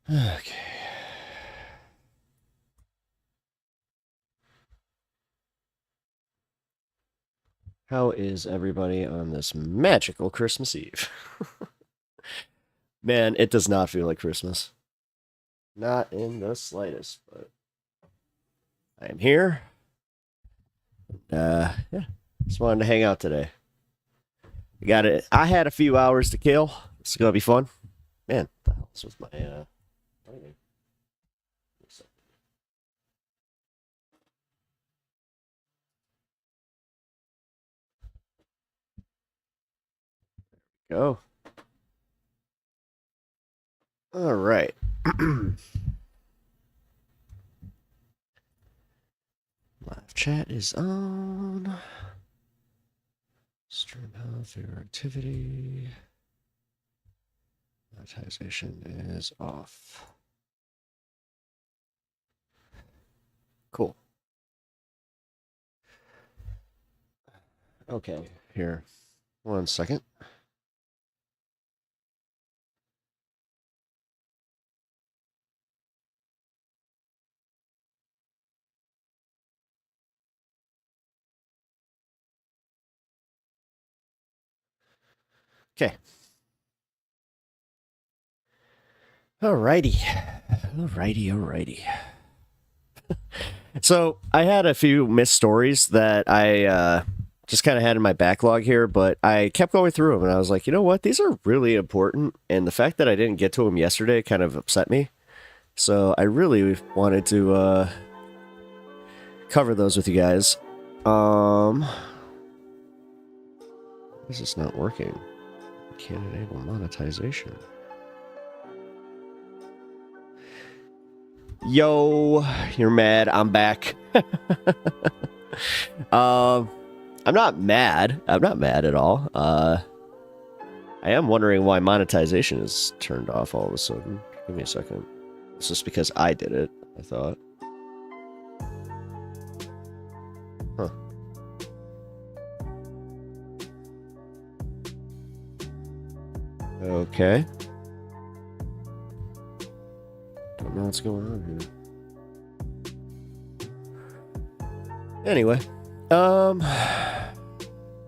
Okay. How is everybody on this magical Christmas Eve? Man, it does not feel like Christmas. Not in the slightest, but I am here. Yeah, just wanted to hang out today. We got it. I had a few hours to kill. It's gonna be fun. Man, what the hell is with my lighting? Go. All right. Live chat is on. Stream health, favorite activity. Monetization is off. Cool. Okay, here. 1 second. Okay. Alrighty. Alrighty. So I had a few missed stories that I just kind of had in my backlog here, but I kept going through them and I was like, you know what? These are really important. And the fact that I didn't get to them yesterday kind of upset me. So I really wanted to cover those with you guys. This is not working. Can't enable monetization. Yo, you're mad. I'm back. I'm not mad. I'm not mad at all. I am wondering why monetization is turned off all of a sudden. Give me a second. It's just because I did it, I thought. Huh. Okay. Don't know what's going on here. Anyway,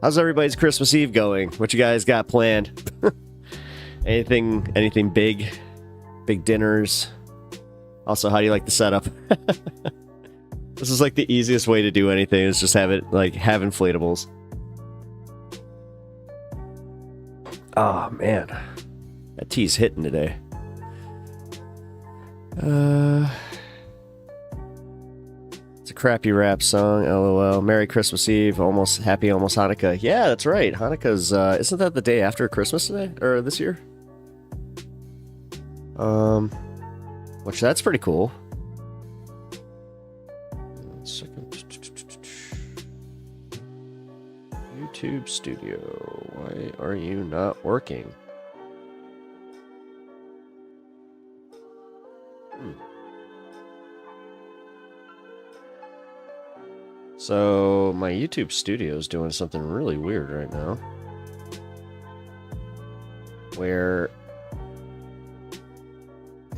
how's everybody's Christmas Eve going? What you guys got planned? Anything big? Big dinners? Also, how do you like the setup? This is like the easiest way to do anything is just have it like have inflatables. Oh man, that tea's hitting today. It's a crappy rap song. LOL. Merry Christmas Eve. Almost Hanukkah. Yeah, that's right. Hanukkah's isn't that the day after Christmas today or this year? Which that's pretty cool. 1 second. YouTube Studio. Why are you not working? So my YouTube Studio is doing something really weird right now, where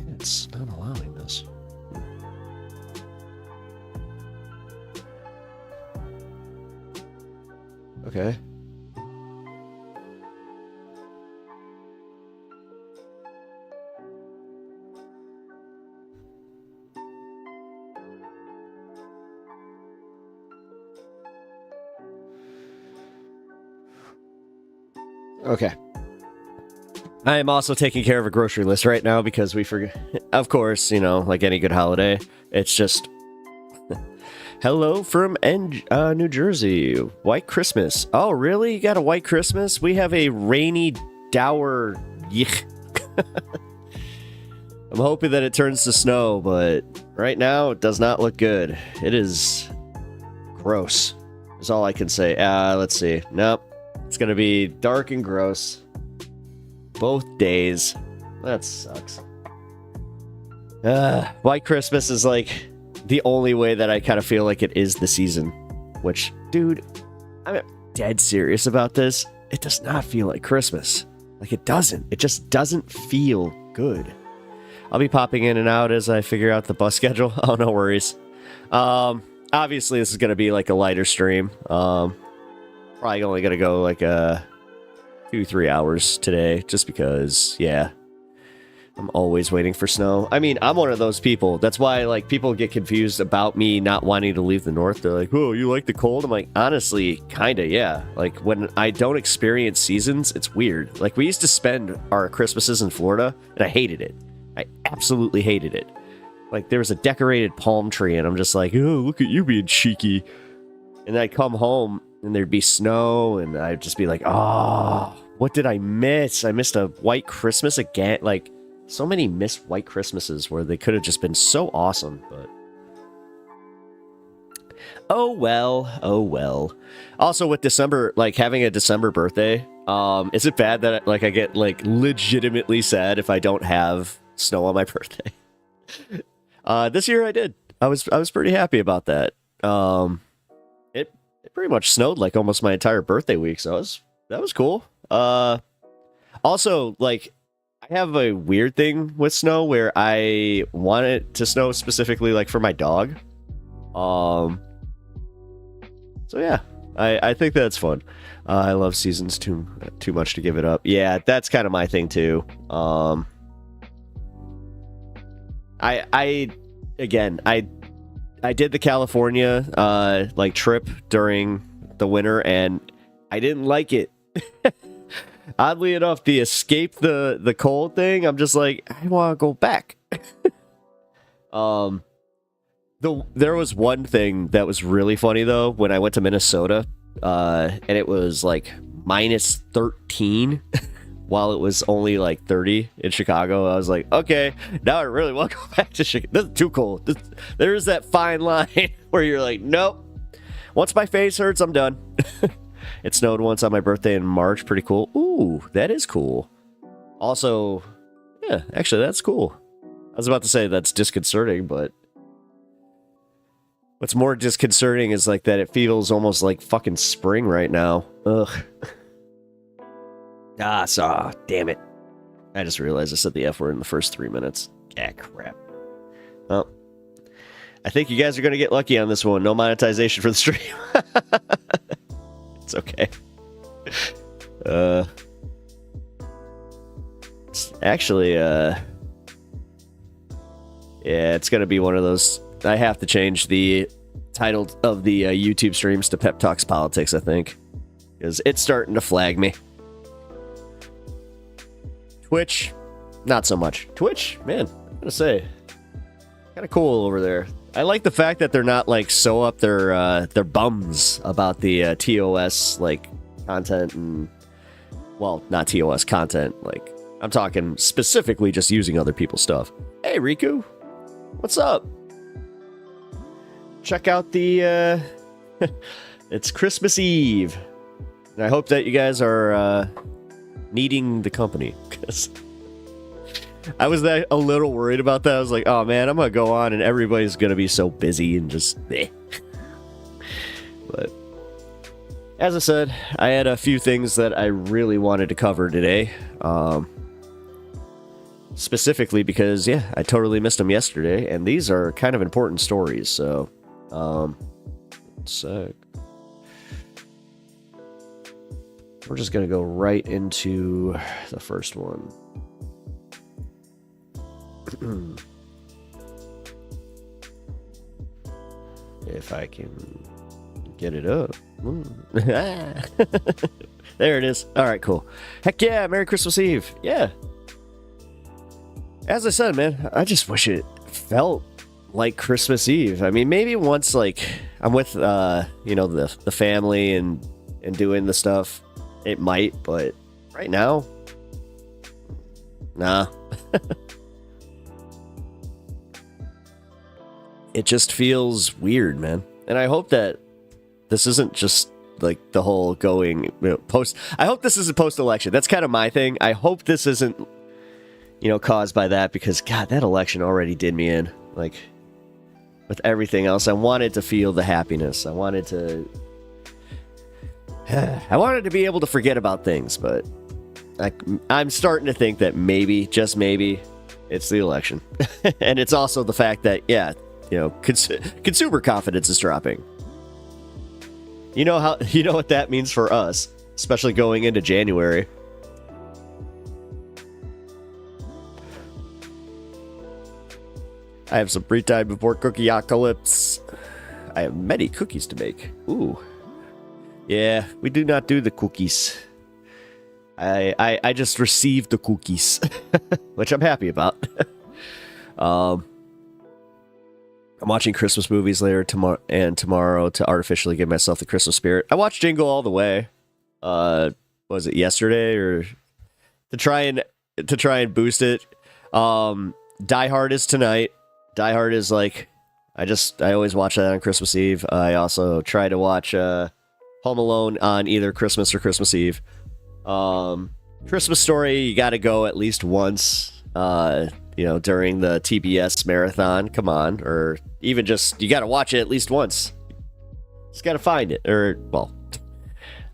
it's not allowing this. Okay. Okay. I am also taking care of a grocery list right now because we forget. Of course, you know, like any good holiday, it's just hello from New Jersey. White Christmas. Oh, really? You got a white Christmas? We have a rainy, dour. Yuck. I'm hoping that it turns to snow, but right now it does not look good. It is gross. Is all I can say. Let's see. Nope. It's gonna be dark and gross. Both days. That sucks. White Christmas is like the only way that I kind of feel like it is the season. Which, dude, I'm dead serious about this. It does not feel like Christmas. Like, it doesn't. It just doesn't feel good. I'll be popping in and out as I figure out the bus schedule. Oh, no worries. Obviously, this is going to be like a lighter stream. Probably only going to go like 2-3 hours today, just because, yeah. I'm always waiting for snow. I mean, I'm one of those people. That's why, like, people get confused about me not wanting to leave the north. They're like, oh, you like the cold? I'm like, honestly, kinda, yeah. Like, when I don't experience seasons, it's weird. Like, we used to spend our Christmases in Florida, and I hated it. I absolutely hated it. Like, there was a decorated palm tree, and I'm just like, oh, look at you being cheeky. And then I'd come home, and there'd be snow, and I'd just be like, oh, what did I miss? I missed a white Christmas again. Like, so many missed white Christmases where they could have just been so awesome, but oh well, oh well. Also, with December, like having a December birthday, is it bad that like I get like legitimately sad if I don't have snow on my birthday? This year I did. I was pretty happy about that. It pretty much snowed like almost my entire birthday week, so that was cool. Also, like, I have a weird thing with snow where I want it to snow specifically like for my dog. So yeah, I think that's fun. I love seasons too much to give it up. Yeah, that's kind of my thing too. I did the California like trip during the winter and I didn't like it. Oddly enough, the escape the cold thing, I'm just like, I want to go back. There was one thing that was really funny though when I went to Minnesota, and it was like minus 13 while it was only like 30 in Chicago. I was like, okay, now I really want to go back to Chicago. This is too cold. There is that fine line where you're like, nope. Once my face hurts, I'm done. It snowed once on my birthday in March. Pretty cool. Ooh, that is cool. Also, yeah, actually, that's cool. I was about to say that's disconcerting, but what's more disconcerting is like that it feels almost like fucking spring right now. Ugh. Damn it. I just realized I said the F word in the first 3 minutes. Ah, crap. Well, I think you guys are going to get lucky on this one. No monetization for the stream. It's okay. It's actually, yeah, it's gonna be one of those. I have to change the title of the YouTube streams to Pep Talks Politics, I think, because it's starting to flag me. Twitch, not so much. Twitch, man, I'm gonna say, kind of cool over there. I like the fact that they're not like so up their bums about the TOS like content and, well, not TOS content. Like, I'm talking specifically just using other people's stuff. Hey Riku, what's up? Check out the it's Christmas Eve, and I hope that you guys are needing the company, because I was a little worried about that. I was like, oh man, I'm gonna go on and everybody's gonna be so busy and just eh. But as I said, I had a few things that I really wanted to cover today. Specifically because, yeah, I totally missed them yesterday, and these are kind of important stories, so sec. We're just gonna go right into the first one. If I can get it up. There it is. Alright, cool. Heck yeah, Merry Christmas Eve. Yeah. As I said, man, I just wish it felt like Christmas Eve. I mean, maybe once, like, I'm with, you know, the family and doing the stuff, it might, but right now, nah. It just feels weird, man. And I hope that this isn't just like the whole going, you know, post. I hope this isn't post-election. That's kind of my thing. I hope this isn't, you know, caused by that, because God, that election already did me in. Like, with everything else, I wanted to feel the happiness. I wanted to be able to forget about things, but I'm starting to think that maybe, just maybe, It's the election. And it's also the fact that, yeah, consumer confidence is dropping. You know what that means for us, especially going into January. I have some free time before cookie apocalypse. I have many cookies to make. Ooh. Yeah, we do not do the cookies. I just received the cookies, which I'm happy about. I'm watching Christmas movies later tomorrow to artificially give myself the Christmas spirit. I watched Jingle All the Way. Was it yesterday or to try and boost it? Die Hard is tonight. Die Hard is like I always watch that on Christmas Eve. I also try to watch Home Alone on either Christmas or Christmas Eve. Christmas Story, you got to go at least once, during the TBS marathon. Come on, or even just you got to watch it at least once. Just got to find it,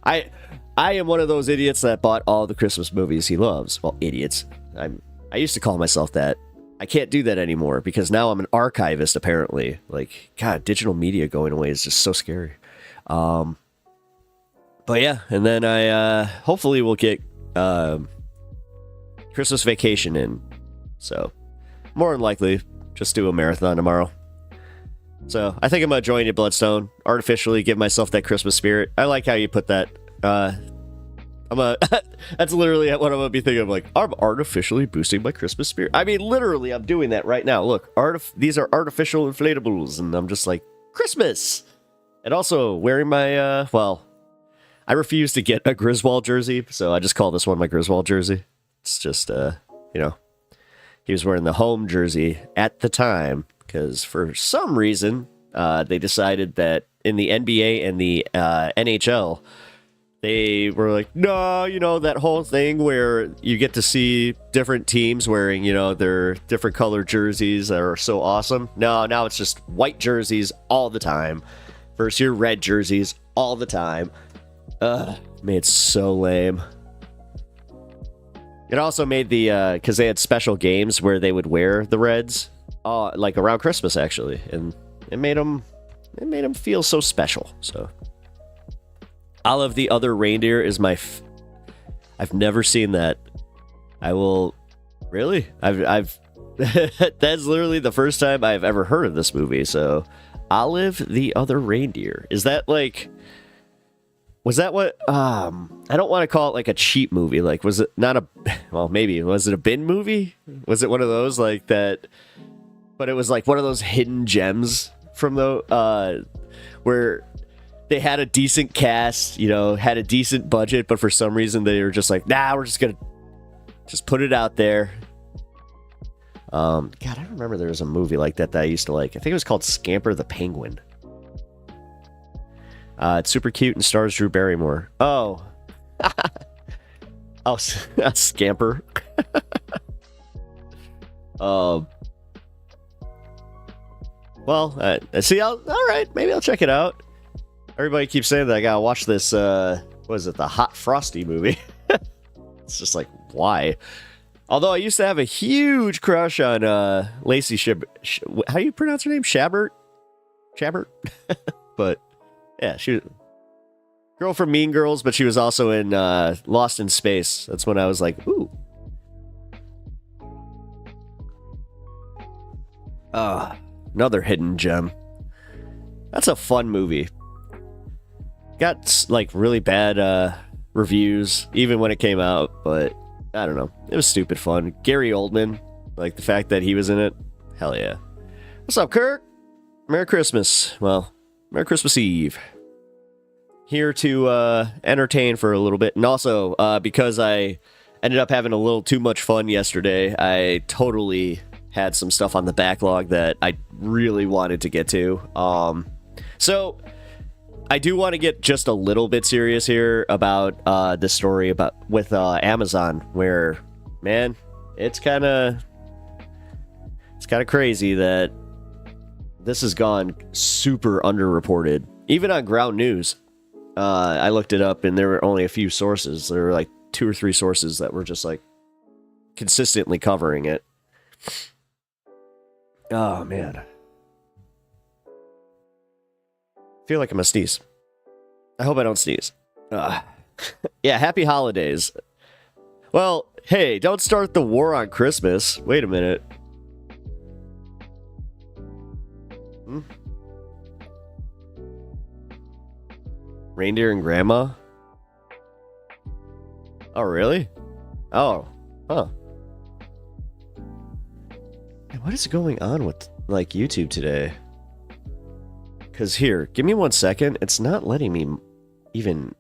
I am one of those idiots that bought all the Christmas movies he loves. Well, idiots. I used to call myself that. I can't do that anymore because now I'm an archivist, apparently. Like, God, digital media going away is just so scary. But yeah, and then I hopefully will get Christmas Vacation in. So, more than likely, just do a marathon tomorrow. So, I think I'm going to join you, Bloodstone. Artificially give myself that Christmas spirit. I like how you put that. That's literally what I'm going to be thinking of. Like, I'm artificially boosting my Christmas spirit. I mean, literally, I'm doing that right now. Look, these are artificial inflatables, and I'm just like, Christmas! And also, wearing my, I refuse to get a Griswold jersey, so I just call this one my Griswold jersey. It's just, he was wearing the home jersey at the time, because for some reason, they decided that in the NBA and the NHL, they were like, no, that whole thing where you get to see different teams wearing, their different colored jerseys that are so awesome. No, now it's just white jerseys all the time versus your red jerseys all the time. Made so lame. It also made because they had special games where they would wear the Reds, like around Christmas actually, and it made them feel so special. So, Olive the Other Reindeer is I've never seen that. I will really. I've that's literally the first time I've ever heard of this movie. So, Olive the Other Reindeer, is that like? Was that what, I don't want to call it like a cheap movie. Like, was it not maybe, was it a bin movie? Was it one of those like that, but it was like one of those hidden gems from where they had a decent cast, had a decent budget, but for some reason they were just like, nah, we're just going to just put it out there. God, I remember there was a movie like that I used to like. I think it was called Scamper the Penguin. It's super cute and stars Drew Barrymore. Oh. Oh, Scamper. See, all right, maybe I'll check it out. Everybody keeps saying that I gotta watch this, what is it, the Hot Frosty movie. It's just like, why? Although I used to have a huge crush on Lacey how do you pronounce her name? Chabert? But yeah, she was girl from Mean Girls, but she was also in Lost in Space. That's when I was like, ooh. Another hidden gem. That's a fun movie. Got like really bad reviews even when it came out, but I don't know. It was stupid fun. Gary Oldman, like the fact that he was in it. Hell yeah. What's up, Kirk? Merry Christmas. Well, Merry Christmas Eve. Here to entertain for a little bit. And also, because I ended up having a little too much fun yesterday, I totally had some stuff on the backlog that I really wanted to get to. So, I do want to get just a little bit serious here about this story with Amazon, where, man, it's kind of crazy that this has gone super underreported. Even on Ground News, I looked it up, and there were only a few sources. There were like 2 or 3 sources that were just like consistently covering it. Oh, man. Feel like I'm gonna sneeze. I hope I don't sneeze. Yeah, happy holidays. Well, hey, don't start the war on Christmas. Wait a minute. Reindeer and Grandma? Oh, really? Oh, huh. Hey, what is going on with, like, YouTube today? Because here, give me 1 second. It's not letting me even...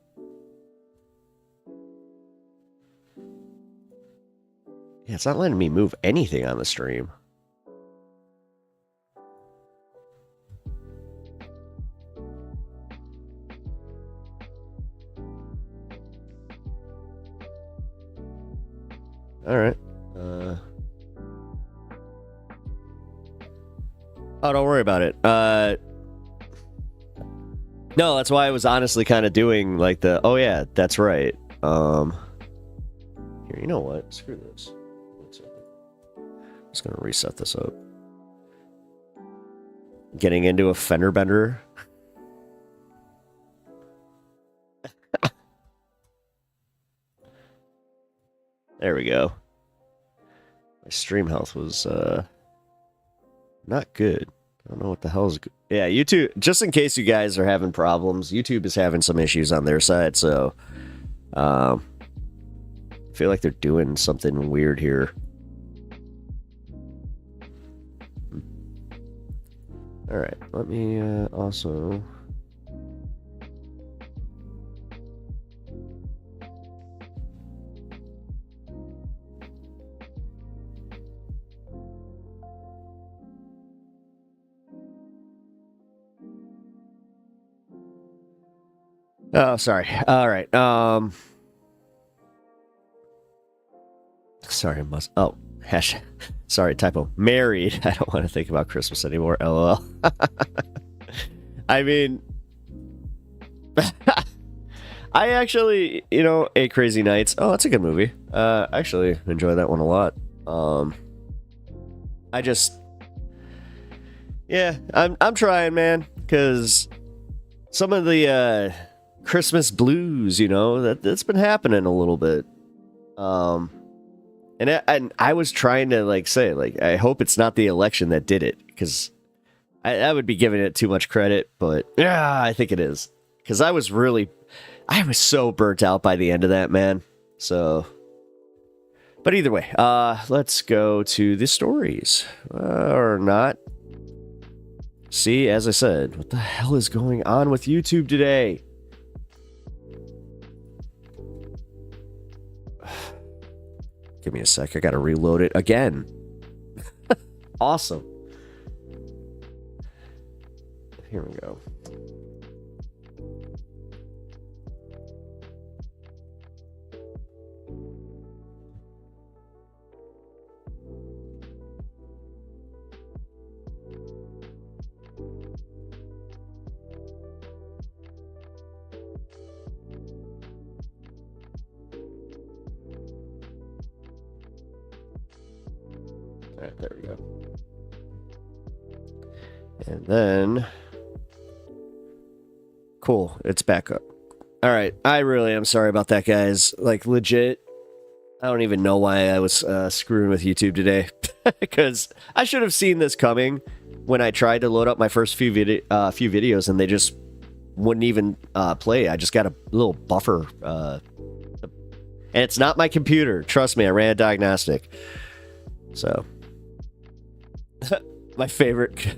Yeah, it's not letting me move anything on the stream. Alright. Oh, don't worry about it. No, that's why I was honestly kind of doing like the, oh yeah, that's right. Here, you know what? Screw this. I'm just gonna reset this up. Getting into a fender bender. There we go. My stream health was not good. I don't know what the hell is good. Yeah, YouTube, just in case you guys are having problems, YouTube is having some issues on their side, so I feel like they're doing something weird here. Alright, let me also... Oh, sorry. All right. Sorry, oh, hash. Sorry, typo. Married. I don't want to think about Christmas anymore. LOL. I mean, I actually, you know, Eight Crazy Nights. Oh, that's a good movie. Actually enjoy that one a lot. I just, yeah, I'm trying, man, because some of the Christmas blues, you know, that's been happening a little bit. And I was trying to like say, like, I hope it's not the election that did it, because I would be giving it too much credit, but yeah, I think it is, because I was so burnt out by the end of that, man. So, but either way, let's go to the stories, or not. See, as I said, what the hell is going on with YouTube today? Give me a sec. I gotta reload it again. Awesome. Here we go. All right, there we go. And then, cool, it's back up. All right, I really am sorry about that, guys. Like, legit, I don't even know why I was screwing with YouTube today, because I should have seen this coming when I tried to load up my first few videos, and they just wouldn't even play. I just got a little buffer, and it's not my computer. Trust me, I ran a diagnostic. So, my favorite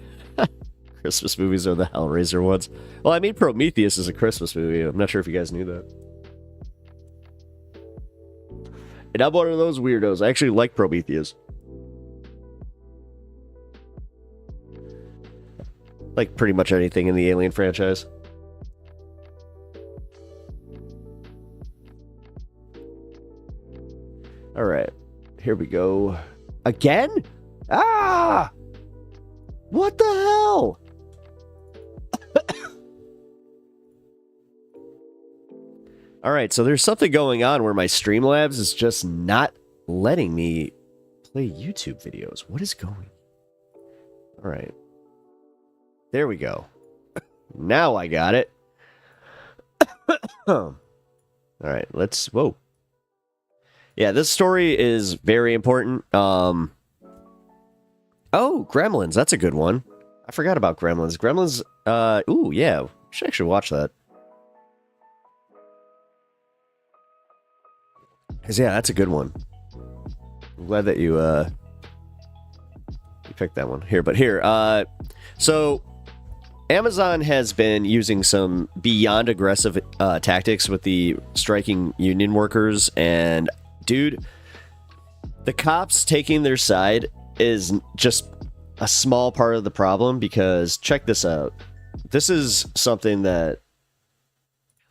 Christmas movies are the Hellraiser ones. Well, I mean, Prometheus is a Christmas movie. I'm not sure if you guys knew that. And I'm one of those weirdos. I actually like Prometheus. Like pretty much anything in the Alien franchise. All right, here we go. Again? Ah! What the hell? All right, so there's something going on where my Streamlabs is just not letting me Play YouTube videos. What is going? All right. There we go. Now I got it. All right, let's... Whoa. Yeah, this story is very important. Oh, Gremlins. That's a good one. I forgot about Gremlins. Gremlins, ooh, yeah. We should actually watch that. Because, yeah, that's a good one. I'm glad that you picked that one. Here, but here. So, Amazon has been using some beyond aggressive tactics with the striking union workers, and dude, the cops taking their side is just a small part of the problem, because check this out. This is something that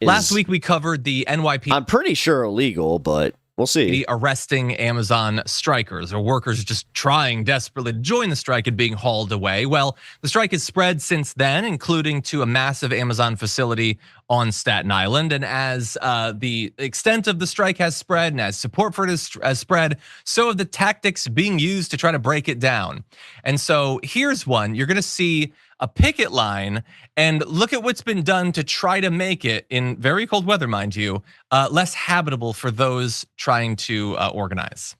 last week we covered the NYPD. I'm pretty sure illegal, but we'll see. Arresting Amazon strikers or workers just trying desperately to join the strike and being hauled away. Well, the strike has spread since then, including to a massive Amazon facility on Staten Island. And as the extent of the strike has spread and as support for it has spread, so have the tactics being used to try to break it down. And so here's one. You're gonna see a picket line, and look at what's been done to try to make it, in very cold weather, mind you, less habitable for those trying to organize.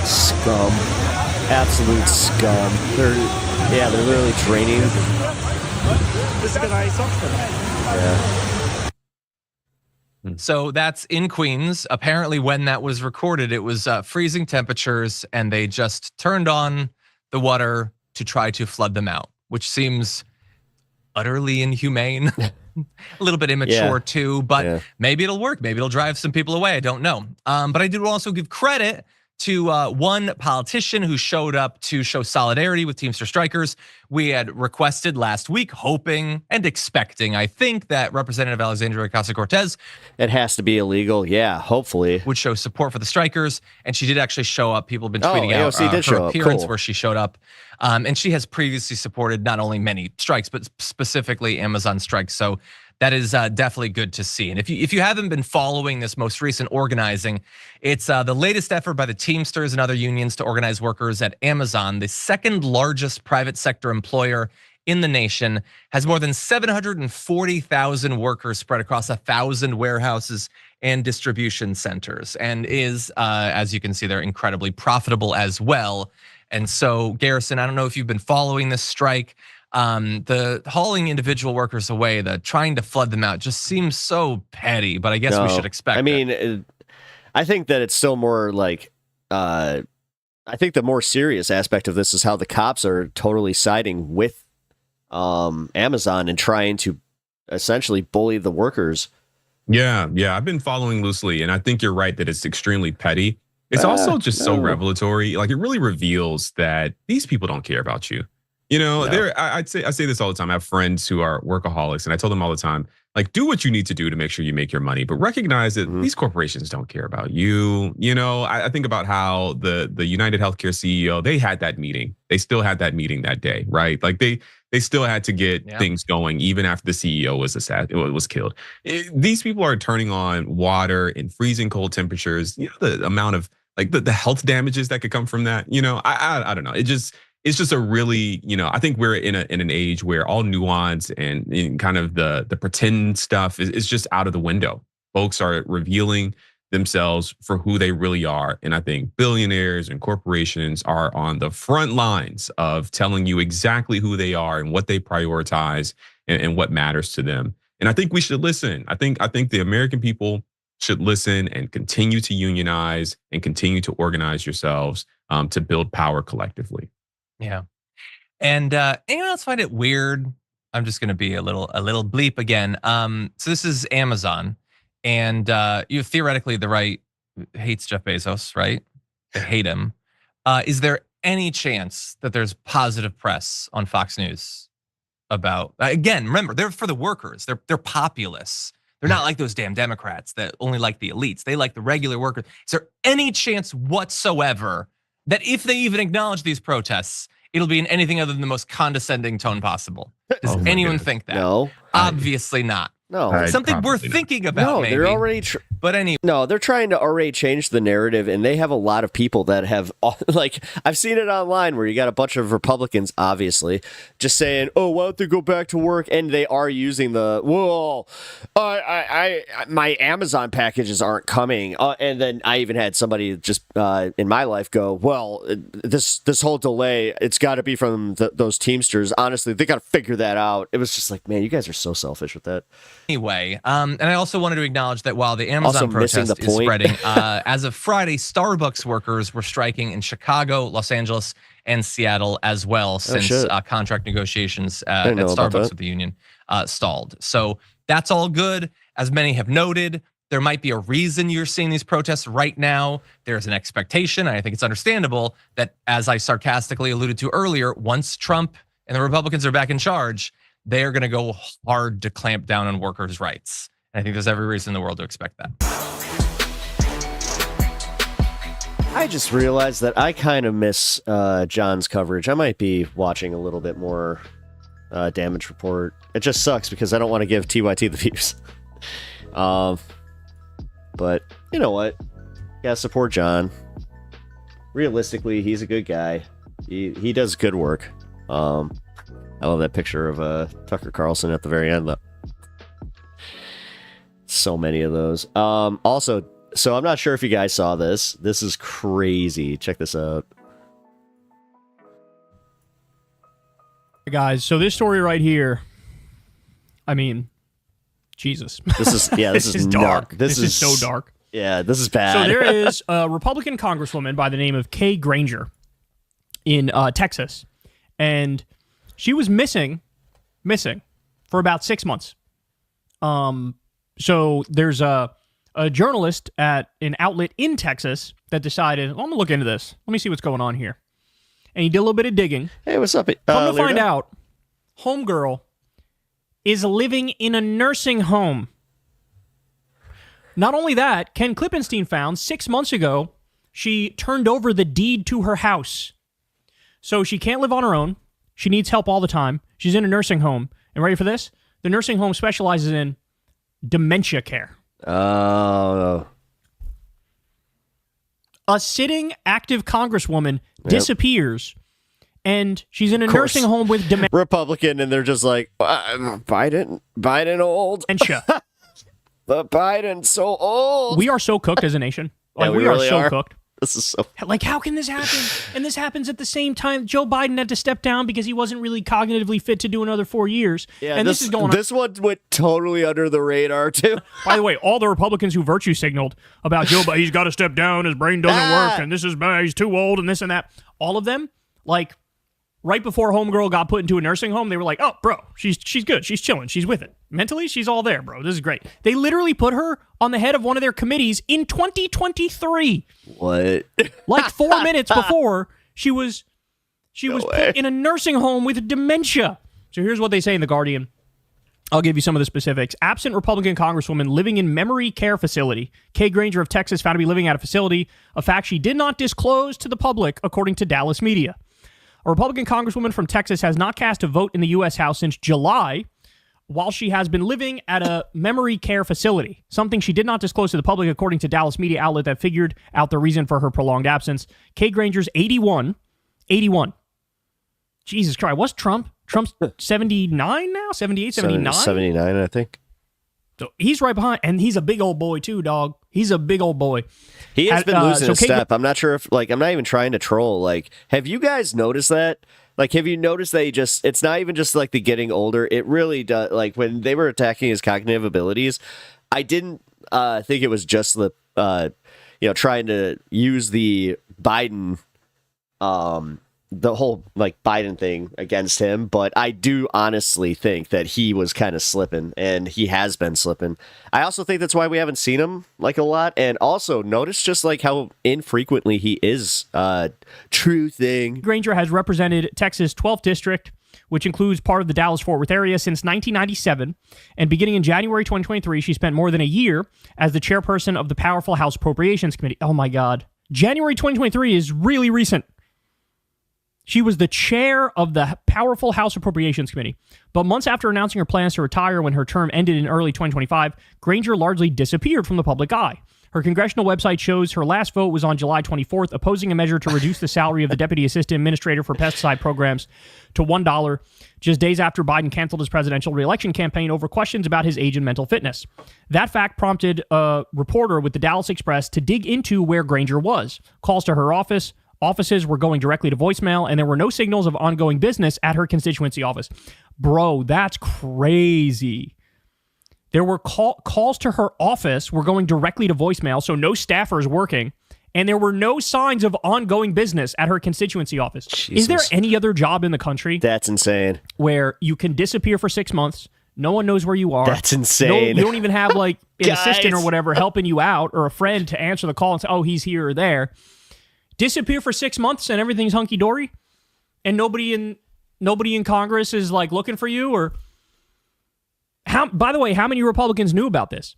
Scum. Absolute scum. They're literally training. This is gonna ice off for them. Yeah. So that's in Queens. Apparently when that was recorded, it was freezing temperatures, and they just turned on the water to try to flood them out, which seems utterly inhumane. A little bit immature too, but maybe it'll work. Maybe it'll drive some people away. I don't know. But I did also give credit to one politician who showed up to show solidarity with Teamster strikers. We had requested last week, hoping and expecting, I think, that Representative Alexandria Ocasio-Cortez, it has to be illegal, yeah, hopefully, would show support for the strikers. And she did actually show up. People have been tweeting out her appearance where she showed up. And she has previously supported not only many strikes, but specifically Amazon strikes. So that is definitely good to see. And if you haven't been following this most recent organizing, it's the latest effort by the Teamsters and other unions to organize workers at Amazon, the second largest private sector employer in the nation, has more than 740,000 workers spread across 1,000 warehouses and distribution centers, and is, as you can see, they're incredibly profitable as well. And so, Garrison, I don't know if you've been following this strike. The hauling individual workers away, the trying to flood them out, just seems so petty, but I guess we should expect it. I think that it's still more like, I think the more serious aspect of this is how the cops are totally siding with Amazon and trying to essentially bully the workers. Yeah, I've been following loosely, and I think you're right that it's extremely petty. It's also just so revelatory. Like, it really reveals that these people don't care about you. You know, I say this all the time. I have friends who are workaholics, and I tell them all the time, like, do what you need to do to make sure you make your money, but recognize that these corporations don't care about you. You know, I think about how the United Healthcare CEO, they had that meeting. They still had that meeting that day, right? Like they still had to get things going even after the CEO was killed. These people are turning on water in freezing cold temperatures. You know, the amount of like the health damages that could come from that. You know, I don't know. It's just a really, you know, I think we're in an age where all nuance and kind of the pretend stuff is just out of the window. Folks are revealing themselves for who they really are. And I think billionaires and corporations are on the front lines of telling you exactly who they are and what they prioritize and what matters to them. And I think we should listen. I think the American people should listen and continue to unionize and continue to organize yourselves to build power collectively. Yeah. And anyone else find it weird? I'm just gonna be a little bleep again. So this is Amazon, and you theoretically the right hates Jeff Bezos, right? They hate him. Is there any chance that there's positive press on Fox News about, again, remember, they're for the workers, they're populists. They're not like those damn Democrats that only like the elites. They like the regular workers. Is there any chance whatsoever that if they even acknowledge these protests, it'll be in anything other than the most condescending tone possible. Does anyone think that? No. Obviously not. No. Something we're thinking about, no, maybe. They're already but anyway. No, they're trying to already change the narrative, and they have a lot of people that have, like, I've seen it online where you got a bunch of Republicans, obviously, just saying, oh, why don't they go back to work? And they are using the, well, my Amazon packages aren't coming. And then I even had somebody just in my life go, well, this whole delay, it's got to be from those Teamsters. Honestly, they got to figure that out. It was just like, man, you guys are so selfish with that. Anyway, and I also wanted to acknowledge that while the Amazon protest is spreading, as of Friday, Starbucks workers were striking in Chicago, Los Angeles, and Seattle as well, since contract negotiations at Starbucks with the union stalled. So that's all good. As many have noted, there might be a reason you're seeing these protests right now. There's an expectation, and I think it's understandable, that, as I sarcastically alluded to earlier, once Trump and the Republicans are back in charge, they're going to go hard to clamp down on workers' rights. And I think there's every reason in the world to expect that. I just realized that I kind of miss John's coverage. I might be watching a little bit more Damage Report. It just sucks because I don't want to give TYT the views. But you know what? Gotta support John. Realistically, he's a good guy. He does good work. I love that picture of Tucker Carlson at the very end, though. So many of those. Also, so I'm not sure if you guys saw this. This is crazy. Check this out. Guys, so this story right here, I mean, Jesus. This is this is dark. This is so dark. Yeah, this is bad. So there is a Republican congresswoman by the name of Kay Granger in Texas, and she was missing for about 6 months. So there's a journalist at an outlet in Texas that decided, I'm going to look into this. Let me see what's going on here. And he did a little bit of digging. Hey, what's up? Come to find out, homegirl is living in a nursing home. Not only that, Ken Klippenstein found 6 months ago, she turned over the deed to her house. So she can't live on her own. She needs help all the time. She's in a nursing home. And ready for this? The nursing home specializes in dementia care. Oh. A sitting, active congresswoman disappears, and she's in a nursing home with dementia. Republican, and they're just like, Biden old. Dementia. But Biden's so old. We are so cooked as a nation. Like, we really are so cooked. This is so... Like, how can this happen? And this happens at the same time Joe Biden had to step down because he wasn't really cognitively fit to do another 4 years. Yeah, and this is going on. This one went totally under the radar, too. By the way, all the Republicans who virtue signaled about Joe Biden, he's got to step down, his brain doesn't work, and this is bad, he's too old, and this and that. All of them, like, right before homegirl got put into a nursing home, they were like, oh, bro, she's good, she's chilling, she's with it. Mentally, she's all there, bro. This is great. They literally put her on the head of one of their committees in 2023. What? Like 4 minutes before she was put in a nursing home with dementia. So here's what they say in The Guardian. I'll give you some of the specifics. Absent Republican Congresswoman living in memory care facility. Kay Granger of Texas found to be living at a facility, a fact she did not disclose to the public, according to Dallas media. A Republican Congresswoman from Texas has not cast a vote in the U.S. House since July, while she has been living at a memory care facility, something she did not disclose to the public, according to Dallas media outlet that figured out the reason for her prolonged absence. Kay Granger's 81. Jesus Christ, what's Trump? Trump's 79 now? 78, 79? 79, I think. So he's right behind, and he's a big old boy too, dog. He's a big old boy. He has been losing a step. I'm not sure if, like, I'm not even trying to troll. Like, have you guys noticed that? Like, have you noticed that it's not even just like the getting older. It really does. Like, when they were attacking his cognitive abilities, I didn't think it was just the, trying to use the Biden, the whole like Biden thing against him. But I do honestly think that he was kind of slipping, and he has been slipping. I also think that's why we haven't seen him like a lot. And also notice just like how infrequently he is truthing. Granger has represented Texas 12th District, which includes part of the Dallas-Fort Worth area, since 1997. And beginning in January 2023, she spent more than a year as the chairperson of the powerful House Appropriations Committee. Oh my God. January 2023 is really recent. She was the chair of the powerful House Appropriations Committee. But months after announcing her plans to retire when her term ended in early 2025, Granger largely disappeared from the public eye. Her congressional website shows her last vote was on July 24th, opposing a measure to reduce the salary of the Deputy Assistant Administrator for Pesticide Programs to $1, just days after Biden canceled his presidential re-election campaign over questions about his age and mental fitness. That fact prompted a reporter with the Dallas Express to dig into where Granger was. Calls to her offices were going directly to voicemail, and there were no signals of ongoing business at her constituency office. Bro, that's crazy. There were calls to her office were going directly to voicemail, so no staffers working, and there were no signs of ongoing business at her constituency office. Jesus. Is there any other job in the country? That's insane. Where you can disappear for 6 months, no one knows where you are. That's insane. You don't even have like an assistant or whatever helping you out, or a friend to answer the call and say, oh, he's here or there. Disappear for 6 months and everything's hunky-dory? And nobody in Congress is like looking for you? Or by the way, how many Republicans knew about this?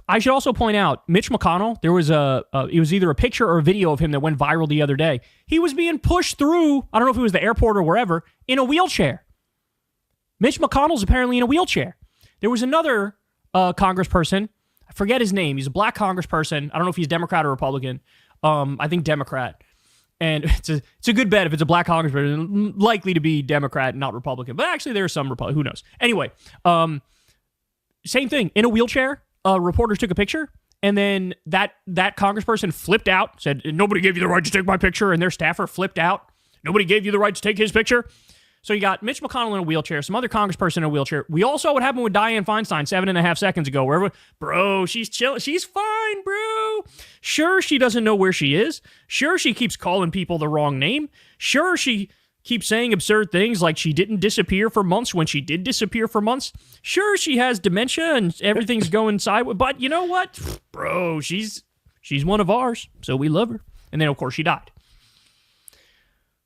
I should also point out, Mitch McConnell, there was it was either a picture or a video of him that went viral the other day. He was being pushed through, I don't know if it was the airport or wherever, in a wheelchair. Mitch McConnell's apparently in a wheelchair. There was another congressperson, I forget his name, he's a black congressperson, I don't know if he's Democrat or Republican, I think Democrat. And it's a good bet if it's a black congressperson, likely to be Democrat, not Republican. But actually, there are some Republicans. Who knows? Anyway, same thing. In a wheelchair, reporters took a picture, and then that congressperson flipped out, said, nobody gave you the right to take my picture, and their staffer flipped out. Nobody gave you the right to take his picture. So you got Mitch McConnell in a wheelchair, some other congressperson in a wheelchair. We all saw what happened with Dianne Feinstein 7.5 seconds ago, where bro, she's chill. She's fine, bro. Sure, she doesn't know where she is. Sure, she keeps calling people the wrong name. Sure, she keeps saying absurd things like she didn't disappear for months when she did disappear for months. Sure, she has dementia and everything's going sideways. But you know what? Bro, she's one of ours, so we love her. And then, of course, she died.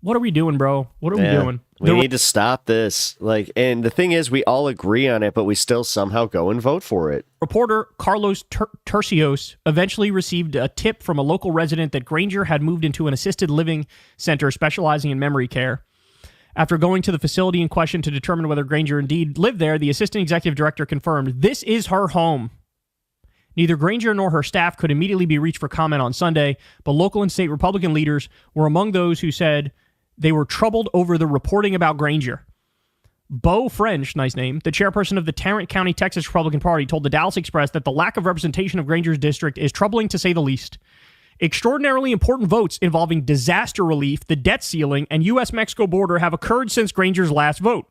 What are we doing, bro? What are we doing? We need to stop this. And the thing is, we all agree on it, but we still somehow go and vote for it. Reporter Carlos Tercios eventually received a tip from a local resident that Granger had moved into an assisted living center specializing in memory care. After going to the facility in question to determine whether Granger indeed lived there, the assistant executive director confirmed this is her home. Neither Granger nor her staff could immediately be reached for comment on Sunday, but local and state Republican leaders were among those who said they were troubled over the reporting about Granger. Bo French, nice name, the chairperson of the Tarrant County, Texas Republican Party, told the Dallas Express that the lack of representation of Granger's district is troubling to say the least. Extraordinarily important votes involving disaster relief, the debt ceiling, and U.S.-Mexico border have occurred since Granger's last vote.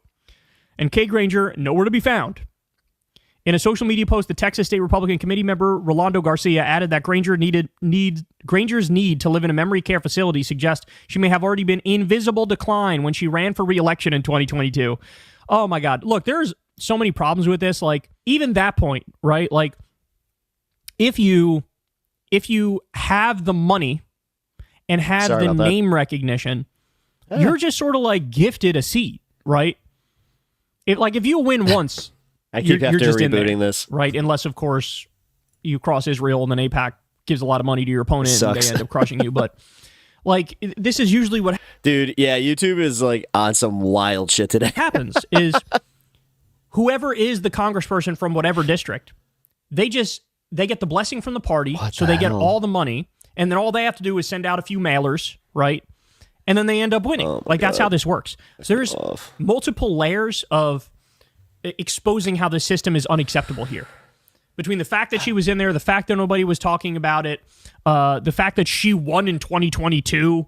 And Kay Granger, nowhere to be found. In a social media post, the Texas State Republican Committee member Rolando Garcia added that Granger's need to live in a memory care facility suggests she may have already been in visible decline when she ran for re-election in 2022. Oh my God. Look, there's so many problems with this. Like, even that point, right? Like, if you have the money and have the name recognition, you're just sort of like gifted a seat, right? If you win once... I keep after rebooting this. Right, unless, of course, you cross Israel and then AIPAC gives a lot of money to your opponent and they end up crushing you. But, this is usually what... Dude, yeah, YouTube is, on some wild shit today. Happens is whoever is the congressperson from whatever district, they get the blessing from the party, they get all the money, and then all they have to do is send out a few mailers, right? And then they end up winning. That's how this works. So there's multiple layers of exposing how the system is unacceptable here. Between the fact that she was in there, the fact that nobody was talking about it, the fact that she won in 2022.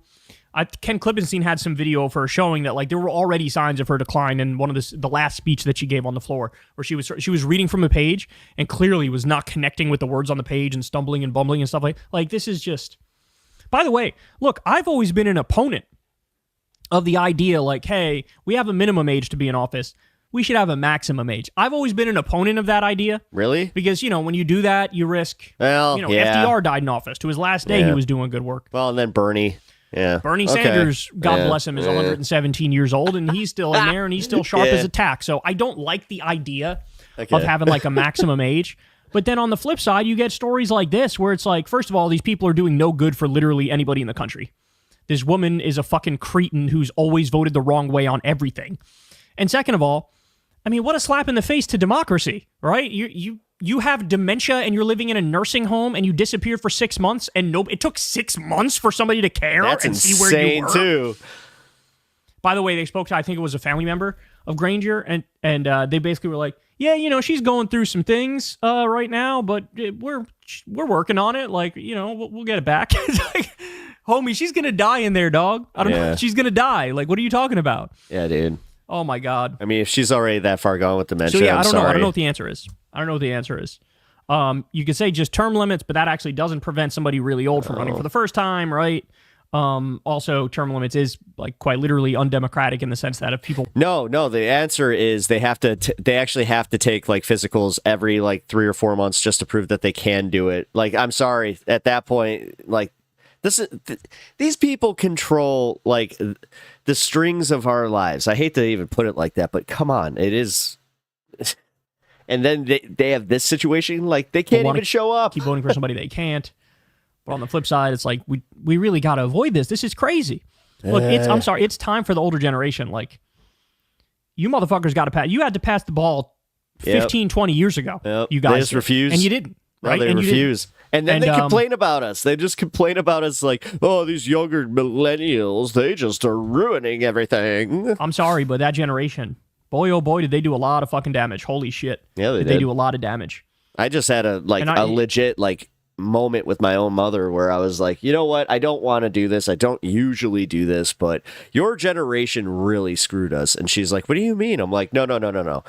Ken Klippenstein had some video of her showing that there were already signs of her decline in one of the last speech that she gave on the floor, where she was reading from a page and clearly was not connecting with the words on the page and stumbling and bumbling and stuff like this is just... By the way, look, I've always been an opponent of the idea hey, we have a minimum age to be in office. We should have a maximum age. I've always been an opponent of that idea. Really? Because, when you do that, you risk... FDR died in office. To his last day, he was doing good work. Well, and then Bernie. Yeah. Bernie Sanders, God bless him, is 117 years old, and he's still in there, and he's still sharp as a tack. So I don't like the idea of having, a maximum age. But then on the flip side, you get stories like this where it's like, first of all, these people are doing no good for literally anybody in the country. This woman is a fucking cretin who's always voted the wrong way on everything. And second of all, I mean, what a slap in the face to democracy, right? You have dementia and you're living in a nursing home and you disappeared for 6 months and it took 6 months for somebody to care and see where you were. Too. By the way, they spoke to, I think it was a family member of Granger, and they basically were like, yeah, you know, she's going through some things right now, but we're working on it. Like, you know, we'll get it back. It's like, homie, she's gonna die in there, dog. I don't know. She's gonna die. Like, what are you talking about? Yeah, dude. Oh my God. I mean, if she's already that far gone with dementia, so yeah, I don't know. Sorry. I don't know what the answer is. You could say just term limits, but that actually doesn't prevent somebody really old from running for the first time, right? Also, term limits is like quite literally undemocratic in the sense that if people no, the answer is they have to they actually have to take like physicals every like 3 or 4 months just to prove that they can do it. Like, I'm sorry, at that point, like these people control like the strings of our lives. I hate to even put it like that, but come on, it is. And then they have this situation, like they can't even show up. Keep voting for somebody they can't. But on the flip side, it's like we really got to avoid this. This is crazy. Look, I'm sorry. It's time for the older generation. Like, you motherfuckers got to pass. You had to pass the ball 15, 20 years ago. You guys they just refuse. And you didn't. Right? No, they refuse. And then they complain about us. They just complain about us like, oh, these younger millennials, they just are ruining everything. I'm sorry, but that generation, boy, oh boy, did they do a lot of fucking damage. Holy shit. Yeah, they did. They do a lot of damage. I just had a legit like moment with my own mother where I was like, you know what? I don't want to do this. I don't usually do this, but your generation really screwed us. And she's like, what do you mean? I'm like, no.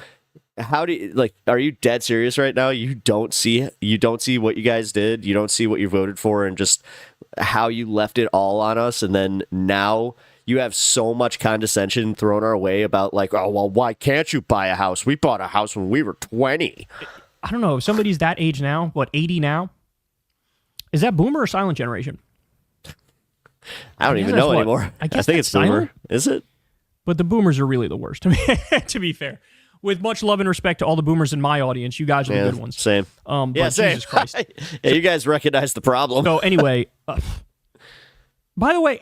How do you, like, are you dead serious right now? You don't see what you guys did. You don't see what you voted for and just how you left it all on us. And then now you have so much condescension thrown our way about like, oh, well, why can't you buy a house? We bought a house when we were 20. I don't know. If somebody's that age now, what, 80 now? Is that boomer or silent generation? I don't even know anymore. I think it's silent. Boomer. Is it? But the boomers are really the worst, to be fair. With much love and respect to all the boomers in my audience, you guys are the good ones. Same. But same. Jesus Christ. Yeah, you guys recognize the problem. So anyway, by the way,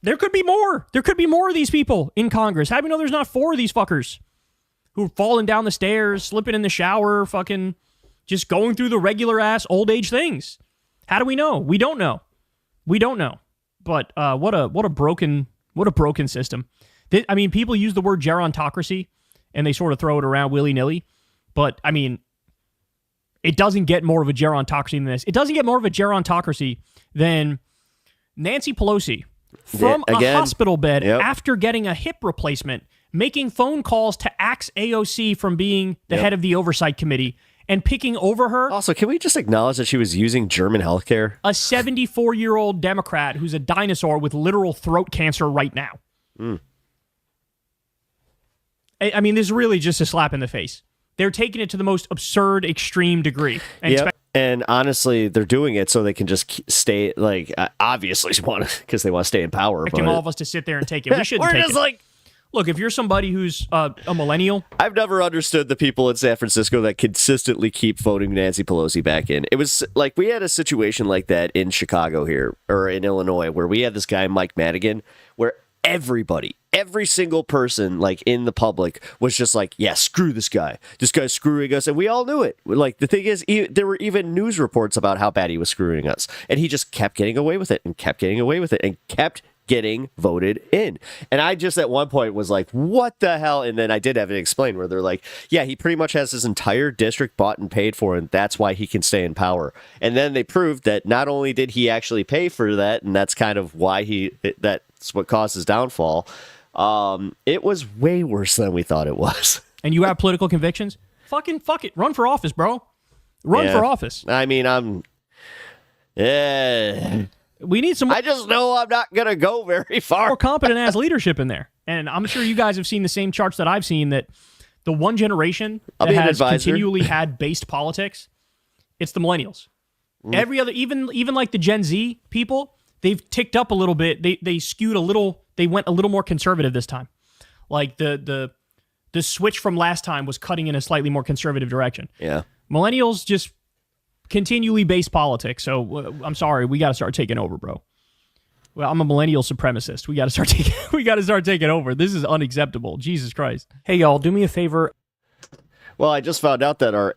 there could be more. There could be more of these people in Congress. How do we know there's not 4 of these fuckers who are falling down the stairs, slipping in the shower, fucking just going through the regular ass old age things? How do we know? We don't know. But what a broken system. I mean, people use the word gerontocracy and they sort of throw it around willy-nilly. But I mean, it doesn't get more of a gerontocracy than this. It doesn't get more of a gerontocracy than Nancy Pelosi from a hospital bed after getting a hip replacement, making phone calls to axe AOC from being the head of the oversight committee and picking over her. Also, can we just acknowledge that she was using German healthcare? A 74-year-old Democrat who's a dinosaur with literal throat cancer right now. I mean, this is really just a slap in the face. They're taking it to the most absurd, extreme degree. And honestly, they're doing it so they can just stay, like, obviously because they want to stay in power. Expecting all of us to sit there and take it. We shouldn't take it. We're just like... Look, if you're somebody who's a millennial... I've never understood the people in San Francisco that consistently keep voting Nancy Pelosi back in. It was like we had a situation like that in Chicago here, or in Illinois, where we had this guy, Mike Madigan, where everybody, every single person like in the public was just like, yeah, screw this guy. This guy's screwing us. And we all knew it. Like, the thing is, there were even news reports about how bad he was screwing us. And he just kept getting away with it and kept getting away with it and kept getting voted in. And I just at one point was like, what the hell? And then I did have it explained where they're like, yeah, he pretty much has his entire district bought and paid for, and that's why he can stay in power. And then they proved that not only did he actually pay for that, and that's kind of why that's what caused his downfall. It was way worse than we thought it was. And you have political convictions? Fuck it. Run for office, bro. Run for office. I mean, we need some... I just know I'm not going to go very far. More competent ass leadership in there. And I'm sure you guys have seen the same charts that I've seen, that the one generation that has continually had based politics, it's the millennials. Every other, even like the Gen Z people, they've ticked up a little bit. They skewed a little, they went a little more conservative this time. Like the switch from last time was cutting in a slightly more conservative direction. Yeah. Millennials just continually base politics. So I'm sorry, we got to start taking over, bro. Well, I'm a millennial supremacist. We got to start taking over. This is unacceptable. Jesus Christ. Hey, y'all, do me a favor. Well, I just found out that our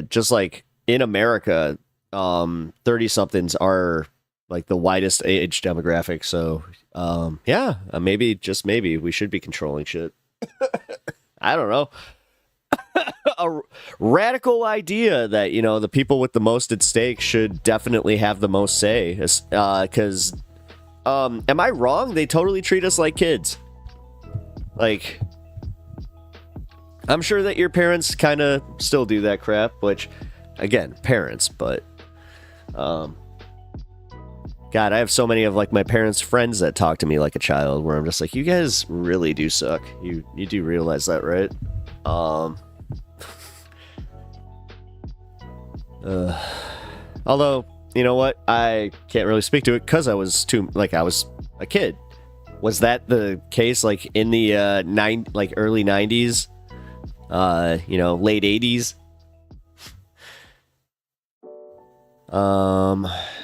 just like in America, 30-somethings are like the widest age demographic. So, yeah, maybe, just maybe, we should be controlling shit. I don't know. A radical idea that, you know, the people with the most at stake should definitely have the most say. Because, am I wrong? They totally treat us like kids. Like, I'm sure that your parents kind of still do that crap, which, again, parents, but, God, I have so many of, like, my parents' friends that talk to me like a child, where I'm just like, you guys really do suck. You do realize that, right? Although, you know what? I can't really speak to it because I was a kid. Was that the case, like, in the early 90s? Late 80s?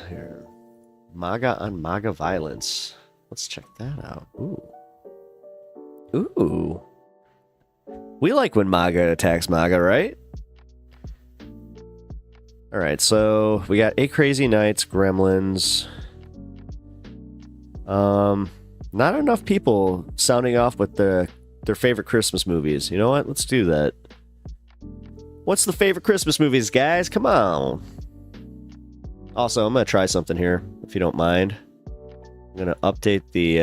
Here. MAGA on MAGA violence. Let's check that out. Ooh. We like when MAGA attacks MAGA, right? Alright, so we got 8 Crazy Nights, Gremlins. Not enough people sounding off with their favorite Christmas movies. You know what? Let's do that. What's the favorite Christmas movies, guys? Come on. Also, I'm going to try something here, if you don't mind. I'm going to update the,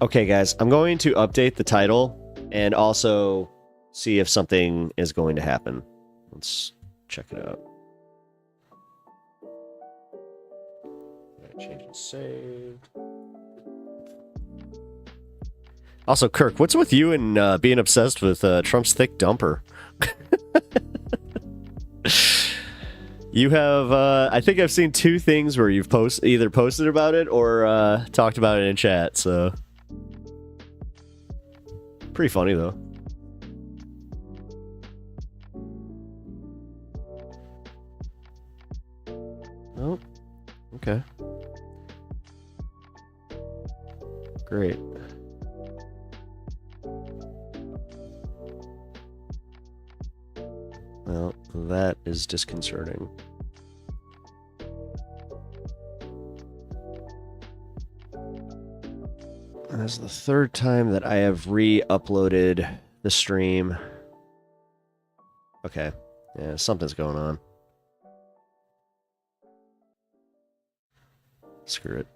okay, guys, I'm going to update the title and also see if something is going to happen. Let's check it out. Change and saved. Also, Kirk, what's with you and being obsessed with Trump's thick dumper? You have, I think I've seen 2 things where you've either posted about it or talked about it in chat, so. Pretty funny, though. Oh, okay. Great. Well, that is disconcerting. That's the 3rd time that I have re-uploaded the stream. Okay. Yeah, something's going on. Screw it.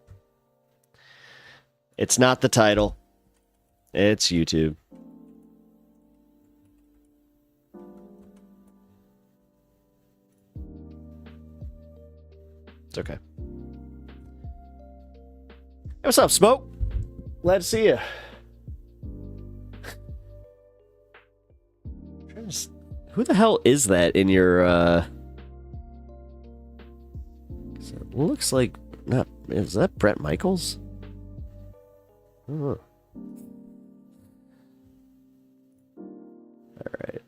It's not the title. It's YouTube. It's okay. Hey, what's up, Smoke? Glad to see you. Who the hell is that in your, it looks like, not, is that Brett Michaels? Oh. Alright.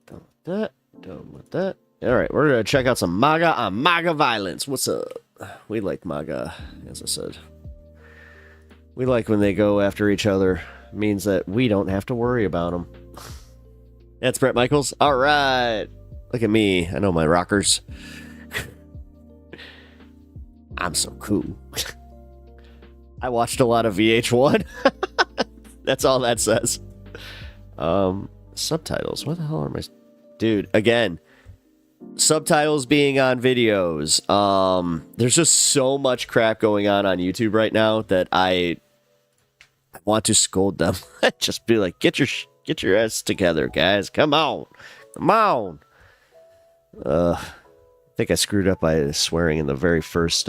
Done with that. Done with that. Alright, we're gonna check out some MAGA on MAGA violence. What's up? We like MAGA, as I said. We like when they go after each other. It means that we don't have to worry about them. That's Brett Michaels. Alright. Look at me. I know my rockers. I'm so cool. I watched a lot of VH1. That's all that says. Subtitles. What the hell are my... Dude, again, subtitles being on videos. There's just so much crap going on YouTube right now that I want to scold them. Just be like, get your ass together, guys. Come on. Come on. I think I screwed up by swearing in the very first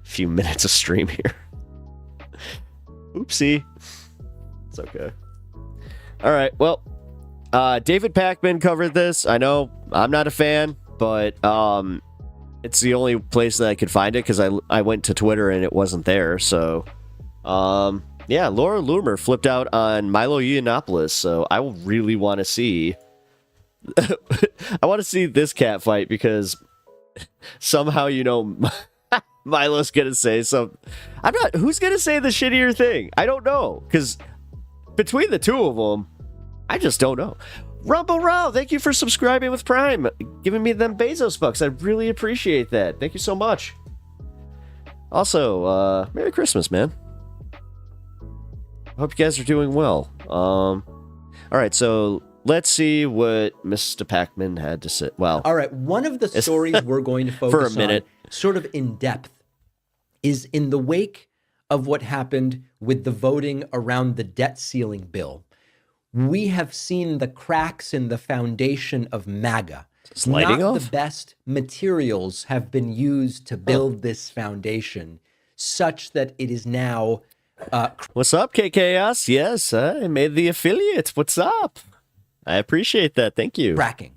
few minutes of stream here. Oopsie. It's okay. All right, well, David Pakman covered this. I know I'm not a fan, but it's the only place that I could find it because I went to Twitter and it wasn't there. So, yeah, Laura Loomer flipped out on Milo Yiannopoulos. So I really want to see. I want to see this cat fight because somehow, you know, Milo's gonna say something. Who's gonna say the shittier thing? I don't know, because between the two of them, I just don't know. Rumble Row, thank you for subscribing with Prime, giving me them Bezos bucks. I really appreciate that. Thank you so much. Also, Merry Christmas, man. I hope you guys are doing well. All right, so let's see what Mr. Pakman had to say. Well, all right, one of the stories we're going to focus for a minute, on, sort of in depth, is in the wake of what happened with the voting around the debt ceiling bill. We have seen the cracks in the foundation of MAGA. Sliding Not off? the best materials have been used to build this foundation, such that it is now... What's up, KKS? Yes, I made the affiliate. What's up? I appreciate that. Thank you. Cracking.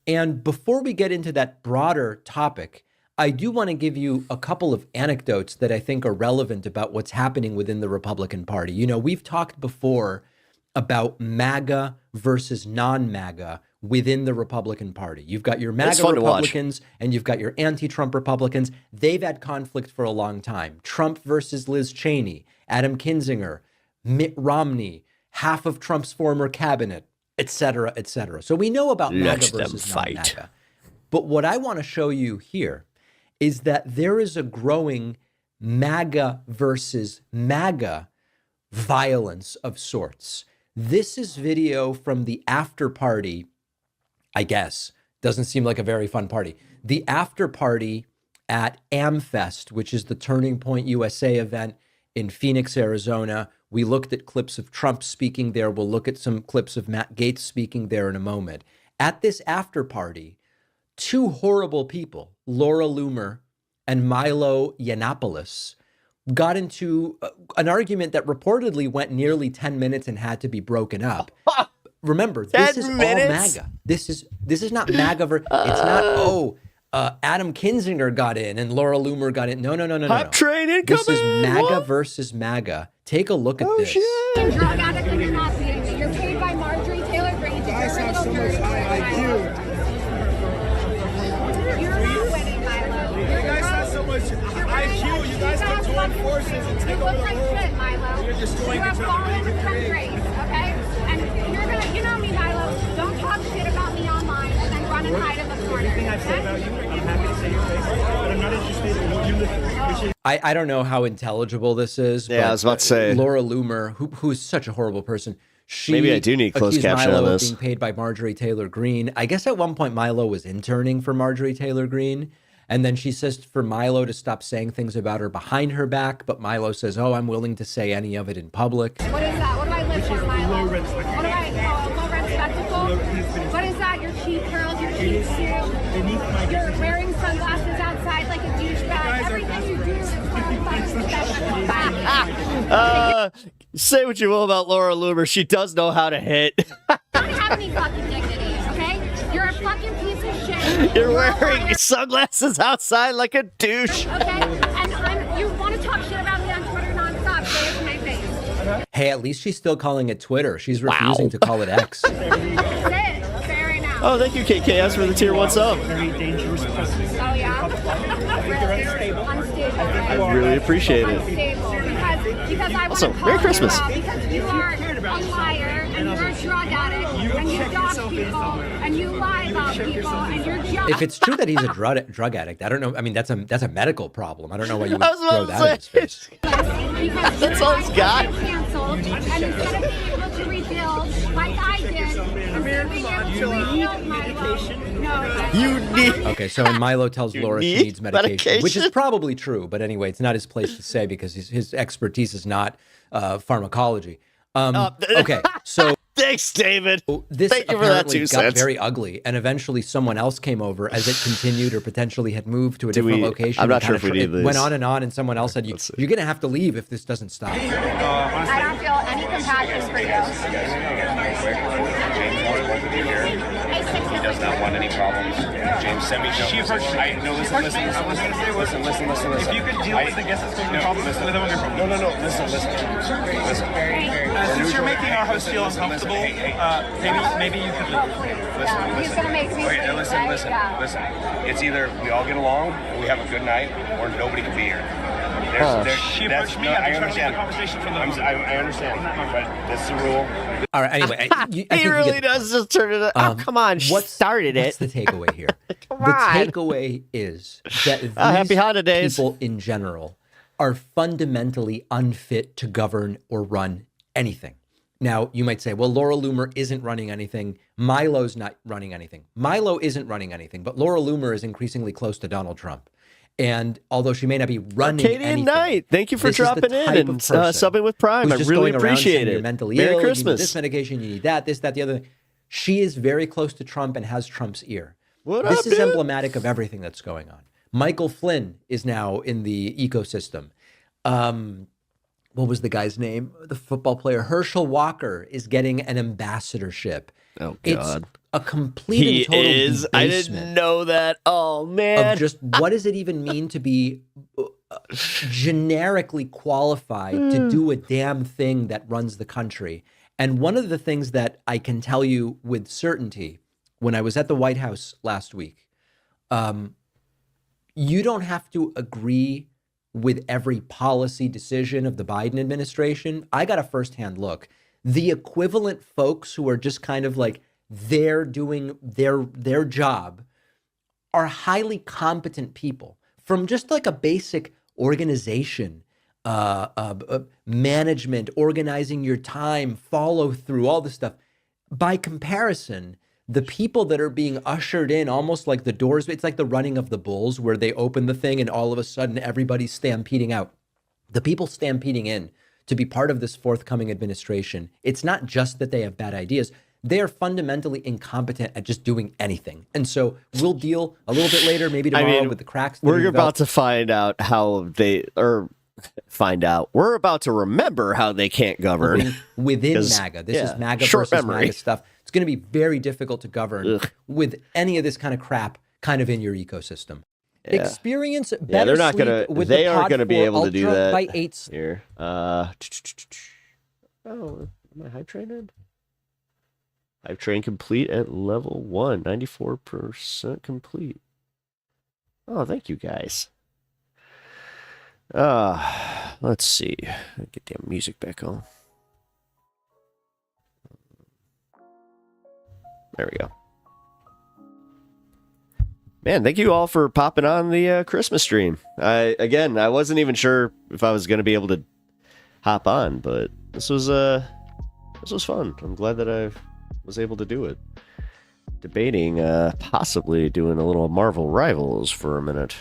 And before we get into that broader topic, I do want to give you a couple of anecdotes that I think are relevant about what's happening within the Republican Party. You know, we've talked before about MAGA versus non-MAGA within the Republican Party. You've got your MAGA Republicans and you've got your anti-Trump Republicans. They've had conflict for a long time. Trump versus Liz Cheney, Adam Kinzinger, Mitt Romney, half of Trump's former cabinet, et cetera, et cetera. So we know about MAGA versus non-MAGA. But what I want to show you here is that there is a growing MAGA versus MAGA violence of sorts. This is video from the after party, I guess. Doesn't seem like a very fun party. The after party at AmFest, which is the Turning Point USA event in Phoenix, Arizona. We looked at clips of Trump speaking there. We'll look at some clips of Matt Gaetz speaking there in a moment. At this after party, two horrible people, Laura Loomer and Milo Yiannopoulos, got into an argument that reportedly went nearly 10 minutes and had to be broken up. Remember, this is all MAGA. This is not MAGA. It's not, Adam Kinzinger got in and Laura Loomer got in. No. Hot train incoming. This is MAGA versus MAGA. Take a look at this. Shit. Drug addict and you're not beating me. You're paid by Marjorie Taylor Greene to guys have so much high IQ. You're not winning, Milo. You guys have so much IQ. You guys can join forces and take over the world. You look like shit, Milo. You're destroying you have fallen from grace, okay? And you're gonna, you know me, Milo. Don't talk shit about me online and then run and hide in the corner. Anything I've said about you, I'm happy to say your face, but I'm not interested in what you live. I don't know how intelligible this is. Yeah, but I was about to say. Laura Loomer, who is such a horrible person. She Maybe I do need closed caption Milo on of this. being paid by Marjorie Taylor Greene. I guess at one point Milo was interning for Marjorie Taylor Greene. And then she says for Milo to stop saying things about her behind her back. But Milo says, oh, I'm willing to say any of it in public. What is that? What do I live for, Milo? What do I low-rent spectacle? What is that? Your cheap curls, your cheap suit. You're wearing sunglasses outside like a douchebag. Everything you do is Say what you will about Laura Loomer. She does know how to hit. You don't have any fucking dignity, okay? You're a fucking piece of shit. You're wearing sunglasses outside like a douche. Okay? And you want to talk shit about me on Twitter nonstop. Say it to my face. Hey, at least she's still calling it Twitter. She's refusing to call it X. Say it. Say it right now. Oh, thank you, KKS, for the tier 1 sub. Very dangerous president. Oh, yeah? Really? Unstable, right? I really appreciate it. Unstable. Because I Also, want to Merry call Christmas. you out because you are a liar and you're a drug addict and you dog people and you lie about people and you're just... If it's true that he's a drug addict, I don't know. I mean, that's a medical problem. I don't know why you would I was throw about that in his to face. Because That's all he's got. canceled, and instead of being able to rebuild like I did, instead of being able to rebuild my life, You need... Okay, so when Milo tells Laura she need needs medication, which is medication? probably true, but anyway, it's not his place to say because his expertise is not pharmacology. Okay, so Thanks, David. this Thank you for that apparently 2 got cents. very ugly, and eventually someone else came over as it continued or potentially had moved to a different we- location. I'm not It sure if we need it this. went on, and someone else said, you're going to have to leave if this doesn't stop. I don't feel any compassion for you. He does not want any problems. James, send me. Listen. If you could deal with the guests that's going to be problems with them, no. Listen. Since you're making our host feel uncomfortable, maybe you could leave. Listen. He's gonna make me. Okay, listen. It's either we all get along and we have a good night, or nobody can be here. She approached me. I understand. I understand, but this is the rule. All right. Anyway, he really does just turn it. Come on, started it. What's the takeaway here? Come the on. takeaway is that these happy holidays. people in general are fundamentally unfit to govern or run anything. Now, you might say, well, Laura Loomer isn't running anything. Milo's not running anything. Milo isn't running anything, but Laura Loomer is increasingly close to Donald Trump. And although she may not be running anything, Knight, thank you for dropping in and subbing with Prime. I really appreciate it. You're mentally Merry ill, Christmas. you need this medication, you need that, this, that, the other thing. She is very close to Trump and has Trump's ear. This is emblematic of everything that's going on. Michael Flynn is now in the ecosystem. What was the guy's name? The football player Herschel Walker is getting an ambassadorship. Oh, God. It's a complete and total debasement. I didn't know that. Oh, man. Of just what does it even mean to be generically qualified to do a damn thing that runs the country? And one of the things that I can tell you with certainty, when I was at the White House last week, you don't have to agree with every policy decision of the Biden administration. I got a firsthand look. The equivalent folks who are just kind of like, they're doing their job are highly competent people from just like a basic organization, management, organizing your time, follow through, all this stuff. By comparison, the people that are being ushered in almost like the doors, it's like the running of the bulls where they open the thing and all of a sudden everybody's stampeding out. The people stampeding in to be part of this forthcoming administration, it's not just that they have bad ideas. They are fundamentally incompetent at just doing anything. And so we'll deal a little bit later, maybe tomorrow, with the cracks. We're about to find out how we're about to remember how they can't govern. Within MAGA. This is MAGA short versus memory. MAGA stuff. It's going to be very difficult to govern with any of this kind of crap kind of in your ecosystem. Yeah. Experience better they're not sleep gonna, with they the aren't going to be able to do that. By 8. Here. Am I hype trained? Hype train complete at level 1, 94% complete. Oh, thank you guys. Let's see. Get the music back on. There we go. Man, thank you all for popping on the Christmas stream. I wasn't even sure if I was going to be able to hop on, but this was fun. I'm glad that I was able to do it. Debating possibly doing a little Marvel Rivals for a minute.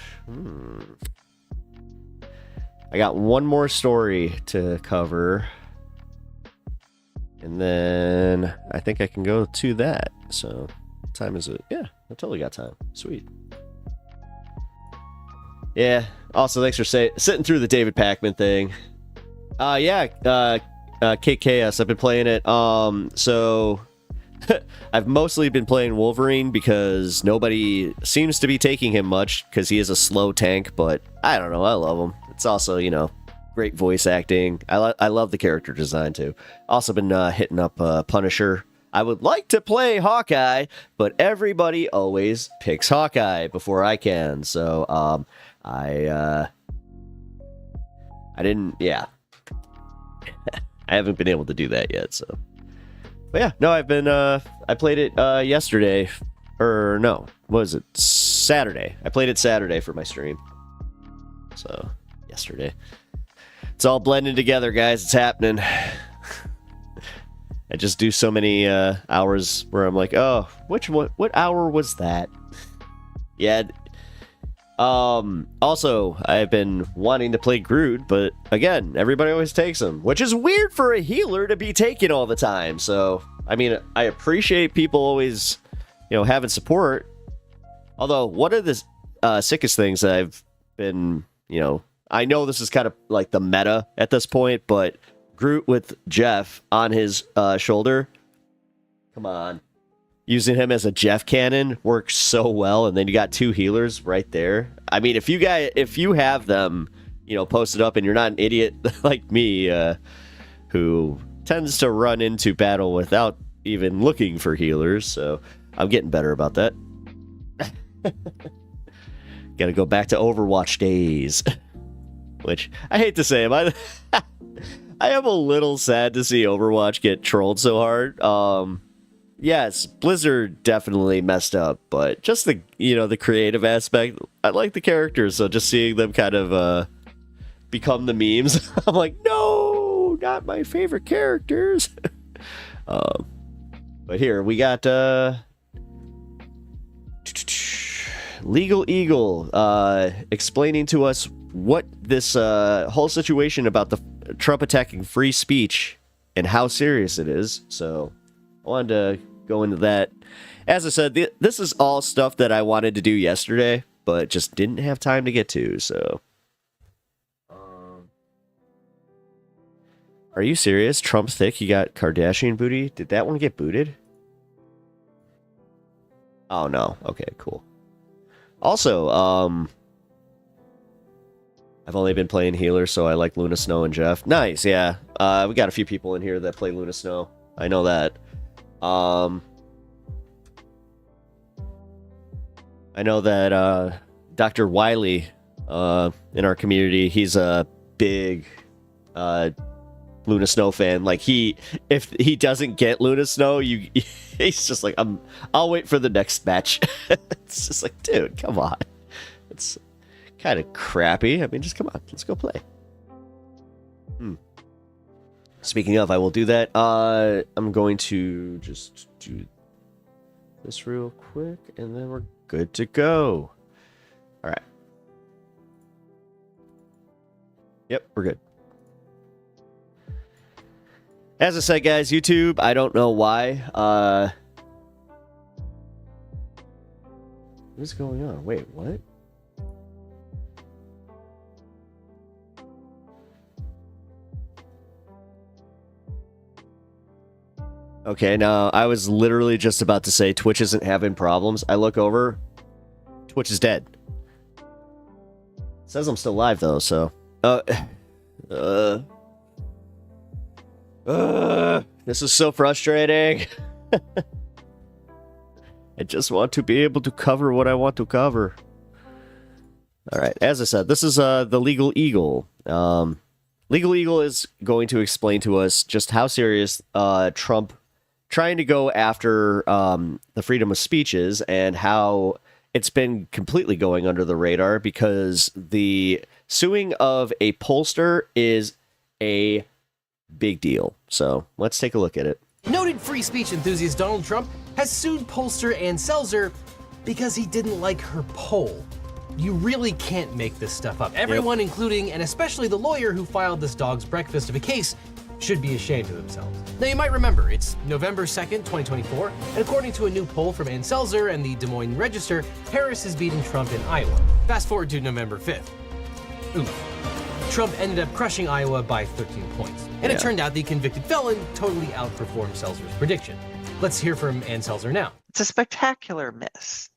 I got one more story to cover, and then I think I can go to that. So, what time is it? Yeah, I totally got time. Sweet. Yeah. Also, thanks for sitting through the David Pakman thing. Kate Chaos. I've been playing it. So I've mostly been playing Wolverine because nobody seems to be taking him much because he is a slow tank. But I don't know. I love him. It's also, great voice acting. I love the character design too. Also been hitting up Punisher. I would like to play Hawkeye, but everybody always picks Hawkeye before I can. So I didn't. Yeah, I haven't been able to do that yet. So, but yeah, no, I've been. I played it yesterday, or no, what was it? Saturday. I played it Saturday for my stream. So yesterday, it's all blending together, guys. It's happening. I just do so many hours where I'm like, oh, what hour was that? Yeah. Also, I've been wanting to play Groot, but again, everybody always takes him, which is weird for a healer to be taken all the time. So, I mean, I appreciate people always, having support. Although, one of the sickest things I've been, I know this is kind of like the meta at this point, but Groot with Jeff on his shoulder. Come on. Using him as a Jeff cannon works so well, and then you got 2 healers right there. I mean, if you have them, posted up, and you're not an idiot like me, who tends to run into battle without even looking for healers, so I'm getting better about that. Gotta go back to Overwatch days. Which, I hate to say, I am a little sad to see Overwatch get trolled so hard. Yes, Blizzard definitely messed up, but just the creative aspect, I like the characters, so just seeing them kind of become the memes, I'm like, no, not my favorite characters. But here, we got Legal Eagle explaining to us what this whole situation about the Trump attacking free speech and how serious it is. So I wanted to go into that. As I said, this is all stuff that I wanted to do yesterday, but just didn't have time to get to. So, are you serious? Trump thick, you got Kardashian booty? Did that one get booted? Oh no. Okay, cool. Also, I've only been playing healer, so I like Luna Snow and Jeff. Nice, yeah. We got a few people in here that play Luna Snow. I know that. I know that Dr. Wiley in our community, he's a big Luna Snow fan. Like, if he doesn't get Luna Snow, he's just like, I'll wait for the next match. It's just like, dude, come on. It's kind of crappy. I mean, just come on, let's go play. Speaking of, I will do that. I'm going to just do this real quick, and then we're good to go. All right. Yep, we're good. As I said, guys, YouTube, I don't know why. What's going on? Wait, what? Okay, now I was literally just about to say Twitch isn't having problems. I look over, Twitch is dead. It says I'm still live though, so this is so frustrating. I just want to be able to cover what I want to cover. All right, as I said, this is the Legal Eagle. Legal Eagle is going to explain to us just how serious Trump trying to go after the freedom of speech is, and how it's been completely going under the radar because the suing of a pollster is a big deal. So let's take a look at it. Noted free speech enthusiast Donald Trump has sued pollster Ann Selzer because he didn't like her poll. You really can't make this stuff up. Everyone, including and especially the lawyer who filed this dog's breakfast of a case, should be ashamed of themselves. Now, you might remember, it's November 2nd, 2024, and according to a new poll from Ann Selzer and the Des Moines Register, Harris is beating Trump in Iowa. Fast forward to November 5th. Oof. Trump ended up crushing Iowa by 13 points. And it turned out the convicted felon totally outperformed Selzer's prediction. Let's hear from Ann Selzer now. It's a spectacular miss.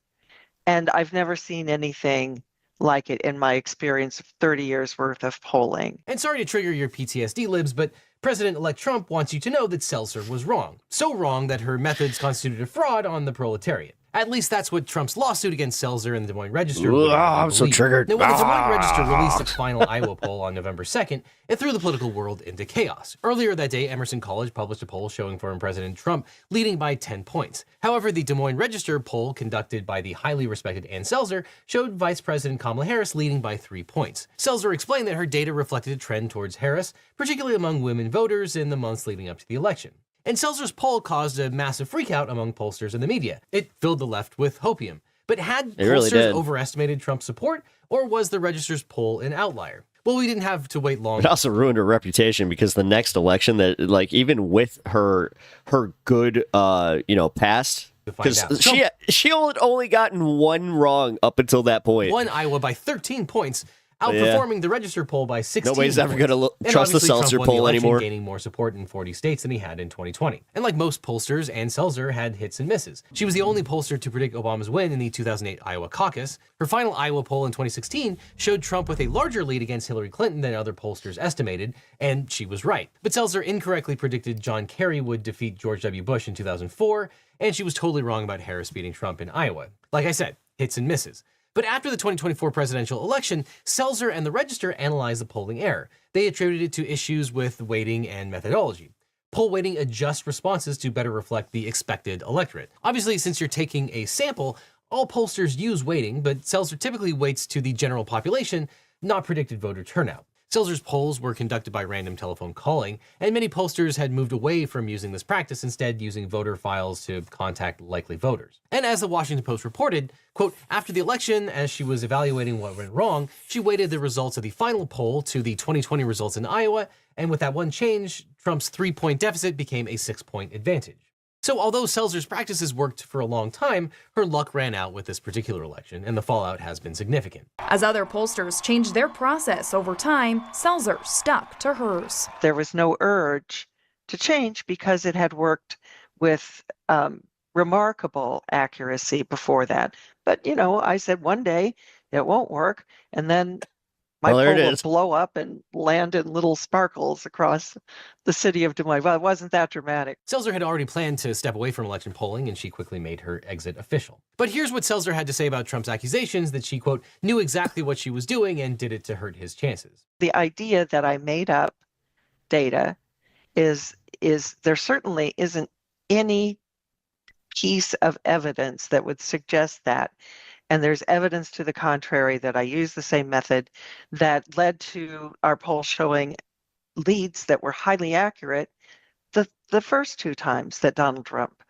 And I've never seen anything like it in my experience of 30 years worth of polling. And sorry to trigger your PTSD libs, but President-elect Trump wants you to know that Selzer was wrong. So wrong that her methods constituted a fraud on the proletariat. At least that's what Trump's lawsuit against Selzer and the Des Moines Register. I'm so triggered. Now, when the Des Moines Register released its final Iowa poll on November 2nd, it threw the political world into chaos. Earlier that day, Emerson College published a poll showing former President Trump leading by 10 points. However, the Des Moines Register poll conducted by the highly respected Ann Selzer showed Vice President Kamala Harris leading by 3 points. Selzer explained that her data reflected a trend towards Harris, particularly among women voters in the months leading up to the election. And Selzer's poll caused a massive freakout among pollsters and the media. It filled the left with hopium. But had pollsters overestimated Trump's support, or was the Register's poll an outlier? Well, we didn't have to wait long. It also ruined her reputation because the next election, that like even with her good past, because she had only gotten one wrong up until that point. Won Iowa by 13 points outperforming the Register poll by 16 Nobody's ever going to trust the Seltzer poll anymore. Gaining more support in 40 states than he had in 2020. And like most pollsters, Ann Selzer had hits and misses. She was the only pollster to predict Obama's win in the 2008 Iowa caucus. Her final Iowa poll in 2016 showed Trump with a larger lead against Hillary Clinton than other pollsters estimated, and she was right. But Selzer incorrectly predicted John Kerry would defeat George W. Bush in 2004, and she was totally wrong about Harris beating Trump in Iowa. Like I said, hits and misses. But after the 2024 presidential election, Selzer and the Register analyzed the polling error. They attributed it to issues with weighting and methodology. Poll weighting adjusts responses to better reflect the expected electorate. Obviously, since you're taking a sample, all pollsters use weighting, but Selzer typically weights to the general population, not predicted voter turnout. Selzer's polls were conducted by random telephone calling, and many pollsters had moved away from using this practice, instead using voter files to contact likely voters. And as the Washington Post reported, quote, after the election, as she was evaluating what went wrong, she weighted the results of the final poll to the 2020 results in Iowa, and with that one change, Trump's 3-point deficit became a 6-point advantage. So although Selzer's practices worked for a long time, her luck ran out with this particular election, and the fallout has been significant. As other pollsters changed their process over time, Selzer stuck to hers. There was no urge to change because it had worked with remarkable accuracy before that. But, I said one day it won't work, and then my poll will blow up and land in little sparkles across the city of Des Moines. Well, it wasn't that dramatic. Selzer had already planned to step away from election polling, and she quickly made her exit official. But here's what Selzer had to say about Trump's accusations that she, quote, knew exactly what she was doing and did it to hurt his chances. The idea that I made up data is there certainly isn't any piece of evidence that would suggest that. And there's evidence to the contrary that I used the same method that led to our poll showing leads that were highly accurate the first 2 times that Donald Trump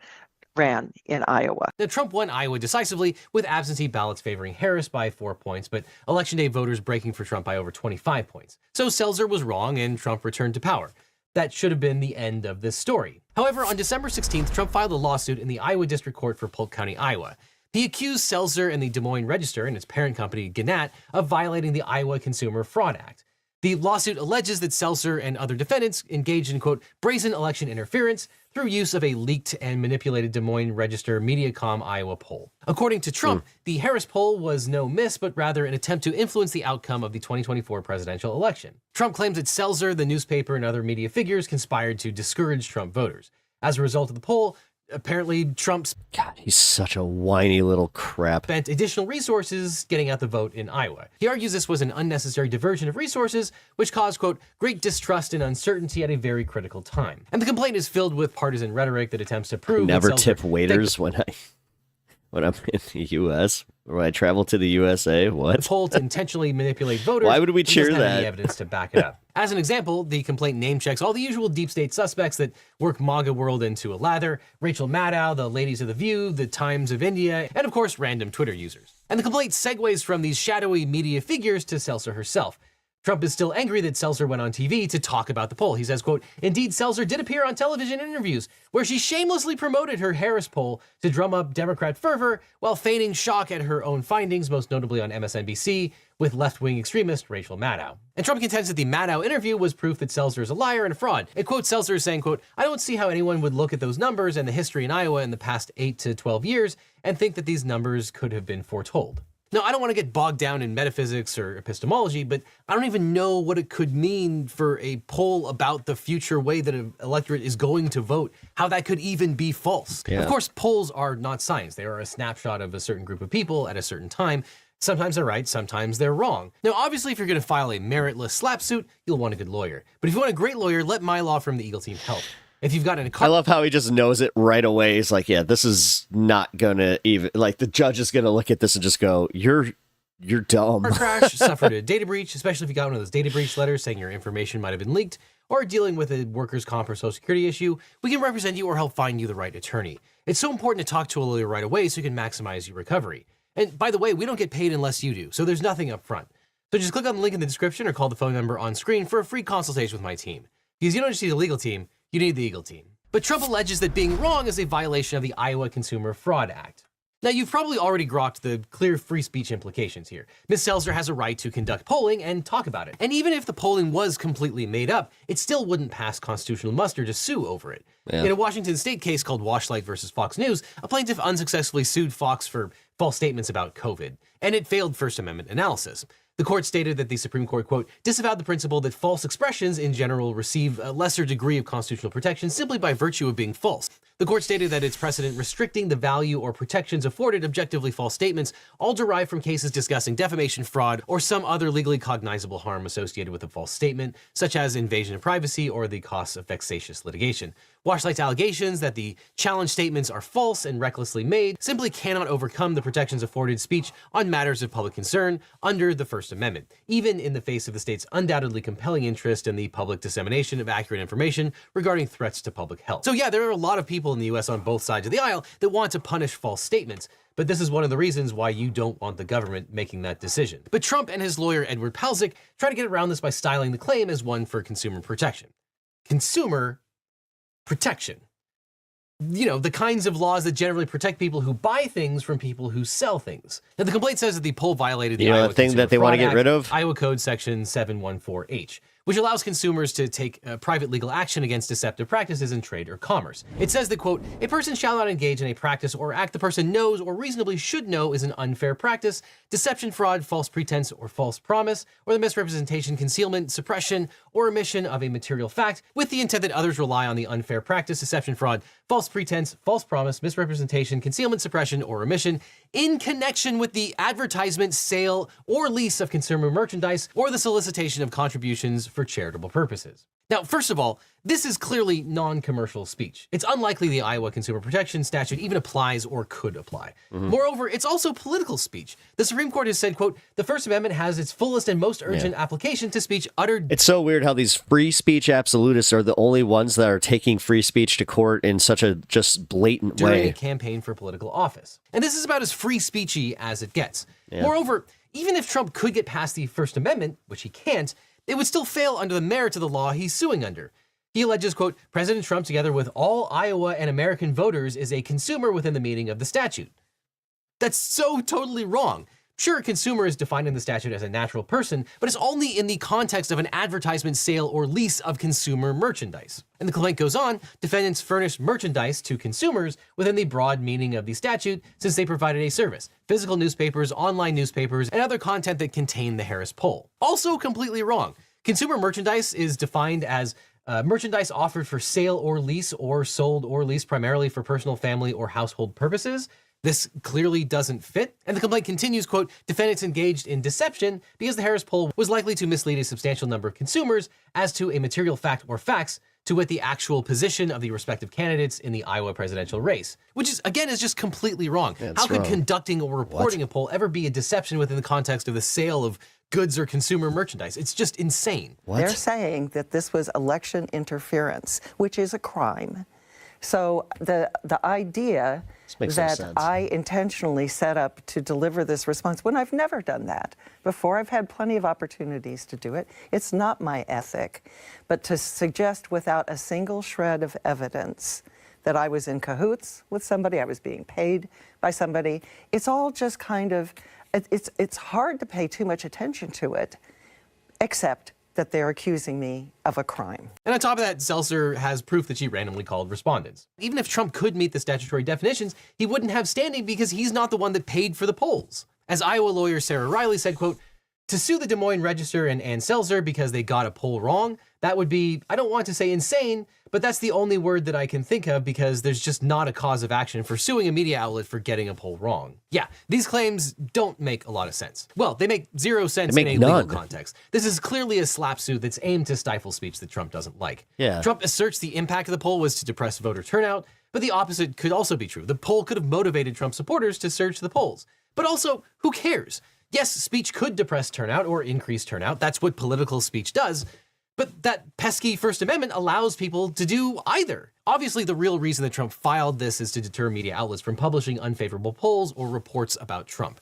ran in Iowa. Now, Trump won Iowa decisively with absentee ballots favoring Harris by 4 points, but Election Day voters breaking for Trump by over 25 points. So Selzer was wrong and Trump returned to power. That should have been the end of this story. However, on December 16th, Trump filed a lawsuit in the Iowa District Court for Polk County, Iowa. He accused Selzer and the Des Moines Register and its parent company, Gannett, of violating the Iowa Consumer Fraud Act. The lawsuit alleges that Selzer and other defendants engaged in, quote, brazen election interference through use of a leaked and manipulated Des Moines Register Mediacom Iowa poll. According to Trump, the Harris poll was no miss, but rather an attempt to influence the outcome of the 2024 presidential election. Trump claims that Selzer, the newspaper, and other media figures conspired to discourage Trump voters. As a result of the poll, apparently Trump's he's such a whiny little crap. Spent additional resources getting out the vote in Iowa. He argues this was an unnecessary diversion of resources, which caused, quote, great distrust and uncertainty at a very critical time. And the complaint is filled with partisan rhetoric that attempts to prove never tip waiters when I'm in the U.S. or when I travel to the USA. What? The poll to intentionally manipulate voters. Why would we cheer doesn't have that? any evidence to back it up. As an example, the complaint name checks all the usual deep state suspects that work MAGA world into a lather: Rachel Maddow, the Ladies of the View, the Times of India, and of course, random Twitter users. And the complaint segues from these shadowy media figures to Selzer herself. Trump is still angry that Selzer went on TV to talk about the poll. He says, quote, indeed, Selzer did appear on television interviews where she shamelessly promoted her Harris poll to drum up Democrat fervor while feigning shock at her own findings, most notably on MSNBC with left-wing extremist Rachel Maddow. And Trump contends that the Maddow interview was proof that Selzer is a liar and a fraud. It quotes Selzer as saying, quote, I don't see how anyone would look at those numbers and the history in Iowa in the past 8 to 12 years and think that these numbers could have been foretold. Now, I don't want to get bogged down in metaphysics or epistemology, but I don't even know what it could mean for a poll about the future way that an electorate is going to vote, how that could even be false. Yeah. Of course, polls are not science. They are a snapshot of a certain group of people at a certain time. Sometimes they're right, sometimes they're wrong. Now, obviously, if you're going to file a meritless slap suit, you'll want a good lawyer. But if you want a great lawyer, let my law firm, the Eagle Team, help. If you've got I love how he just knows it right away. He's like, yeah, this is not gonna even, like, the judge is gonna look at this and just go, you're dumb. Car crash, suffered a data breach, especially if you got one of those data breach letters saying your information might have been leaked, or dealing with a workers' comp or social security issue, we can represent you or help find you the right attorney. It's so important to talk to a lawyer right away so you can maximize your recovery. And by the way, we don't get paid unless you do, so there's nothing up front. So just click on the link in the description or call the phone number on screen for a free consultation with my team. Because you don't just need a legal team, you need the Eagle Team. But Trump alleges that being wrong is a violation of the Iowa Consumer Fraud Act. Now, you've probably already grokked the clear free speech implications here. Ms. Seltzer has a right to conduct polling and talk about it. And even if the polling was completely made up, it still wouldn't pass constitutional muster to sue over it. Yeah. In a Washington state case called Washlight versus Fox News, a plaintiff unsuccessfully sued Fox for false statements about COVID, and it failed First Amendment analysis. The court stated that the Supreme Court, quote, disavowed the principle that false expressions in general receive a lesser degree of constitutional protection simply by virtue of being false. The court stated that its precedent restricting the value or protections afforded objectively false statements all derive from cases discussing defamation, fraud, or some other legally cognizable harm associated with a false statement, such as invasion of privacy or the costs of vexatious litigation. Washlight's allegations that the challenge statements are false and recklessly made simply cannot overcome the protections afforded speech on matters of public concern under the First Amendment, even in the face of the state's undoubtedly compelling interest in the public dissemination of accurate information regarding threats to public health. So yeah, there are a lot of people in the US on both sides of the aisle that want to punish false statements, but this is one of the reasons why you don't want the government making that decision. But Trump and his lawyer Edward Palcic try to get around this by styling the claim as one for consumer protection. Consumer protection. You know, the kinds of laws that generally protect people who buy things from people who sell things. Now, the complaint says that the poll violated the Iowa thing that they want to get rid of? Iowa Code Section 714H, which allows consumers to take private legal action against deceptive practices in trade or commerce. It says that, quote, a person shall not engage in a practice or act the person knows or reasonably should know is an unfair practice, deception, fraud, false pretense, or false promise, or the misrepresentation, concealment, suppression, or omission of a material fact with the intent that others rely on the unfair practice, deception, fraud, false pretense, false promise, misrepresentation, concealment, suppression, or omission in connection with the advertisement, sale, or lease of consumer merchandise or the solicitation of contributions for charitable purposes. Now, first of all, this is clearly non-commercial speech. It's unlikely the Iowa Consumer Protection Statute even applies or could apply. Moreover, it's also political speech. The Supreme Court has said, quote, the First Amendment has its fullest and most urgent application to speech uttered. It's so weird how these free speech absolutists are the only ones that are taking free speech to court in such a just blatant during way. A campaign for political office. And this is about as free speechy as it gets. Moreover, even if Trump could get past the First Amendment, which he can't, it would still fail under the merits of the law he's suing under. He alleges, quote, President Trump, together with all Iowa and American voters, is a consumer within the meaning of the statute. That's so totally wrong. Sure, a consumer is defined in the statute as a natural person, but it's only in the context of an advertisement, sale, or lease of consumer merchandise. And the complaint goes on, defendants furnished merchandise to consumers within the broad meaning of the statute since they provided a service, physical newspapers, online newspapers, and other content that contain the Harris Poll. Also completely wrong. Consumer merchandise is defined as merchandise offered for sale or lease or sold or leased primarily for personal, family, or household purposes. This clearly doesn't fit. And the complaint continues, quote, defendants engaged in deception because the Harris Poll was likely to mislead a substantial number of consumers as to a material fact or facts to wit the actual position of the respective candidates in the Iowa presidential race, which is, again, is just completely wrong. How could conducting or reporting a poll ever be a deception within the context of the sale of goods or consumer merchandise? It's just insane. They're saying that this was election interference, which is a crime. So the idea that I intentionally set up to deliver this response, when I've never done that before, I've had plenty of opportunities to do it. It's not my ethic. But to suggest without a single shred of evidence that I was in cahoots with somebody, I was being paid by somebody, it's all just kind of, it's hard to pay too much attention to it, except that they're accusing me of a crime. And on top of that, Seltzer has proof that she randomly called respondents. Even if Trump could meet the statutory definitions, he wouldn't have standing because he's not the one that paid for the polls. As Iowa lawyer Sarah Riley said, quote, to sue the Des Moines Register and Ann Seltzer because they got a poll wrong, that would be, I don't want to say insane, but that's the only word that I can think of because there's just not a cause of action for suing a media outlet for getting a poll wrong. Yeah, these claims don't make a lot of sense. Well, they make zero sense in a legal context. This is clearly a slap suit that's aimed to stifle speech that Trump doesn't like. Trump asserts the impact of the poll was to depress voter turnout, but the opposite could also be true. The poll could have motivated Trump supporters to surge the polls. But also, who cares? Yes, speech could depress turnout or increase turnout. That's what political speech does. But that pesky First Amendment allows people to do either. Obviously, the real reason that Trump filed this is to deter media outlets from publishing unfavorable polls or reports about Trump.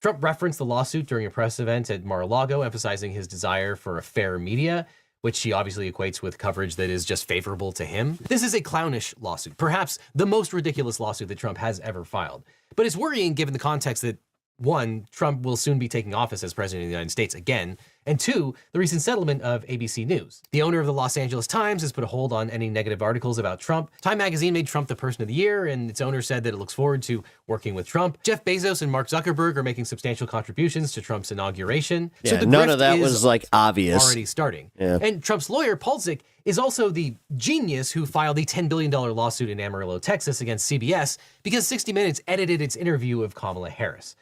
Trump referenced the lawsuit during a press event at Mar-a-Lago, emphasizing his desire for a fair media, which he obviously equates with coverage that is just favorable to him. This is a clownish lawsuit, perhaps the most ridiculous lawsuit that Trump has ever filed. But it's worrying given the context that, one, Trump will soon be taking office as president of the United States again, and two, the recent settlement of ABC News. The owner of the Los Angeles Times has put a hold on any negative articles about Trump. Time magazine made Trump the person of the year, and its owner said that it looks forward to working with Trump. Jeff Bezos and Mark Zuckerberg are making substantial contributions to Trump's inauguration. Yeah, so none of that was like obvious. Already starting. Yeah. And Trump's lawyer, Pulsick, is also the genius who filed the $10 billion lawsuit in Amarillo, Texas against CBS because 60 Minutes edited its interview of Kamala Harris.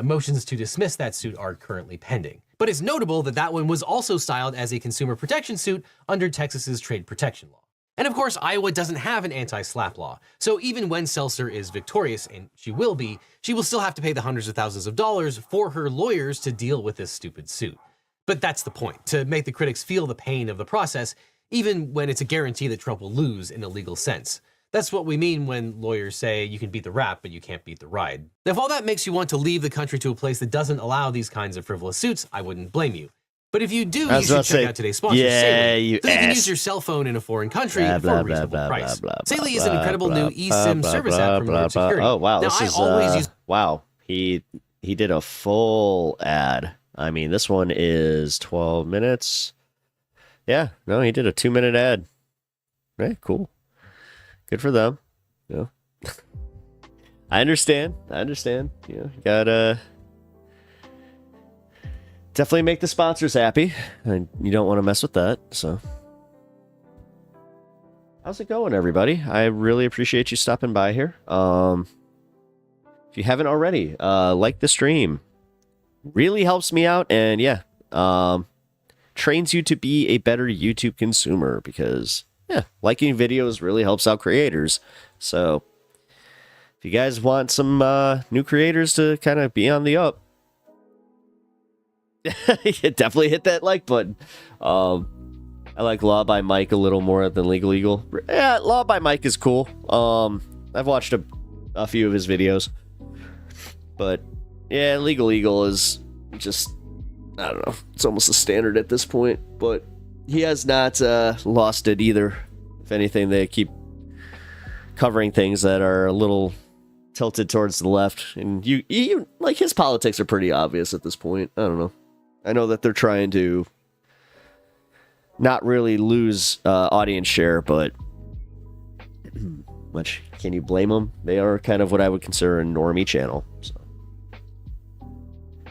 Motions to dismiss that suit are currently pending. But it's notable that that one was also styled as a consumer protection suit under Texas's trade protection law. And of course, Iowa doesn't have an anti-SLAPP law. So even when Seltzer is victorious, and she will still have to pay the hundreds of thousands of dollars for her lawyers to deal with this stupid suit. But that's the point, to make the critics feel the pain of the process, even when it's a guarantee that Trump will lose in a legal sense. That's what we mean when lawyers say you can beat the rap, but you can't beat the ride. Now, if all that makes you want to leave the country to a place that doesn't allow these kinds of frivolous suits, I wouldn't blame you. But if you do, you should check out today's sponsor, Saley, so you can use your cell phone in a foreign country for a reasonable price. Saley is an incredible new eSIM service app from remote security. Oh, wow. Now, This is, wow. He did a full ad. I mean, this one is 12 minutes. Yeah, no, he did a 2-minute ad. Right, cool. Good for them. Yeah. I understand. You know, you gotta definitely make the sponsors happy, and you don't want to mess with that. So, how's it going, everybody? I really appreciate you stopping by here. If you haven't already, like the stream. Really helps me out, and yeah, trains you to be a better YouTube consumer because. Yeah, liking videos really helps out creators. So, if you guys want some new creators to kind of be on the up, definitely hit that like button. I like Law by Mike a little more than Legal Eagle. Yeah, Law by Mike is cool. I've watched a few of his videos. But, yeah, Legal Eagle is just, I don't know, it's almost a standard at this point, but... He has not lost it either. If anything, they keep covering things that are a little tilted towards the left. And you like his politics are pretty obvious at this point. I don't know. I know that they're trying to not really lose audience share, but much can you blame them? They are kind of what I would consider a normie channel. So,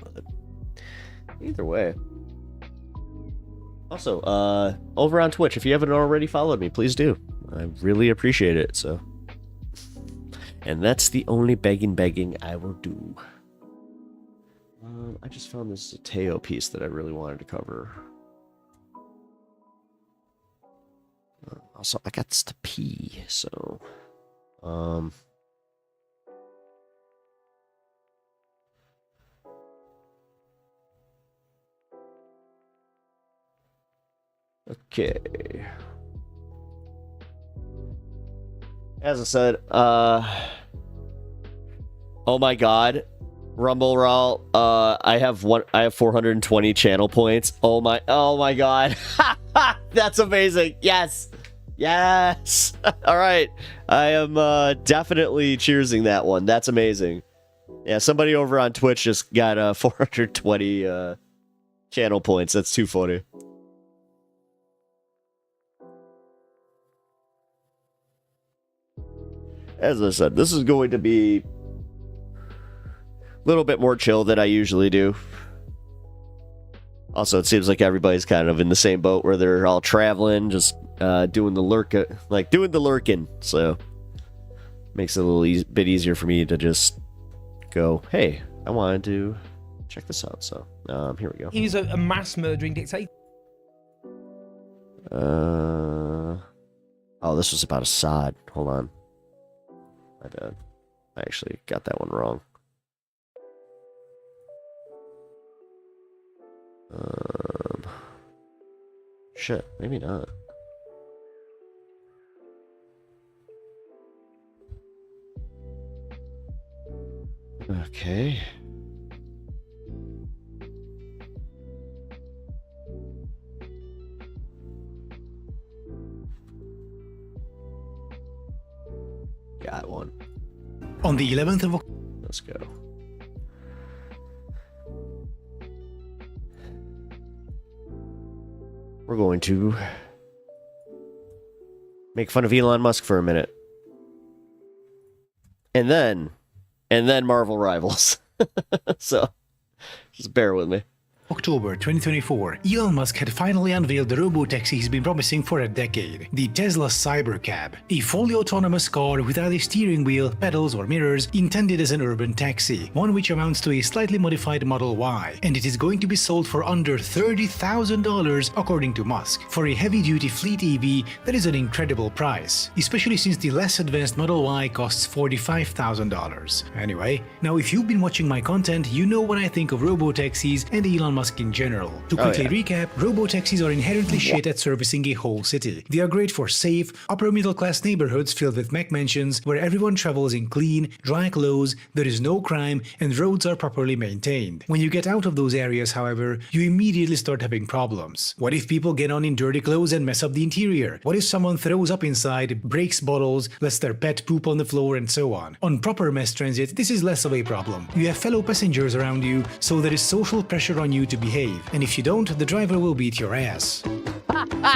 but either way. Also, over on Twitch, if you haven't already followed me, please do. I really appreciate it, so. And that's the only begging I will do. I just found this Teo piece that I really wanted to cover. Also, I got to pee, so. Okay. As I said, oh my god. Rumble Raw, I have 420 channel points. Oh my god. That's amazing. Yes. All right. I am definitely cheersing that one. That's amazing. Yeah, somebody over on Twitch just got 420 channel points. That's too funny. As I said, this is going to be a little bit more chill than I usually do. Also, it seems like everybody's kind of in the same boat where they're all traveling, just doing the lurking. So, makes it a little bit easier for me to just go, hey, I wanted to check this out. So, here we go. He's a mass murdering dictator. Oh, this was about Assad. Hold on. My bad. I actually got that one wrong. Shit, maybe not. Okay. got one. On the 11th of October. Let's go. We're going to make fun of Elon Musk for a minute. And then Marvel Rivals. So, just bear with me. October 2024, Elon Musk had finally unveiled the robotaxi he's been promising for a decade, the Tesla Cybercab, a fully autonomous car without a steering wheel, pedals or mirrors, intended as an urban taxi, one which amounts to a slightly modified Model Y, and it is going to be sold for under $30,000 according to Musk. For a heavy-duty fleet EV, that is an incredible price, especially since the less advanced Model Y costs $45,000. Anyway, now if you've been watching my content, you know what I think of robotaxis and Elon Musk in general. To quickly recap, robotaxis are inherently shit at servicing a whole city. They are great for safe, upper-middle-class neighborhoods filled with Mac mansions where everyone travels in clean, dry clothes, there is no crime, and roads are properly maintained. When you get out of those areas, however, you immediately start having problems. What if people get on in dirty clothes and mess up the interior? What if someone throws up inside, breaks bottles, lets their pet poop on the floor, and so on? On proper mass transit, this is less of a problem. You have fellow passengers around you, so there is social pressure on you to behave, and if you don't, the driver will beat your ass.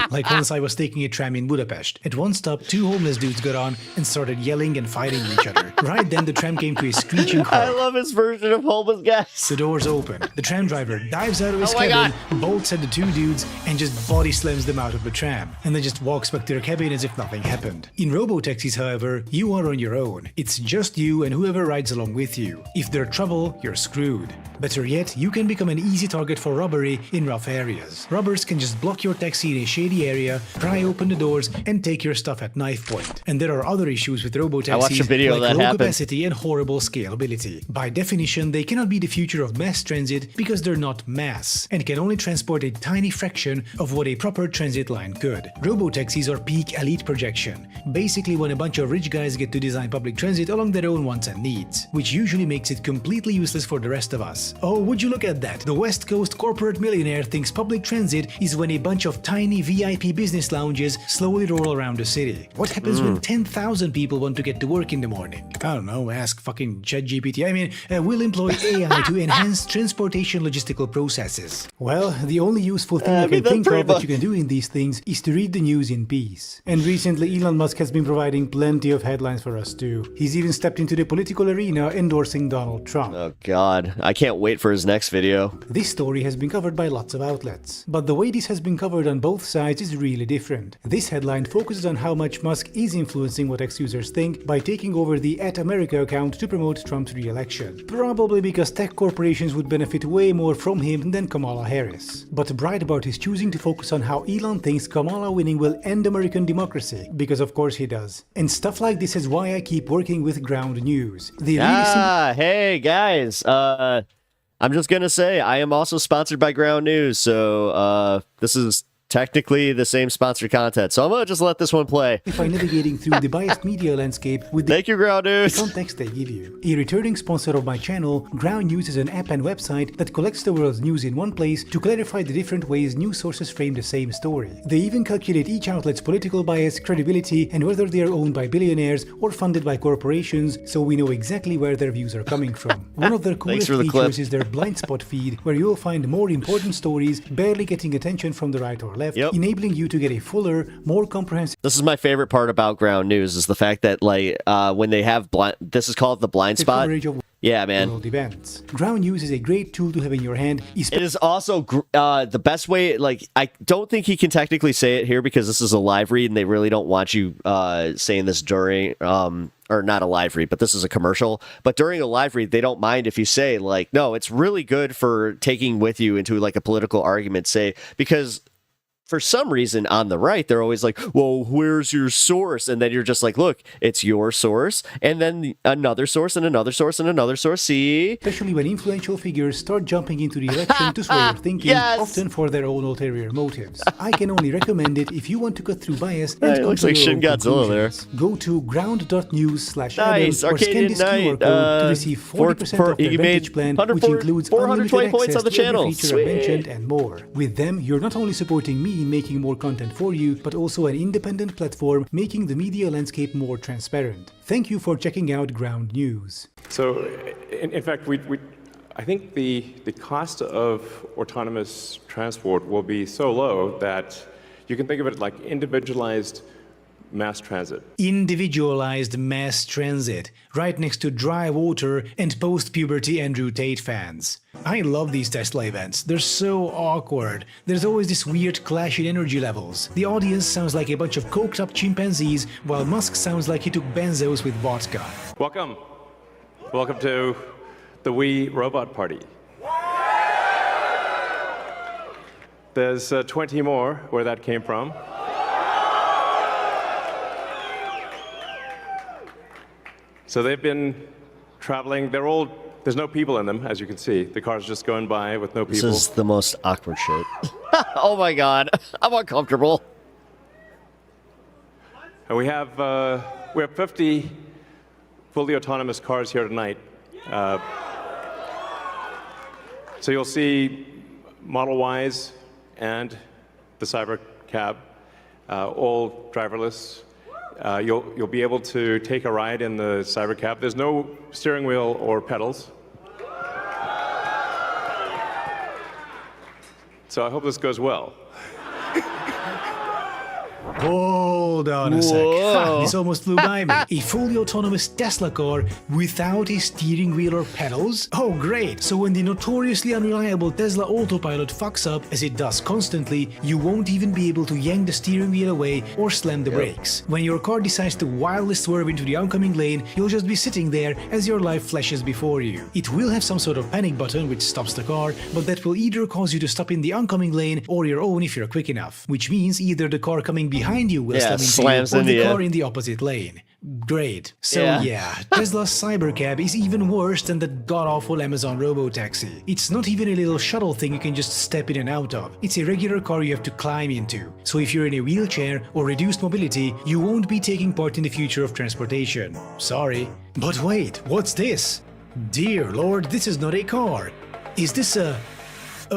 Like once I was taking a tram in Budapest. At one stop, two homeless dudes got on and started yelling and fighting each other. Right then, the tram came to a screeching halt. I love his version of homeless guys. The doors open. The tram driver dives out of his cabin, bolts at the two dudes, and just body slams them out of the tram, and then just walks back to their cabin as if nothing happened. In robotaxis, however, you are on your own. It's just you and whoever rides along with you. If there's trouble, you're screwed. Better yet, you can become an easy target for robbery in rough areas. Robbers can just block your taxi in a shady area, pry open the doors, and take your stuff at knife point. And there are other issues with robotaxis, like low capacity and horrible scalability. By definition, they cannot be the future of mass transit because they're not mass, and can only transport a tiny fraction of what a proper transit line could. Robotaxis are peak elite projection, basically when a bunch of rich guys get to design public transit along their own wants and needs, which usually makes it completely useless for the rest of us. Oh, would you look at that? The West Coast corporate millionaire thinks public transit is when a bunch of tiny VIP business lounges slowly roll around the city. What happens when 10,000 people want to get to work in the morning? I don't know, ask fucking ChatGPT. I mean, we'll employ AI to enhance transportation logistical processes. Well, the only useful thing I can think of that you can do in these things is to read the news in peace. And recently, Elon Musk has been providing plenty of headlines for us too. He's even stepped into the political arena endorsing Donald Trump. Oh god, I can't wait for his next video. This story has been covered by lots of outlets, but the way this has been covered on both sides is really different. This headline focuses on how much Musk is influencing what X users think by taking over the @America account to promote Trump's re-election. Probably because tech corporations would benefit way more from him than Kamala Harris. But Breitbart is choosing to focus on how Elon thinks Kamala winning will end American democracy, because of course he does. And stuff like this is why I keep working with Ground News. Hey guys, I'm just gonna say I am also sponsored by Ground News, so this is technically the same sponsored content, so I'm gonna just let this one play. By navigating through the biased media landscape with the Ground News context they give you. A returning sponsor of my channel, Ground News is an app and website that collects the world's news in one place to clarify the different ways news sources frame the same story. They even calculate each outlet's political bias, credibility, and whether they are owned by billionaires or funded by corporations, so we know exactly where their views are coming from. One of their coolest features is their blind spot feed, where you'll find more important stories barely getting attention from the right or left, enabling you to get a fuller, more comprehensive... This is my favorite part about Ground News, is the fact that, like, when they have this is called the blind spot. Yeah, man. World events. Ground News is a great tool to have in your hand. It is also the best way, like, I don't think he can technically say it here because this is a live read and they really don't want you saying this during, or not a live read, but this is a commercial. But during a live read, they don't mind if you say, like, no, it's really good for taking with you into, like, a political argument, say, because... for some reason on the right, they're always like, well, where's your source? And then you're just like, look, it's your source. And then another source and another source and another source. See? Especially when influential figures start jumping into the election to sway your thinking, often for their own ulterior motives. I can only recommend it if you want to cut through bias and it looks like Shin Godzilla there. Go to ground.news/Adam or scan this QR code to receive 40% off their Vantage plan, which includes unlimited access to every feature I mentioned and more. With them, you're not only supporting me team making more content for you, but also an independent platform making the media landscape more transparent. Thank you for checking out Ground News. So, in fact, I think the cost of autonomous transport will be so low that you can think of it like individualized mass transit. Individualized mass transit, right next to dry water and post-puberty Andrew Tate fans. I love these Tesla events. They're so awkward. There's always this weird clash in energy levels. The audience sounds like a bunch of coked up chimpanzees, while Musk sounds like he took benzos with vodka. Welcome. Welcome to the Wii Robot Party. There's 20 more where that came from. So they've been traveling. There's no people in them, as you can see. The car's just going by with no people. This is the most awkward shit. Oh my god, I'm uncomfortable. And we have 50 fully autonomous cars here tonight. So you'll see Model Ys and the Cyber Cab, all driverless. You'll be able to take a ride in the Cyber Cab. There's no steering wheel or pedals. So I hope this goes well. Hold on a sec. This almost flew by me. A fully autonomous Tesla car without a steering wheel or pedals? Oh great, so when the notoriously unreliable Tesla autopilot fucks up, as it does constantly, you won't even be able to yank the steering wheel away or slam the brakes. When your car decides to wildly swerve into the oncoming lane, you'll just be sitting there as your life flashes before you. It will have some sort of panic button which stops the car, but that will either cause you to stop in the oncoming lane or your own if you're quick enough. Which means either the car coming behind you will slam into you or the car in the opposite lane. Great. So yeah, Tesla's Cybercab is even worse than that god-awful Amazon Robotaxi. It's not even a little shuttle thing you can just step in and out of. It's a regular car you have to climb into. So if you're in a wheelchair or reduced mobility, you won't be taking part in the future of transportation. Sorry. But wait, what's this? Dear Lord, this is not a car. Is this a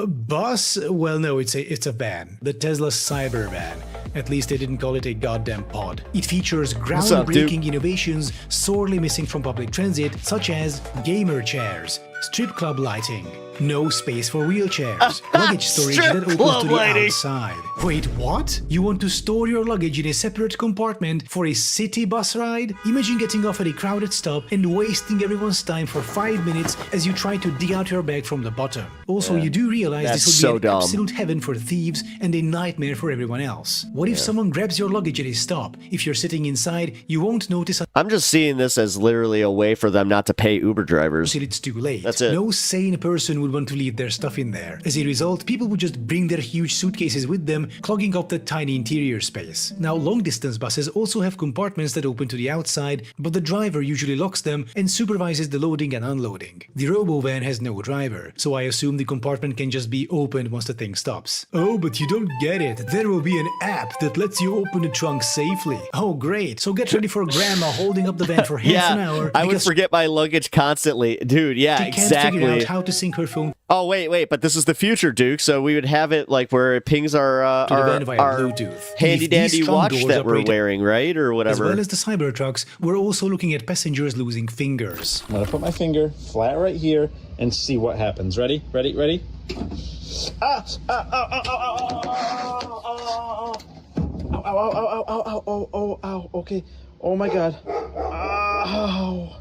bus? Well, no, it's a van. The Tesla Cybervan. At least they didn't call it a goddamn pod. It features groundbreaking innovations sorely missing from public transit, such as gamer chairs, strip club lighting, no space for wheelchairs, luggage storage that opens to the outside. Wait, what? You want to store your luggage in a separate compartment for a city bus ride? Imagine getting off at a crowded stop and wasting everyone's time for 5 minutes as you try to dig out your bag from the bottom. Also, you do realize this would be an absolute heaven for thieves and a nightmare for everyone else. What if someone grabs your luggage at a stop? If you're sitting inside, you won't notice. I'm just seeing this as literally a way for them not to pay Uber drivers. Until it's too late. That's it. No sane person would want to leave their stuff in there. As a result, people would just bring their huge suitcases with them, clogging up the tiny interior space. Now, long-distance buses also have compartments that open to the outside, but the driver usually locks them and supervises the loading and unloading. The RoboVan has no driver, so I assume the compartment can just be opened once the thing stops. Oh, but you don't get it. There will be an app that lets you open the trunk safely. Oh, great. So get ready for Grandma holding up the van for half an hour. I would forget my luggage constantly. Dude, yeah, exactly. She can't figure out how to sync her phone. Oh, wait, but this is the future, Duke, so we would have it like where it pings our Bluetooth. Handy-dandy watch that we're wearing, right? Or whatever. As well as the Cybertrucks, we're also looking at passengers losing fingers. I'm gonna put my finger flat right here and see what happens. Ready? Ready? Ow, okay. Oh my god. Ow.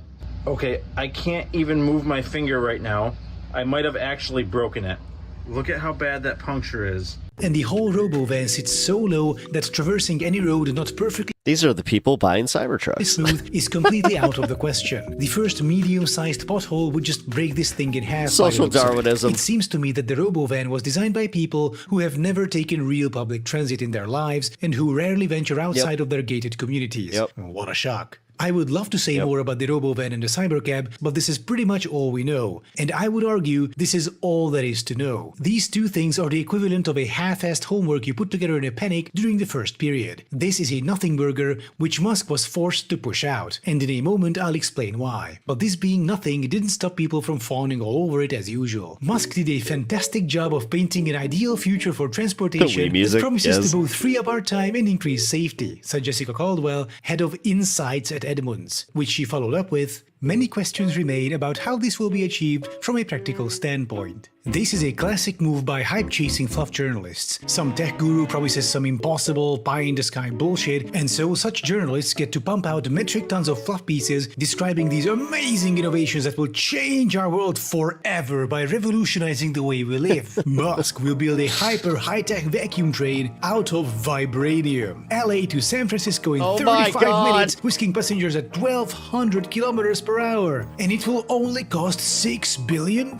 Okay, I can't even move my finger right now. I might have actually broken it. Look at how bad that puncture is. And the whole RoboVan sits so low that traversing any road not perfectly These are the people buying Cybertrucks. smooth is completely out of the question. The first medium-sized pothole would just break this thing in half. Social Darwinism. It seems to me that the RoboVan was designed by people who have never taken real public transit in their lives and who rarely venture outside of their gated communities. What a shock. I would love to say more about the RoboVan and the Cybercab, but this is pretty much all we know. And I would argue this is all there is to know. These two things are the equivalent of a half-assed homework you put together in a panic during the first period. This is a nothing burger which Musk was forced to push out, and in a moment I'll explain why. But this being nothing didn't stop people from fawning all over it as usual. Musk did a fantastic job of painting an ideal future for transportation that promises to both free up our time and increase safety, said Jessica Caldwell, head of Insights at Edmunds, which she followed up with, "Many questions remain about how this will be achieved from a practical standpoint." This is a classic move by hype-chasing fluff journalists. Some tech guru promises some impossible, pie-in-the-sky bullshit, and so such journalists get to pump out metric tons of fluff pieces describing these amazing innovations that will change our world forever by revolutionizing the way we live. Musk will build a hyper-high-tech vacuum train out of vibranium. LA to San Francisco in 35 minutes, whisking passengers at 1,200 kilometers per hour. And it will only cost $6 billion.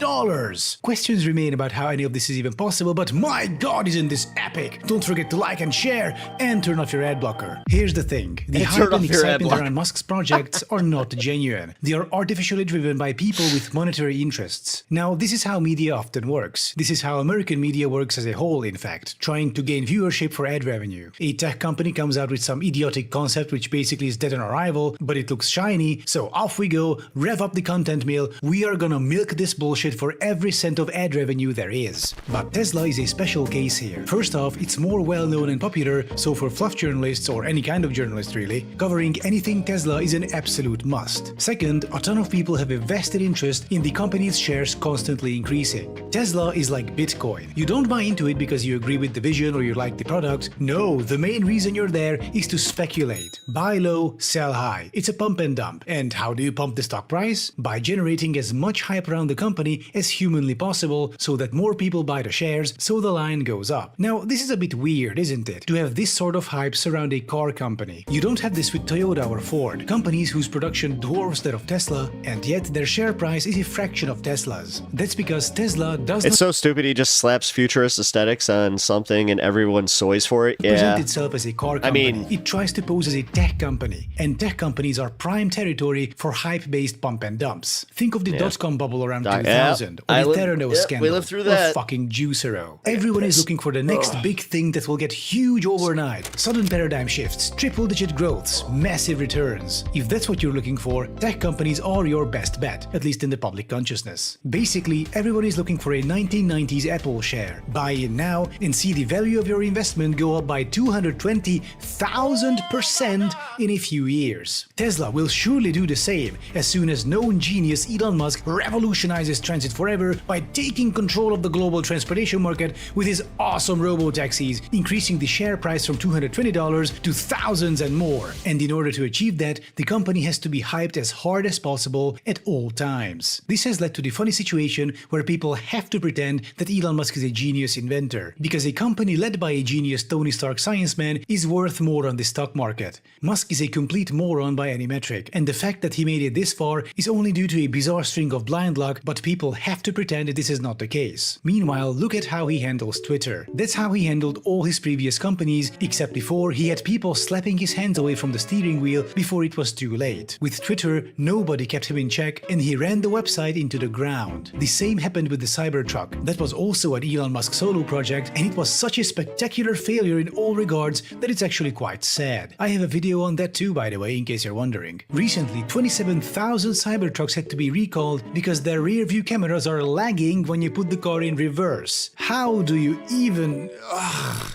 Questions remain about how any of this is even possible, but my god, isn't this epic! Don't forget to like and share, and turn off your ad blocker. Here's the thing, the hype and excitement around Musk's projects are not genuine. They are artificially driven by people with monetary interests. Now, this is how media often works. This is how American media works as a whole, in fact, trying to gain viewership for ad revenue. A tech company comes out with some idiotic concept which basically is dead on arrival, but it looks shiny, so off we go, rev up the content mill, we are gonna milk this bullshit for every cent of ad revenue there is. But Tesla is a special case here. First off, it's more well-known and popular, so for fluff journalists, or any kind of journalist really, covering anything Tesla is an absolute must. Second, a ton of people have a vested interest in the company's shares constantly increasing. Tesla is like Bitcoin. You don't buy into it because you agree with the vision or you like the product. No, the main reason you're there is to speculate. Buy low, sell high. It's a pump and dump. And how do you pump the stock price? By generating as much hype around the company as humanly possible, so that more people buy the shares, so the line goes up. Now, this is a bit weird, isn't it? To have this sort of hype surround a car company. You don't have this with Toyota or Ford, companies whose production dwarfs that of Tesla, and yet their share price is a fraction of Tesla's. That's because Tesla does It's so stupid he just slaps futurist aesthetics on something and everyone soys for it. Present itself as a car company. I mean, it tries to pose as a tech company, and tech companies are prime territory for hype-based pump and dumps. Think of the dot-com bubble around 2000, or the Theranos scandal, we lived through that. Or fucking Juicero. Everyone is looking for the next big thing that will get huge overnight. Sudden paradigm shifts, triple-digit growths, massive returns. If that's what you're looking for, tech companies are your best bet, at least in the public consciousness. Basically, everyone is looking for a 1990s Apple share. Buy in now and see the value of your investment go up by 220,000% in a few years. Tesla will surely do the same as soon as known genius Elon Musk revolutionizes transit forever by taking control of the global transportation market with his awesome robo-taxis, increasing the share price from $220 to thousands and more. And in order to achieve that, the company has to be hyped as hard as possible at all times. This has led to the funny situation where people have to pretend that Elon Musk is a genius inventor, because a company led by a genius Tony Stark science man is worth more on the stock market. Musk is a complete moron by any metric, and the fact that he made it this far is only due to a bizarre string of blind luck, but people have to pretend that this is not the case. Meanwhile, look at how he handles Twitter. That's how he handled all his previous companies, except before he had people slapping his hands away from the steering wheel before it was too late. With Twitter, nobody kept him in check, and he ran the website into the ground. The same happened with the Cybertruck. That was also an Elon Musk solo project, and it was such a spectacular failure in all regards that it's actually quite sad. I have a video on that too, by the way, in case you're wondering. Recently, 27,000 Cybertrucks had to be recalled because their rear view cameras are lagging when you put the car in reverse. How do you even...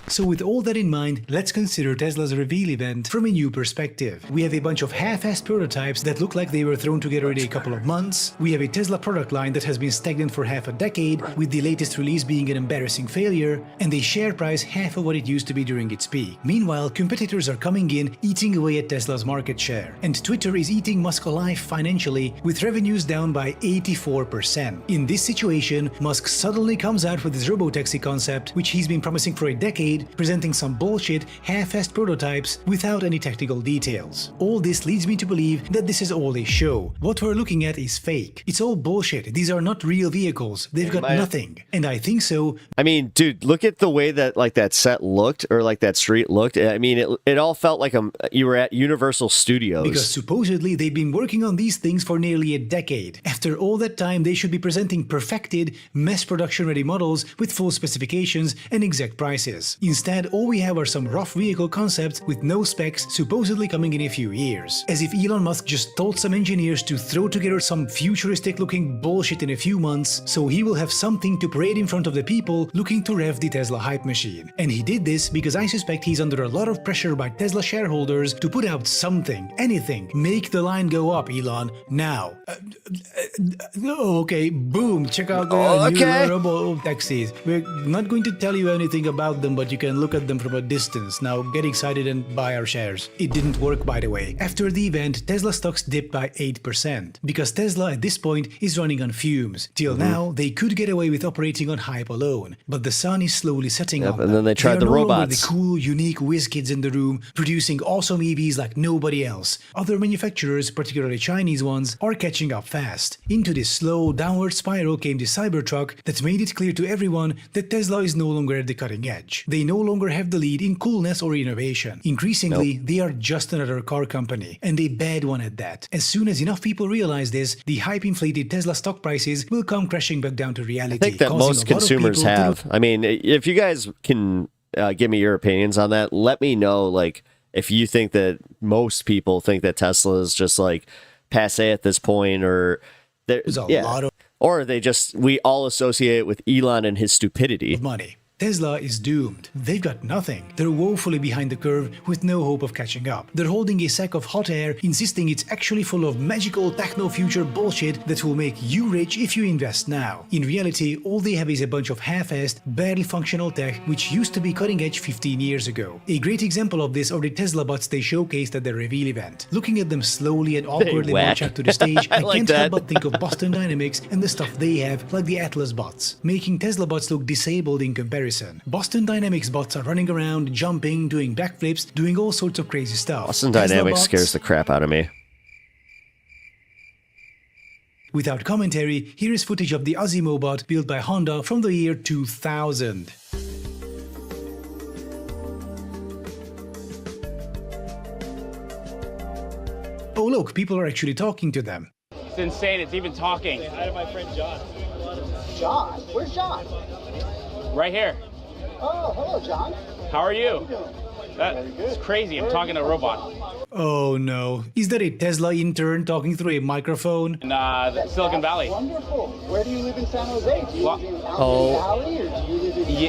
So with all that in mind, let's consider Tesla's reveal event from a new perspective. We have a bunch of half-assed prototypes that look like they were thrown together in a couple of months. We have a Tesla product line that has been stagnant for half a decade, with the latest release being an embarrassing failure, and a share price half of what it used to be during its peak. Meanwhile, competitors are coming in, eating away at Tesla's market share, and Twitter is eating Musk alive financially, with revenues down by 84%. In this situation, Musk suddenly comes out with his robotaxi concept, which he's been promising for a decade, presenting some bullshit, half-assed prototypes without any technical details. All this leads me to believe that this is all a show. What we're looking at is fake. It's all bullshit. These are not real vehicles. They've got nothing. And I think so. I mean, dude, look at the way that like that set looked, or like that street looked. I mean, it all felt like you were at Universal Studios. Because supposedly they've been working on these things for nearly a decade. After all that time, they should be presenting perfected, mass production ready models with full specifications and exact prices. Instead, all we have are some rough vehicle concepts with no specs, supposedly coming in a few years. As if Elon Musk just told some engineers to throw together some futuristic looking bullshit in a few months, so he will have something to parade in front of the people looking to rev the Tesla hype machine. And he did this because I suspect he's under a lot of pressure by Tesla shareholders to put out something, anything. Make the line go up, Elon, now. Okay, boom, check out the new robo taxis. We're not going to tell you anything about them, but you can look at them from a distance. Now get excited and buy our shares. It didn't work, by the way. After the event, Tesla stocks dipped by 8%, because Tesla at this point is running on fumes. Till now, they could get away with operating on hype alone, but the sun is slowly setting on them. And then they tried the robots. The cool, unique whiz kids in the room, producing awesome EVs like nobody else. Other manufacturers, particularly Chinese ones, are catching up fast. Into this slow, downward spiral came the Cybertruck that made it clear to everyone that Tesla is no longer at the cutting edge. They no longer have the lead in coolness or innovation. Increasingly, they are just another car company, and a bad one at that. As soon as enough people realize this, the hype-inflated Tesla stock prices will come crashing back down to reality. I think that most consumers have. I mean, if you guys can give me your opinions on that, let me know, like, if you think that most people think that Tesla is just like passe at this point, or there's a lot of, or we all associate it with Elon and his stupidity. Money. Tesla is doomed. They've got nothing. They're woefully behind the curve with no hope of catching up. They're holding a sack of hot air, insisting it's actually full of magical techno-future bullshit that will make you rich if you invest now. In reality, all they have is a bunch of half-assed, barely functional tech which used to be cutting edge 15 years ago. A great example of this are the Tesla bots they showcased at their reveal event. Looking at them slowly and awkwardly march out to the stage, I can't help but think of Boston Dynamics and the stuff they have, like the Atlas bots, making Tesla bots look disabled in comparison. Boston Dynamics bots are running around, jumping, doing backflips, doing all sorts of crazy stuff. Boston Dynamics scares the crap out of me. Without commentary, here is footage of the Asimo bot built by Honda from the year 2000. Oh look, people are actually talking to them. It's insane, it's even talking. Hi to my friend John. John? Where's John? Right here. Oh, hello, John. How are you? That's crazy. I'm talking to a robot. Oh no. Is that a Tesla intern talking through a microphone? In Silicon Valley. Wonderful. Where do you live in San Jose? Do you live in Valley, or do you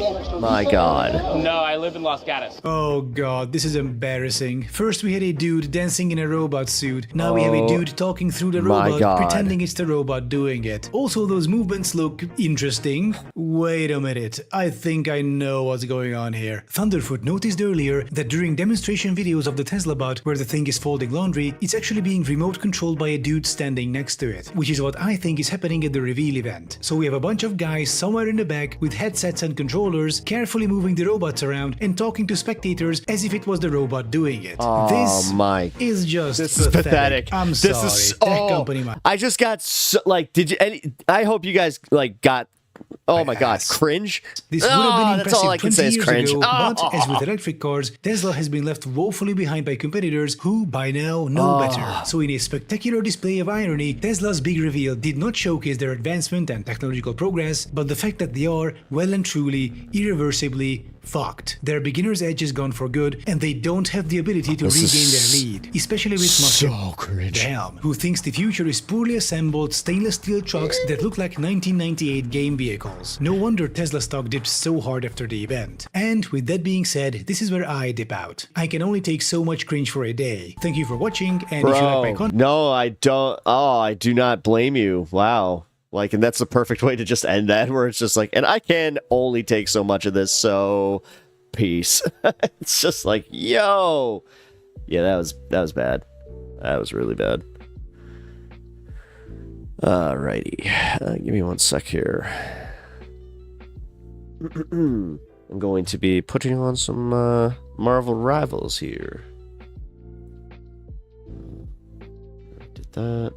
live in my God. No, I live in Los Gatos. Oh God, this is embarrassing. First we had a dude dancing in a robot suit. Now we have a dude talking through the robot, pretending it's the robot doing it. Also, those movements look interesting. Wait a minute. I think I know what's going on here. Thunderfoot noticed earlier that during demonstration videos of the Tesla bot where the thing is folding laundry, it's actually being remote controlled by a dude standing next to it, which is what I think is happening at the reveal event. So we have a bunch of guys somewhere in the back with headsets and controllers, carefully moving the robots around and talking to spectators as if it was the robot doing it. This is just pathetic. I'm sorry. I just got I hope you guys got. Oh my God, cringe. This would have been impressive 20 years ago, but as with electric cars, Tesla has been left woefully behind by competitors who, by now, know better. So in a spectacular display of irony, Tesla's big reveal did not showcase their advancement and technological progress, but the fact that they are, well and truly, irreversibly fucked. Their beginner's edge is gone for good, and they don't have the ability to regain their lead, especially with Musk, who thinks the future is poorly assembled stainless steel trucks that look like 1998 game vehicles. No wonder Tesla stock dipped so hard after the event. And with that being said, this is where I dip out. I can only take so much cringe for a day. Thank you for watching, and if you like my content... No, I don't. Oh, I do not blame you. Wow. Like, and that's the perfect way to just end that, where it's just like, and I can only take so much of this, so peace. It's just like, yo. Yeah, that was bad. That was really bad. Alrighty. Give me one sec here. I'm going to be putting on some Marvel Rivals here. Did that.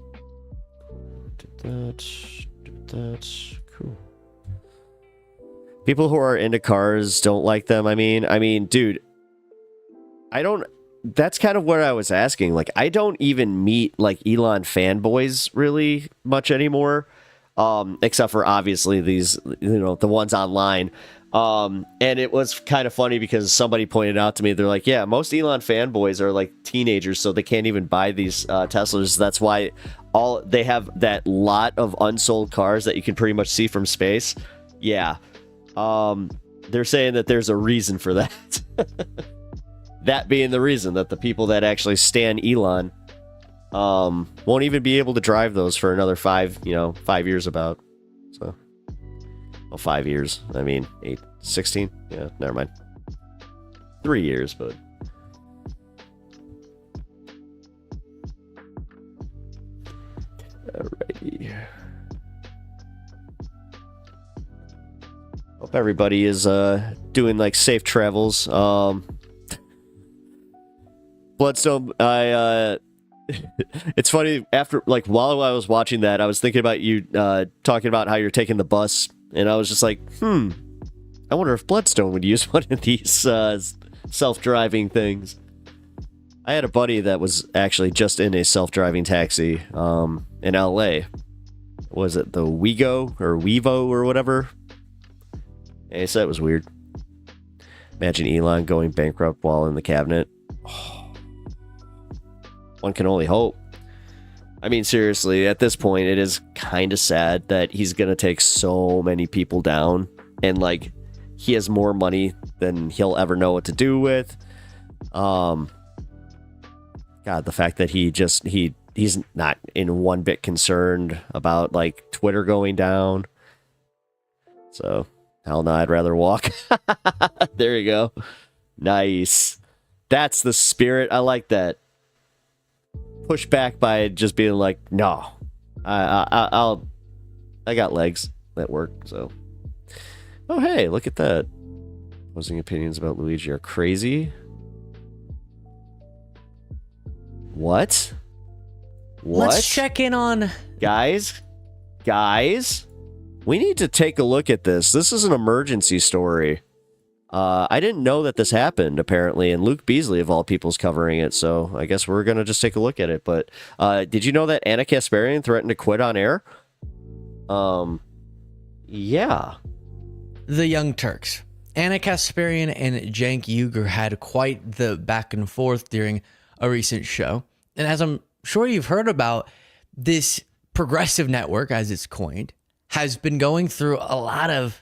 Did that. Cool. People who are into cars don't like them. I mean, dude, I don't. That's kind of what I was asking. Like, I don't even meet like Elon fanboys really much anymore, except for obviously these, the ones online. And it was kind of funny because somebody pointed out to me, they're like, yeah, most Elon fanboys are like teenagers, so they can't even buy these Teslas. That's why they have that lot of unsold cars that you can pretty much see from space. Yeah. They're saying that there's a reason for that. That being the reason that the people that actually stan Elon won't even be able to drive those for another 5 years about. So, well, 5 years. I mean, 16. Yeah, never mind. 3 years, but. Alrighty. Hope everybody is doing like safe travels. Bloodstone, it's funny, after, like, while I was watching that, I was thinking about you talking about how you're taking the bus, and I was just like, I wonder if Bloodstone would use one of these self-driving things. I had a buddy that was actually just in a self-driving taxi in LA. Was it the Wego or whatever? And he said it was weird. Imagine Elon going bankrupt while in the cabinet. One can only hope. I mean, seriously, at this point, it is kind of sad that he's going to take so many people down, and like, he has more money than he'll ever know what to do with. God, the fact that he's not in one bit concerned about like Twitter going down. So, hell no, I'd rather walk. There you go. Nice. That's the spirit. I like that. Push back by just being like, no, I got legs that work. So, oh hey, look at that. Opposing opinions about Luigi are crazy. What? Let's check in on guys. We need to take a look at this. This is an emergency story. I didn't know that this happened, apparently, and Luke Beasley, of all people's, covering it, so I guess we're going to just take a look at it. But did you know that Anna Kasparian threatened to quit on air? Yeah. The Young Turks. Anna Kasparian and Cenk Uygur had quite the back and forth during a recent show. And as I'm sure you've heard about, this progressive network, as it's coined, has been going through a lot of...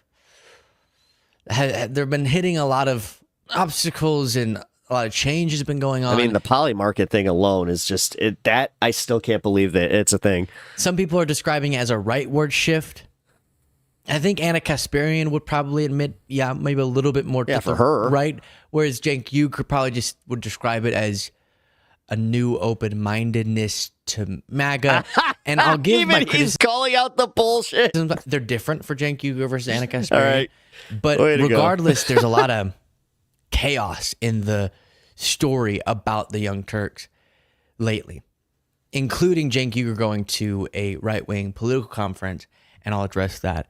They've been hitting a lot of obstacles, and a lot of change has been going on. I mean, the poly market thing alone is just that I still can't believe that it's a thing. Some people are describing it as a rightward shift. I think Anna Kasparian would probably admit, yeah, maybe a little bit more for her, right? Whereas Cenk Uygur probably just would describe it as a new open-mindedness to MAGA. And I'll give even he's calling out the bullshit. They're different for Cenk Uygur versus Anna Kasparian. All right. But regardless, there's a lot of chaos in the story about the Young Turks lately, including Cenk Uygur going to a right-wing political conference, and I'll address that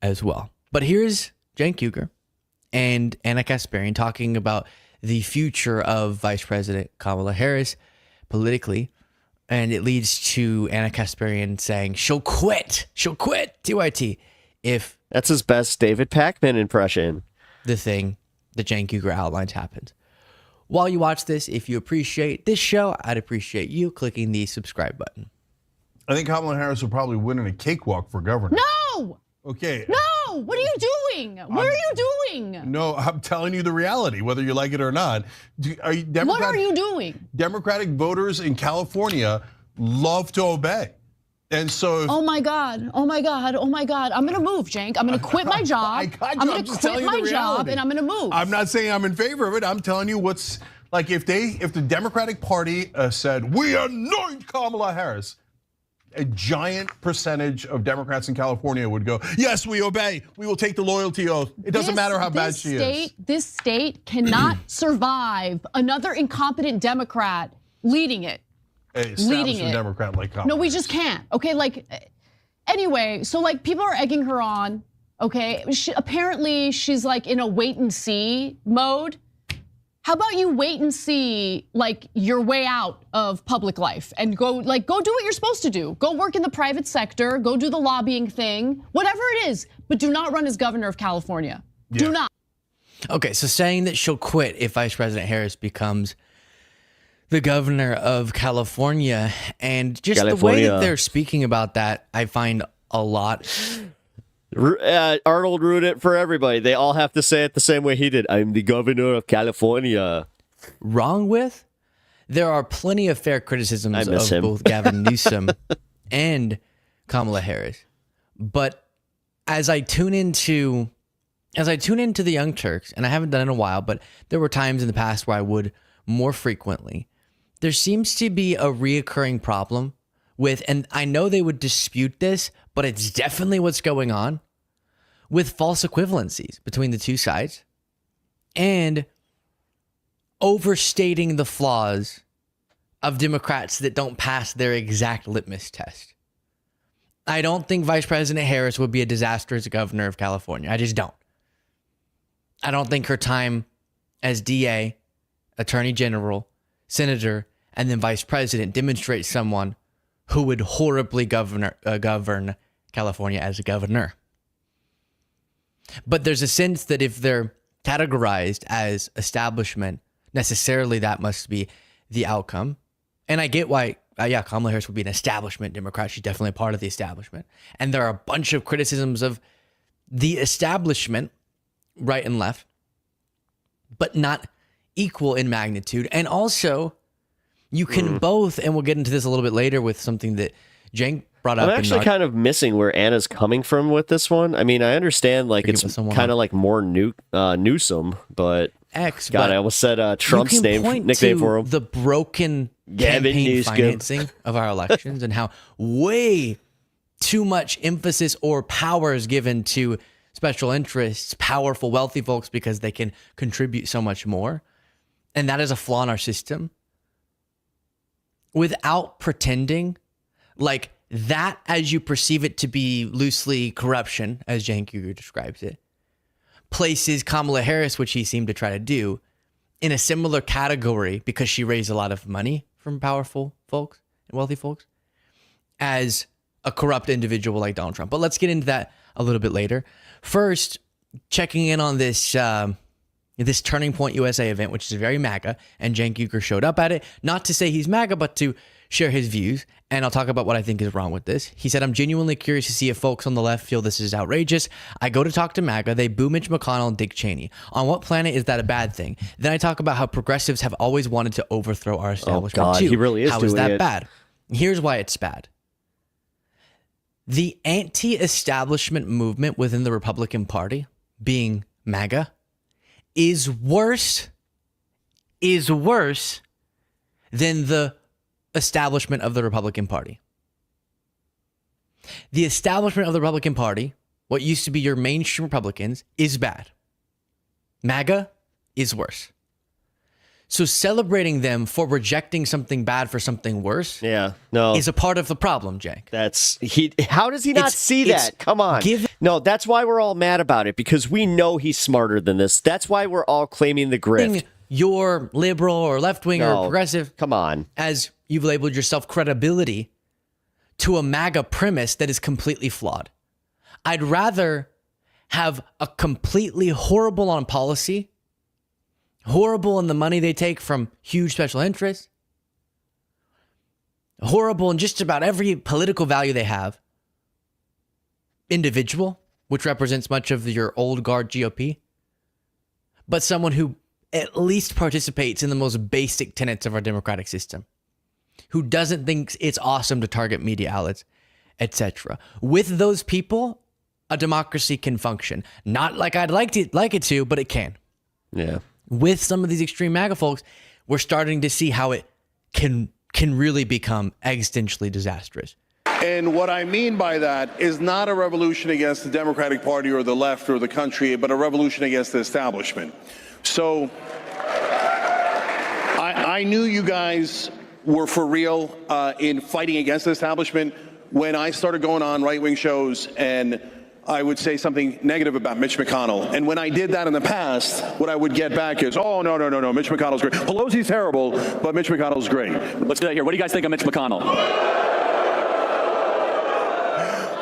as well. But here's Cenk Uygur and Anna Kasparian talking about the future of Vice President Kamala Harris politically, and it leads to Anna Kasparian saying she'll quit TYT if... That's his best David Pakman impression. The thing that Cenk Uygur outlines happens. While you watch this, if you appreciate this show, I'd appreciate you clicking the subscribe button. I think Kamala Harris will probably win in a cakewalk for governor. No! Okay. No! What are you doing? What are you doing? No, I'm telling you the reality, whether you like it or not. What are you doing? Democratic voters in California love to obey. And so, oh my God, I'm gonna move, Cenk. I'm gonna quit my job. I'm gonna quit my job and I'm gonna move. I'm not saying I'm in favor of it. I'm telling you what's like if the Democratic Party said, we anoint Kamala Harris, a giant percentage of Democrats in California would go, yes, we obey. We will take the loyalty oath. It doesn't matter how bad she is. This state cannot survive another incompetent Democrat leading it. Leading it. Democrat like Kamala. No, we just can't. Okay, like, anyway, so like people are egging her on. Okay, apparently she's like in a wait and see mode. How about you wait and see like your way out of public life and go do what you're supposed to do. Go work in the private sector, go do the lobbying thing, whatever it is, but do not run as governor of California. Yeah. Do not. Okay, so saying that she'll quit if Vice President Harris becomes the governor of California, and just the way that they're speaking about that, I find a lot. Arnold ruined it for everybody. They all have to say it the same way he did. I'm the governor of California. Wrong with? There are plenty of fair criticisms of both Gavin Newsom and Kamala Harris. But as I tune into the Young Turks, and I haven't done it in a while, but there were times in the past where I would more frequently, there seems to be a reoccurring problem with, and I know they would dispute this, but it's definitely what's going on, with false equivalencies between the two sides and overstating the flaws of Democrats that don't pass their exact litmus test. I don't think Vice President Harris would be a disaster as a governor of California. I just don't. I don't think her time as DA, Attorney General, Senator, and then Vice President demonstrates someone who would horribly govern California as a governor. But there's a sense that if they're categorized as establishment, necessarily that must be the outcome. And I get why, Kamala Harris would be an establishment Democrat. She's definitely a part of the establishment. And there are a bunch of criticisms of the establishment, right and left, but not equal in magnitude. And also, you can both, and we'll get into this a little bit later with something that Cenk brought up. I'm actually kind of missing where Anna's coming from with this one. I mean, I understand like it's kind of like more Newsom, but God, I almost said Trump's nickname for him. The broken campaign financing of our elections and how way too much emphasis or power is given to special interests, powerful, wealthy folks because they can contribute so much more. And that is a flaw in our system. Without pretending like that, as you perceive it to be loosely corruption, as Cenk Uygur describes it, places Kamala Harris, which he seemed to try to do, in a similar category because she raised a lot of money from powerful folks and wealthy folks as a corrupt individual like Donald Trump. But let's get into that a little bit later. First, checking in on this this Turning Point USA event, which is very MAGA, and Cenk Uygur showed up at it, not to say he's MAGA, but to share his views, and I'll talk about what I think is wrong with this. He said, I'm genuinely curious to see if folks on the left feel this is outrageous. I go to talk to MAGA, they boo Mitch McConnell and Dick Cheney. On what planet is that a bad thing? Then I talk about how progressives have always wanted to overthrow our establishment too. He really is How is that bad? Here's why it's bad. The anti-establishment movement within the Republican Party, being MAGA, is worse than the establishment of the Republican Party. The establishment of the Republican Party, what used to be your mainstream Republicans, is bad. MAGA is worse. So celebrating them for rejecting something bad for something worse is a part of the problem, Cenk. How does he not see that? Come on. No, that's why we're all mad about it, because we know he's smarter than this. That's why we're all claiming the grift. Your liberal or left-wing or progressive, come on, as you've labeled yourself, credibility to a MAGA premise that is completely flawed. I'd rather have a completely horrible on policy, horrible in the money they take from huge special interests, horrible in just about every political value they have, individual, which represents much of your old guard GOP, but someone who at least participates in the most basic tenets of our democratic system, who doesn't think it's awesome to target media outlets, etc. With those people, a democracy can function. Not like I'd like it to, but it can. Yeah. With some of these extreme MAGA folks, we're starting to see how it can really become existentially disastrous. And what I mean by that is not a revolution against the Democratic Party or the left or the country, but a revolution against the establishment. So I knew you guys were for real in fighting against the establishment when I started going on right-wing shows and I would say something negative about Mitch McConnell. And when I did that in the past, what I would get back is, oh, no, Mitch McConnell's great. Pelosi's terrible, but Mitch McConnell's great. Let's do that here. What do you guys think of Mitch McConnell?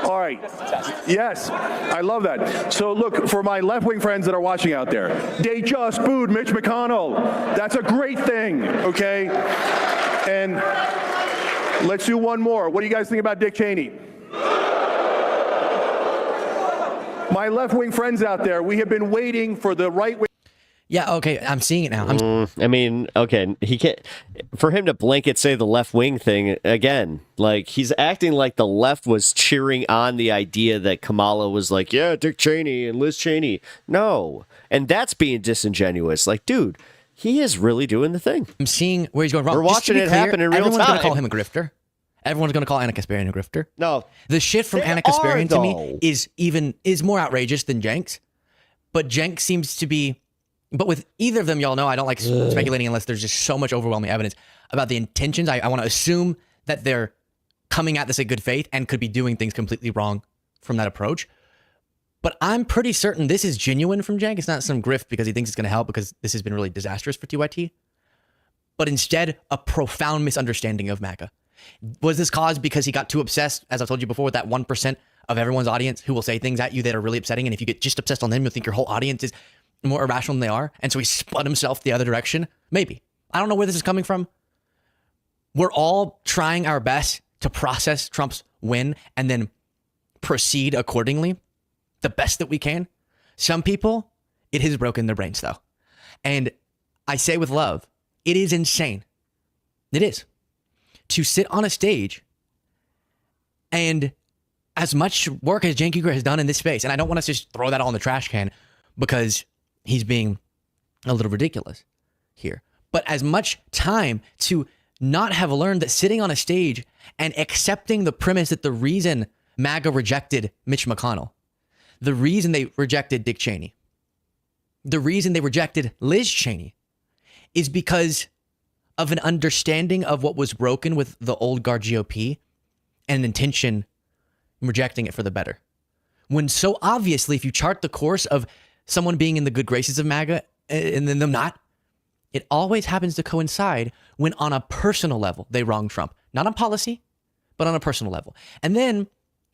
All right. Yes, I love that. So look, for my left-wing friends that are watching out there, they just booed Mitch McConnell. That's a great thing, okay? And let's do one more. What do you guys think about Dick Cheney? My left-wing friends out there, we have been waiting for the right-wing. Yeah, okay, I'm seeing it now. I mean, okay, he can't. For him to blanket say the left wing thing again, like he's acting like the left was cheering on the idea that Kamala was like, yeah, Dick Cheney and Liz Cheney. No, and that's being disingenuous. Like, dude, he is really doing the thing. I'm seeing where he's going wrong. We're watching it happen in real time. Everyone's going to call him a grifter. Everyone's going to call Anna Kasparian a grifter. No, the shit from Anna Kasparian to me is more outrageous than Jenks, but Jenks seems to be. But with either of them, y'all know I don't like speculating unless there's just so much overwhelming evidence about the intentions. I want to assume that they're coming at this in good faith and could be doing things completely wrong from that approach. But I'm pretty certain this is genuine from Jenk. It's not some grift because he thinks it's going to help because this has been really disastrous for TYT. But instead, a profound misunderstanding of MAGA. Was this caused because he got too obsessed, as I told you before, with that 1% of everyone's audience who will say things at you that are really upsetting? And if you get just obsessed on them, you'll think your whole audience is more irrational than they are, and so he spun himself the other direction? Maybe. I don't know where this is coming from. We're all trying our best to process Trump's win and then proceed accordingly, the best that we can. Some people, it has broken their brains, though. And I say with love, it is insane. It is. To sit on a stage and as much work as Cenk Uygur has done in this space, and I don't want us to just throw that all in the trash can because he's being a little ridiculous here. But as much time to not have learned that sitting on a stage and accepting the premise that the reason MAGA rejected Mitch McConnell, the reason they rejected Dick Cheney, the reason they rejected Liz Cheney is because of an understanding of what was broken with the old guard GOP and an intention in rejecting it for the better. When so obviously, if you chart the course of someone being in the good graces of MAGA and then them not, it always happens to coincide when on a personal level, they wrong Trump. Not on policy, but on a personal level. And then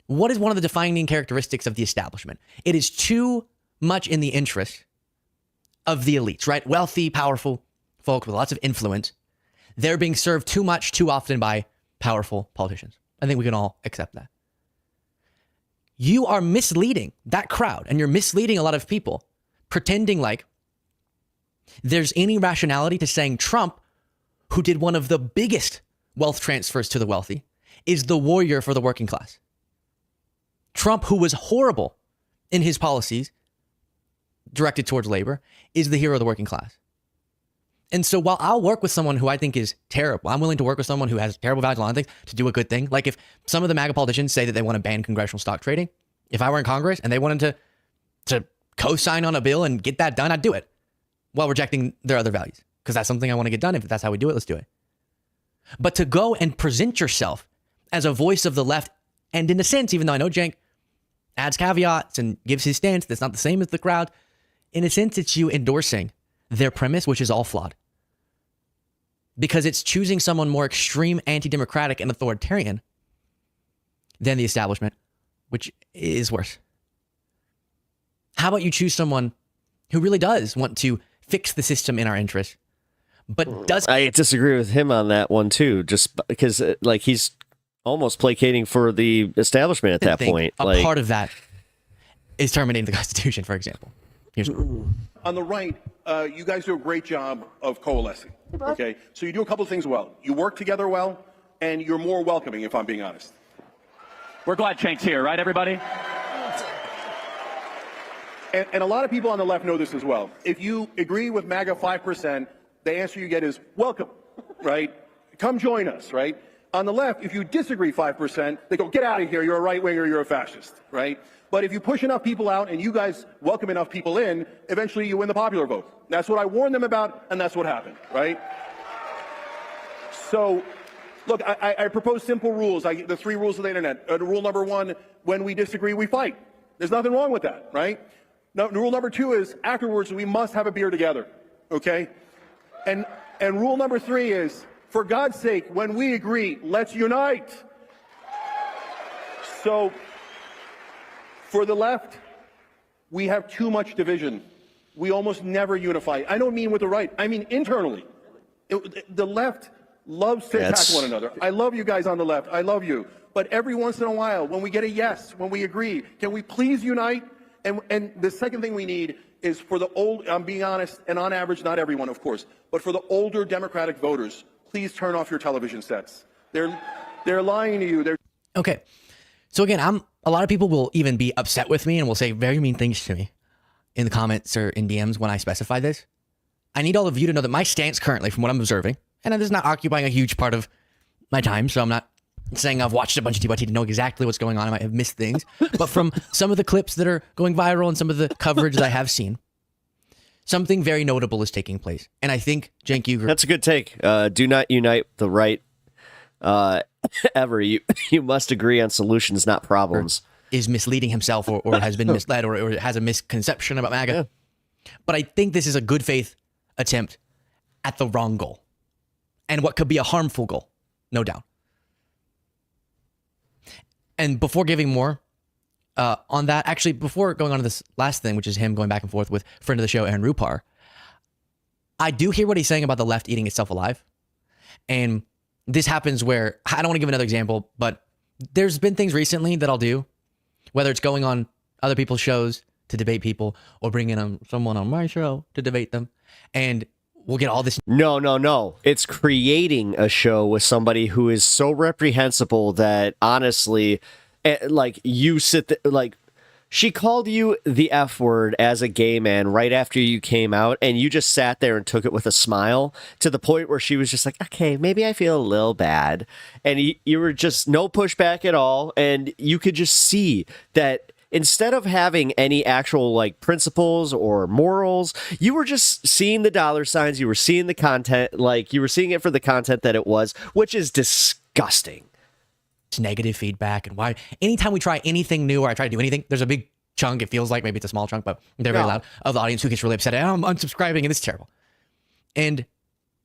what is one of the defining characteristics of the establishment? It is too much in the interest of the elites, right? Wealthy, powerful folk with lots of influence. They're being served too much, too often by powerful politicians. I think we can all accept that. You are misleading that crowd and you're misleading a lot of people, pretending like there's any rationality to saying Trump, who did one of the biggest wealth transfers to the wealthy, is the warrior for the working class. Trump, who was horrible in his policies directed towards labor, is the hero of the working class. And so while I'll work with someone who I think is terrible, I'm willing to work with someone who has terrible values on things to do a good thing. Like if some of the MAGA politicians say that they want to ban congressional stock trading, if I were in Congress and they wanted to co-sign on a bill and get that done, I'd do it while rejecting their other values because that's something I want to get done. If that's how we do it, let's do it. But to go and present yourself as a voice of the left, and in a sense, even though I know Cenk adds caveats and gives his stance that's not the same as the crowd, in a sense, it's you endorsing their premise, which is all flawed. Because it's choosing someone more extreme, anti-democratic, and authoritarian than the establishment, which is worse. How about you choose someone who really does want to fix the system in our interest, but does... I disagree with him on that one, too, just because like he's almost placating for the establishment at that point. A part of that is terminating the Constitution, for example. Here's on the right, you guys do a great job of coalescing. Okay, so you do a couple of things well. You work together well, and you're more welcoming, if I'm being honest. We're glad Cenk's here, right, everybody? And a lot of people on the left know this as well. If you agree with MAGA 5%, the answer you get is welcome, right? Come join us, right? On the left, if you disagree 5%, they go, get out of here, you're a right-winger, you're a fascist, right? But if you push enough people out and you guys welcome enough people in, eventually you win the popular vote. That's what I warned them about, and that's what happened, right? So, look, I propose simple rules, the 3 rules of the internet. Rule number 1, when we disagree, we fight. There's nothing wrong with that, right? No, rule number 2 is, afterwards, we must have a beer together, okay? And rule number 3 is, for God's sake, when we agree, let's unite. So, for the left, we have too much division. We almost never unify. I don't mean with the right, I mean internally. The left loves to attack one another. I love you guys on the left, I love you. But every once in a while, when we get a yes, when we agree, can we please unite? And the second thing we need is for the old, I'm being honest, and on average, not everyone, of course, but for the older Democratic voters, please turn off your television sets. They're lying to you. Okay. So again, a lot of people will even be upset with me and will say very mean things to me in the comments or in DMs when I specify this. I need all of you to know that my stance currently, from what I'm observing, and it is not occupying a huge part of my time, so I'm not saying I've watched a bunch of TYT to know exactly what's going on. I might have missed things. But from some of the clips that are going viral and some of the coverage that I have seen, something very notable is taking place. And I think Cenk Uygur... That's a good take. Do not unite the right ever. You must agree on solutions, not problems. Is misleading himself or has been misled or has a misconception about MAGA. Yeah. But I think this is a good faith attempt at the wrong goal. And what could be a harmful goal, no doubt. And before giving more on that, actually, before going on to this last thing, which is him going back and forth with friend of the show, Aaron Rupar, I do hear what he's saying about the left eating itself alive. And this happens where, I don't want to give another example, but there's been things recently that I'll do, whether it's going on other people's shows to debate people or bringing someone on my show to debate them. And we'll get all this. No. It's creating a show with somebody who is so reprehensible that honestly, like you sit there, like she called you the F word as a gay man right after you came out, and you just sat there and took it with a smile to the point where she was just like, okay, maybe I feel a little bad. And you were just no pushback at all. And you could just see that instead of having any actual like principles or morals, you were just seeing the dollar signs. You were seeing the content, like you were seeing it for the content that it was, which is disgusting. It's negative feedback. And why anytime we try anything new or I try to do anything, there's a big chunk. It feels like maybe it's a small chunk, but they're very loud of the audience who gets really upset. I'm unsubscribing and it's terrible. And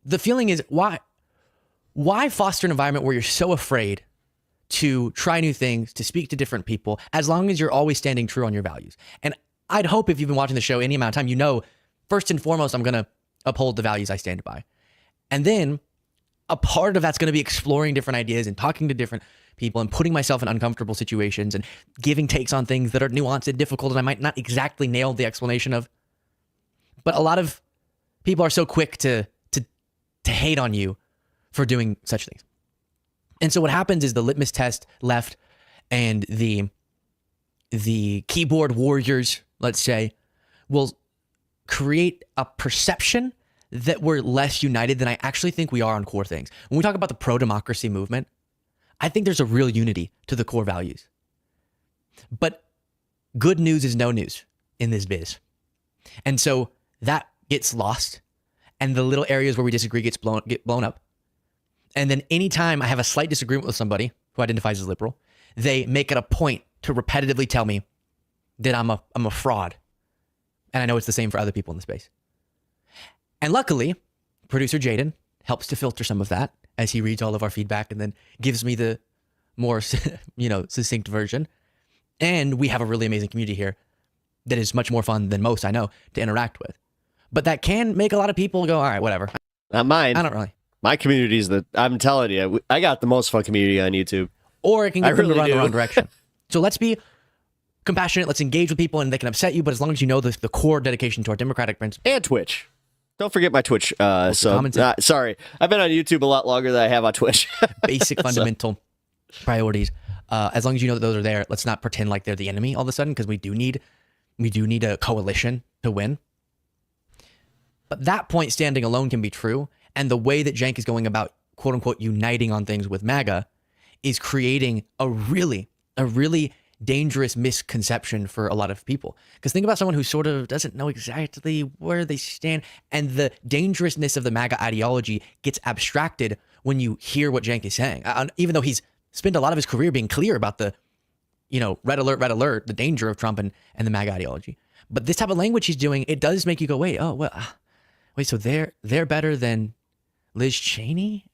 the feeling is why foster an environment where you're so afraid to try new things, to speak to different people, as long as you're always standing true on your values. And I'd hope if you've been watching the show any amount of time, you know, first and foremost, I'm going to uphold the values I stand by. And then a part of that's going to be exploring different ideas and talking to different people and putting myself in uncomfortable situations and giving takes on things that are nuanced and difficult and I might not exactly nail the explanation of. But a lot of people are so quick to hate on you for doing such things. And so what happens is the litmus test left and the keyboard warriors, let's say, will create a perception that we're less united than I actually think we are on core things. When we talk about the pro-democracy movement, I think there's a real unity to the core values. But good news is no news in this biz. And so that gets lost and the little areas where we disagree get blown up. And then anytime I have a slight disagreement with somebody who identifies as liberal, they make it a point to repetitively tell me that I'm a fraud. And I know it's the same for other people in the space. And luckily, producer Jaden helps to filter some of that as he reads all of our feedback and then gives me the more, succinct version. And we have a really amazing community here that is much more fun than most I know to interact with. But that can make a lot of people go, all right, whatever. Not mine. I don't really. My community is I'm telling you, I got the most fun community on YouTube. Or it can get them to run the wrong direction. So let's be compassionate. Let's engage with people and they can upset you. But as long as you know the core dedication to our democratic principles. And Twitch. Don't forget my Twitch. Sorry. I've been on YouTube a lot longer than I have on Twitch. Basic fundamental priorities. As long as you know that those are there, let's not pretend like they're the enemy all of a sudden because we do need a coalition to win. But that point standing alone can be true. And the way that Cenk is going about quote unquote uniting on things with MAGA is creating a really dangerous misconception for a lot of people. Because think about someone who sort of doesn't know exactly where they stand, and the dangerousness of the MAGA ideology gets abstracted when you hear what Cenk is saying. Even though he's spent a lot of his career being clear about the, red alert, the danger of Trump and the MAGA ideology. But this type of language he's doing, it does make you go, wait, so they're better than Liz Cheney?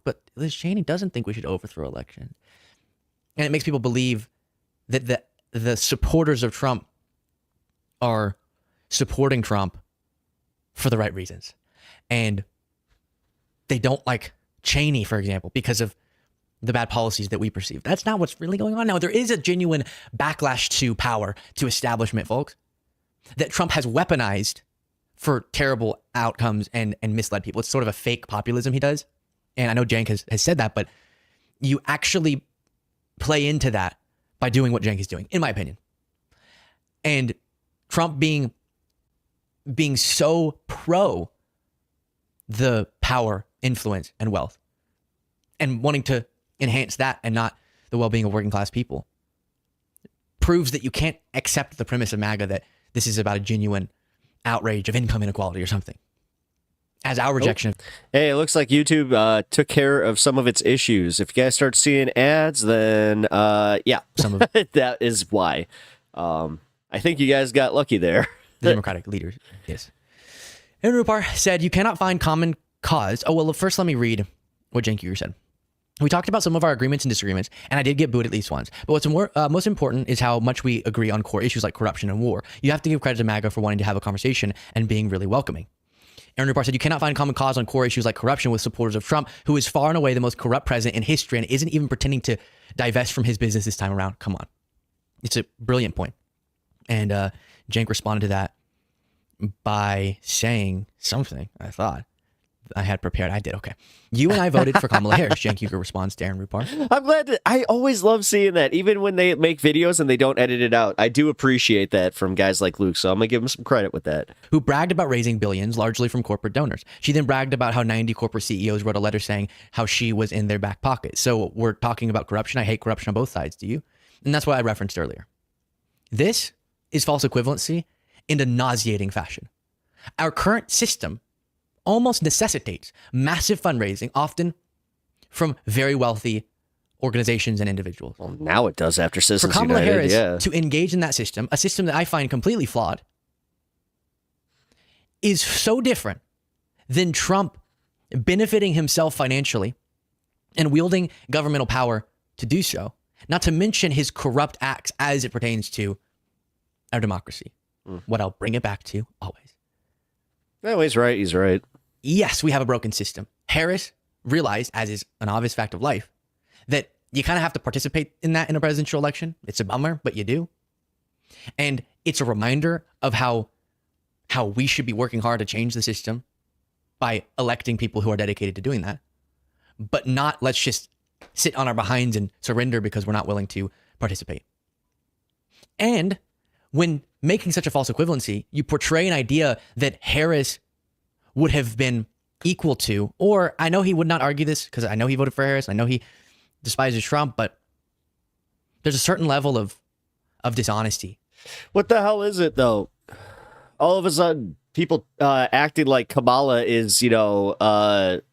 But Liz Cheney doesn't think we should overthrow election. And it makes people believe that the supporters of Trump are supporting Trump for the right reasons. And they don't like Cheney, for example, because of the bad policies that we perceive. That's not what's really going on now. There is a genuine backlash to power, to establishment, folks, that Trump has weaponized for terrible outcomes and misled people. It's sort of a fake populism he does. And I know Cenk has said that, but you actually play into that by doing what Cenk is doing, in my opinion. And Trump being so pro the power, influence, and wealth, and wanting to enhance that and not the well-being of working class people, proves that you can't accept the premise of MAGA that this is about a genuine outrage of income inequality or something. As our rejection. Hey, it looks like YouTube took care of some of its issues. If you guys start seeing ads, then yeah, some of it. That is why. I think you guys got lucky there. The Democratic leaders, yes. Aaron Rupar said, you cannot find common cause. Oh, well, first let me read what Cenk Uygur said. We talked about some of our agreements and disagreements, and I did get booed at least once. But what's most important is how much we agree on core issues like corruption and war. You have to give credit to MAGA for wanting to have a conversation and being really welcoming. Aaron Rupar said, you cannot find common cause on core issues like corruption with supporters of Trump, who is far and away the most corrupt president in history and isn't even pretending to divest from his business this time around. Come on. It's a brilliant point. And Cenk responded to that by saying something I thought I had prepared. I did. Okay. You and I voted for Kamala Harris. Cenk Uygur responds to Aaron Rupar. I'm glad I always love seeing that. Even when they make videos and they don't edit it out, I do appreciate that from guys like Luke. So I'm going to give him some credit with that. Who bragged about raising billions largely from corporate donors. She then bragged about how 90 corporate CEOs wrote a letter saying how she was in their back pocket. So we're talking about corruption. I hate corruption on both sides. Do you? And that's what I referenced earlier. This is false equivalency in a nauseating fashion. Our current system almost necessitates massive fundraising, often from very wealthy organizations and individuals. Well, now it does after Citizens For Kamala United, Harris to engage in that system, a system that I find completely flawed, is so different than Trump benefiting himself financially and wielding governmental power to do so, not to mention his corrupt acts as it pertains to our democracy. What I'll bring it back to always. No, he's right. He's right. Yes, we have a broken system. Harris realized, as is an obvious fact of life, that you kind of have to participate in that in a presidential election. It's a bummer, but you do. And it's a reminder of how we should be working hard to change the system by electing people who are dedicated to doing that. But not let's just sit on our behinds and surrender because we're not willing to participate. And when making such a false equivalency, you portray an idea that Harris would have been equal to, or I know he would not argue this because I know he voted for Harris. I know he despises Trump, but there's a certain level of dishonesty. What the hell is it though? All of a sudden, people acting like Kamala is, Hillary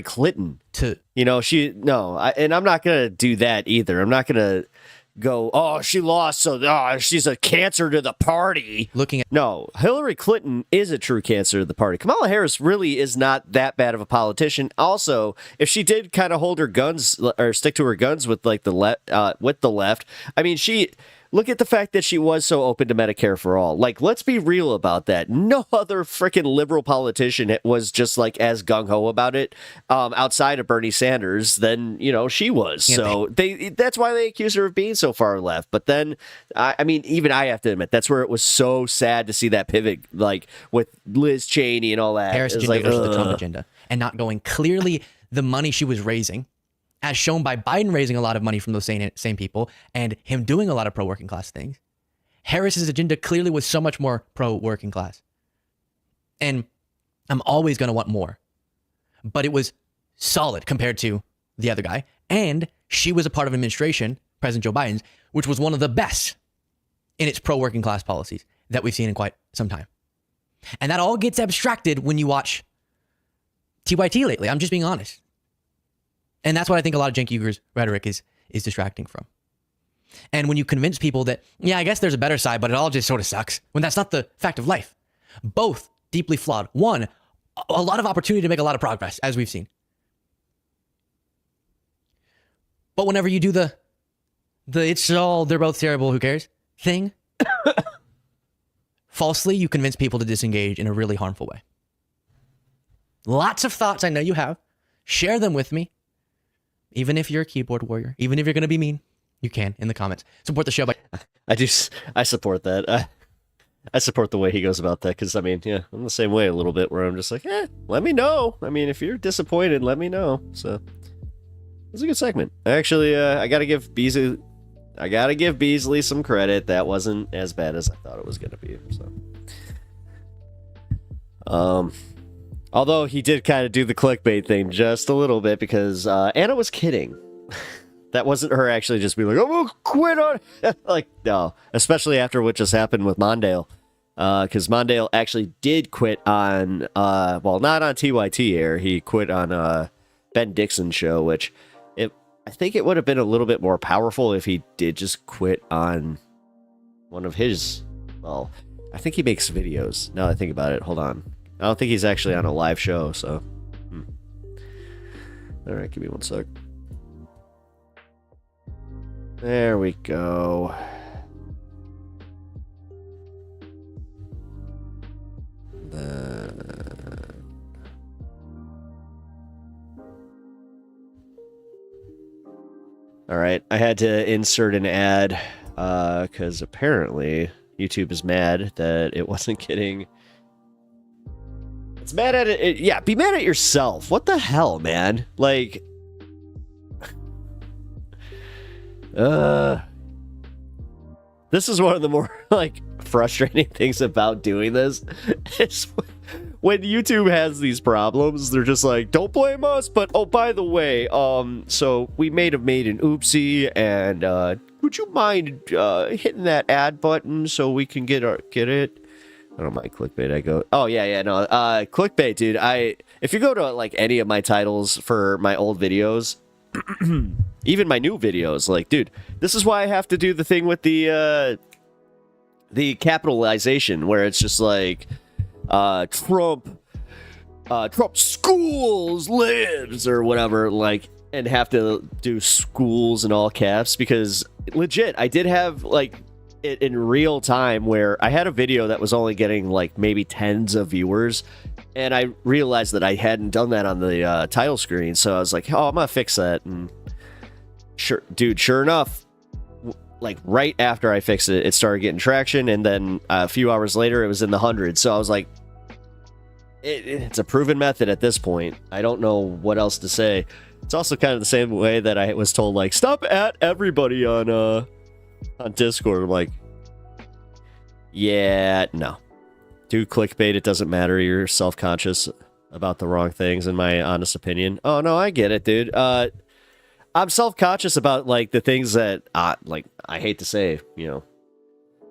Clinton. And I'm not gonna do that either. I'm not gonna go, oh, she lost, so she's a cancer to the party. No, Hillary Clinton is a true cancer to the party. Kamala Harris really is not that bad of a politician. Also, if she did kind of hold her guns or stick to her guns with like the left, I mean, look at the fact that she was so open to Medicare for all. Like, let's be real about that. No other freaking liberal politician was just like as gung-ho about it outside of Bernie Sanders than, she was. Yeah, so that's why they accuse her of being so far left. But then, I mean, even I have to admit, that's where it was so sad to see that pivot, like with Liz Cheney and all that. Harris agenda versus the Trump agenda. And not going clearly the money she was raising, as shown by Biden raising a lot of money from those same people and him doing a lot of pro-working class things. Harris's agenda clearly was so much more pro-working class. And I'm always going to want more. But it was solid compared to the other guy. And she was a part of an administration, President Joe Biden's, which was one of the best in its pro-working class policies that we've seen in quite some time. And that all gets abstracted when you watch TYT lately. I'm just being honest. And that's what I think a lot of Cenk Uygur's rhetoric is distracting from. And when you convince people that, yeah, I guess there's a better side, but it all just sort of sucks, when that's not the fact of life. Both deeply flawed. One, a lot of opportunity to make a lot of progress, as we've seen. But whenever you do the they're both terrible, who cares thing, falsely, you convince people to disengage in a really harmful way. Lots of thoughts I know you have. Share them with me. Even if you're a keyboard warrior, even if you're going to be mean, you can in the comments. Support the show by... I support that. I support the way he goes about that because, I mean, yeah, I'm the same way a little bit where I'm just like, let me know. I mean, if you're disappointed, let me know. So, it's a good segment. Actually, I got to give Beasley some credit. That wasn't as bad as I thought it was going to be. So, although he did kind of do the clickbait thing just a little bit because Anna was kidding. That wasn't her actually just being like, I'm going to quit on it. Like, no. Especially after what just happened with Mondale. Because Mondale actually did quit on, well, not on TYT air. He quit on Ben Dixon's show, which I think it would have been a little bit more powerful if he did just quit on one of his, well, I think he makes videos. Now that I think about it, hold on. I don't think he's actually on a live show, so. All right, give me one sec. There we go. All right, I had to insert an ad because apparently YouTube is mad that it wasn't getting... It's mad at it. Yeah, be mad at yourself. What the hell, man? Like... This is one of the more, like, frustrating things about doing this. It's when YouTube has these problems, they're just like, don't blame us, but oh, by the way, so we may have made an oopsie, and would you mind hitting that ad button so we can get it? I don't mind clickbait. I go, oh yeah, no, clickbait, dude. If you go to like any of my titles for my old videos, even my new videos, like, dude, this is why I have to do the thing with the capitalization, where it's just like, Trump schools lives or whatever, like, and have to do schools in all caps, because legit, I did have like it in real time where I had a video that was only getting like maybe tens of viewers, and I realized that I hadn't done that on the title screen, so I was like, oh, I'm gonna fix that. And sure enough, like right after I fixed it, it started getting traction, and then a few hours later it was in the hundreds. So I was like, it's a proven method at this point. I don't know what else to say. It's also kind of the same way that I was told, like, stop at everybody on Discord. I'm like, yeah, no. Do clickbait, it doesn't matter. You're self-conscious about the wrong things, in my honest opinion. Oh, no, I get it, dude. I'm self-conscious about, like, the things that, like, I hate to say, you know,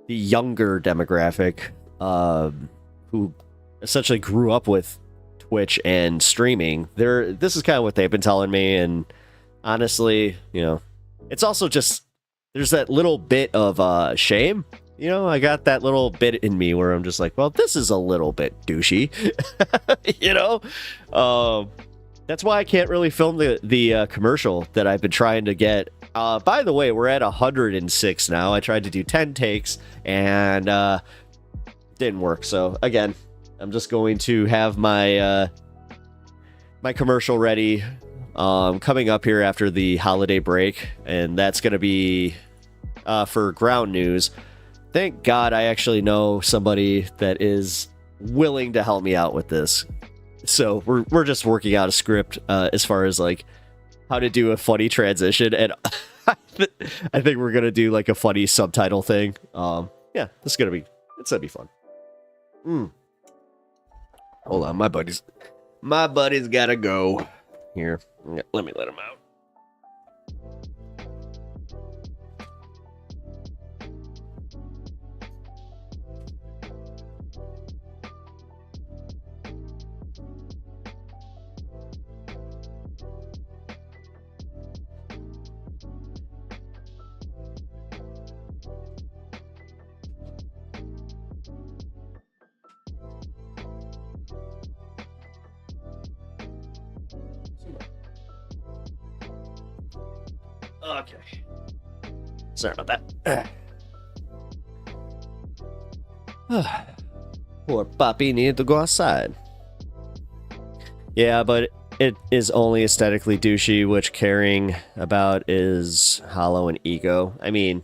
the younger demographic, who essentially grew up with Twitch and streaming. This is kind of what they've been telling me, and honestly, you know, it's also just, there's that little bit of shame. You know, I got that little bit in me where I'm just like, well, this is a little bit douchey. You know? That's why I can't really film the commercial that I've been trying to get. By the way, we're at 106 now. I tried to do 10 takes and didn't work. So again, I'm just going to have my my commercial ready coming up here after the holiday break, and that's going to be for ground news. Thank God I actually know somebody that is willing to help me out with this. So we're just working out a script as far as like how to do a funny transition, and I think we're gonna do like a funny subtitle thing. Yeah, it's gonna be fun. Hold on, my buddy's gotta go. Here, let me let him out. Okay. Sorry about that. Poor puppy needed to go outside. Yeah, but it is only aesthetically douchey, which caring about is hollow and ego. I mean,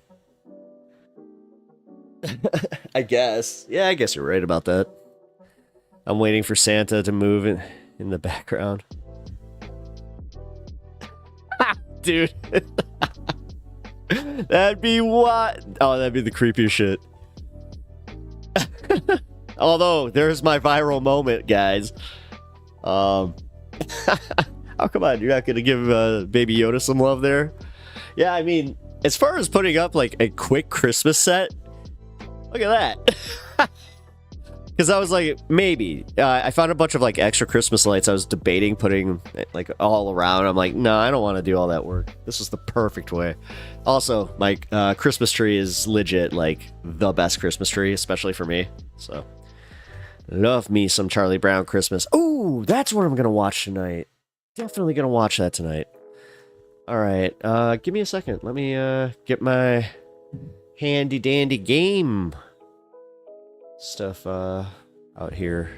I guess. Yeah, I guess you're right about that. I'm waiting for Santa to move in the background. Dude. That'd be what? Oh, that'd be the creepiest shit. Although, there's my viral moment, guys. Oh, come on. You're not going to give Baby Yoda some love there? Yeah, I mean, as far as putting up, like, a quick Christmas set, look at that. Because I was like, maybe. I found a bunch of, like, extra Christmas lights. I was debating putting, like, all around. I'm like, no, I don't want to do all that work. This is the perfect way. Also, my Christmas tree is legit, like, the best Christmas tree, especially for me. So, love me some Charlie Brown Christmas. Ooh, that's what I'm going to watch tonight. Definitely going to watch that tonight. All right, give me a second. Let me get my handy-dandy game stuff out here.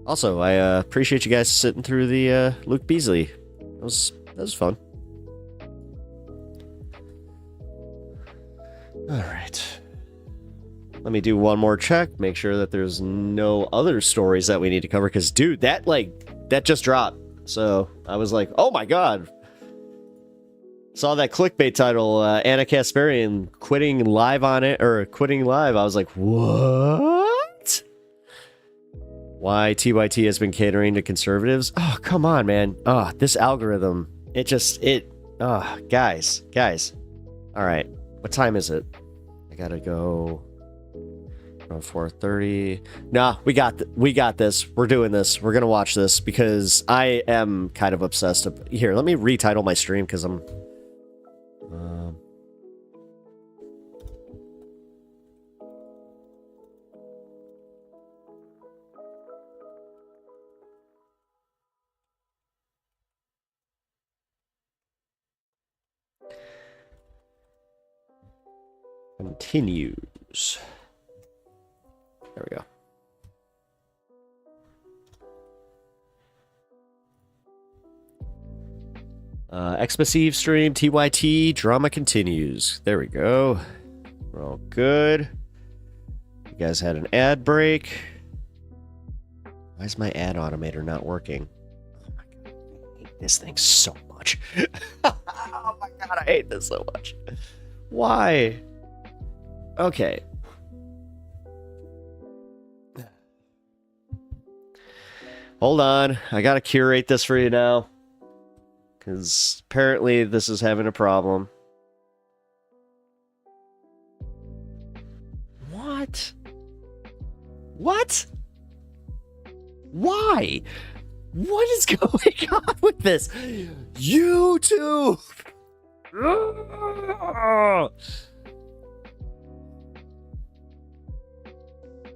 Also, I appreciate you guys sitting through the Luke Beasley. That was fun. All right. Let me do one more check, make sure that there's no other stories that we need to cover, because dude, that just dropped. So I was like, oh my god. Saw that clickbait title, Anna Kasparian quitting live on it, or quitting live. I was like, what? Why TYT has been catering to conservatives? Oh, come on, man. Oh, this algorithm. Guys. All right. What time is it? I gotta go around 4:30. Nah, we got this. We're doing this. We're gonna watch this because I am kind of obsessed. Here, let me retitle my stream because I'm... Continues. There we go. Xmas Eve stream, TYT, drama continues. There we go. We're all good. You guys had an ad break. Why is my ad automator not working? Oh my god, I hate this thing so much. Oh my god, I hate this so much. Why? Okay. Hold on. I gotta curate this for you now. Because apparently this is having a problem. What? What? Why? What is going on with this? YouTube!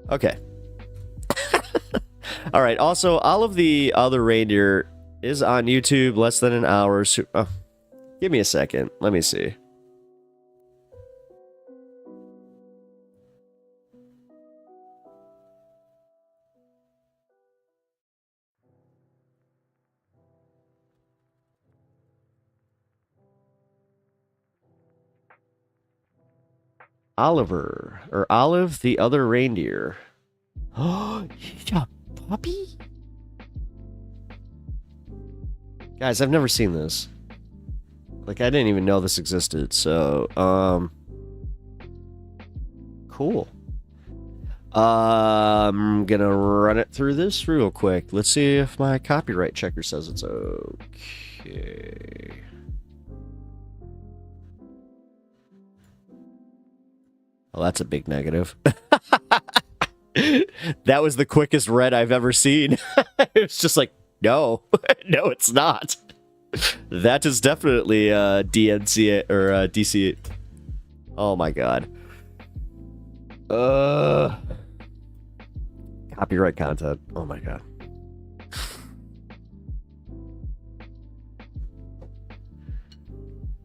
Okay. All right. Also, all of the other reindeer is on YouTube. Less than an hour. Oh, give me a second. Let me see. Olive, the other reindeer. Oh, he's a puppy? Guys, I've never seen this. Like, I didn't even know this existed, so, cool. I'm gonna run it through this real quick. Let's see if my copyright checker says it's okay. Well, that's a big negative. That was the quickest read I've ever seen. It's just like, no, no, it's not. That is definitely DNC or DC. Oh my god. Copyright content. Oh my god.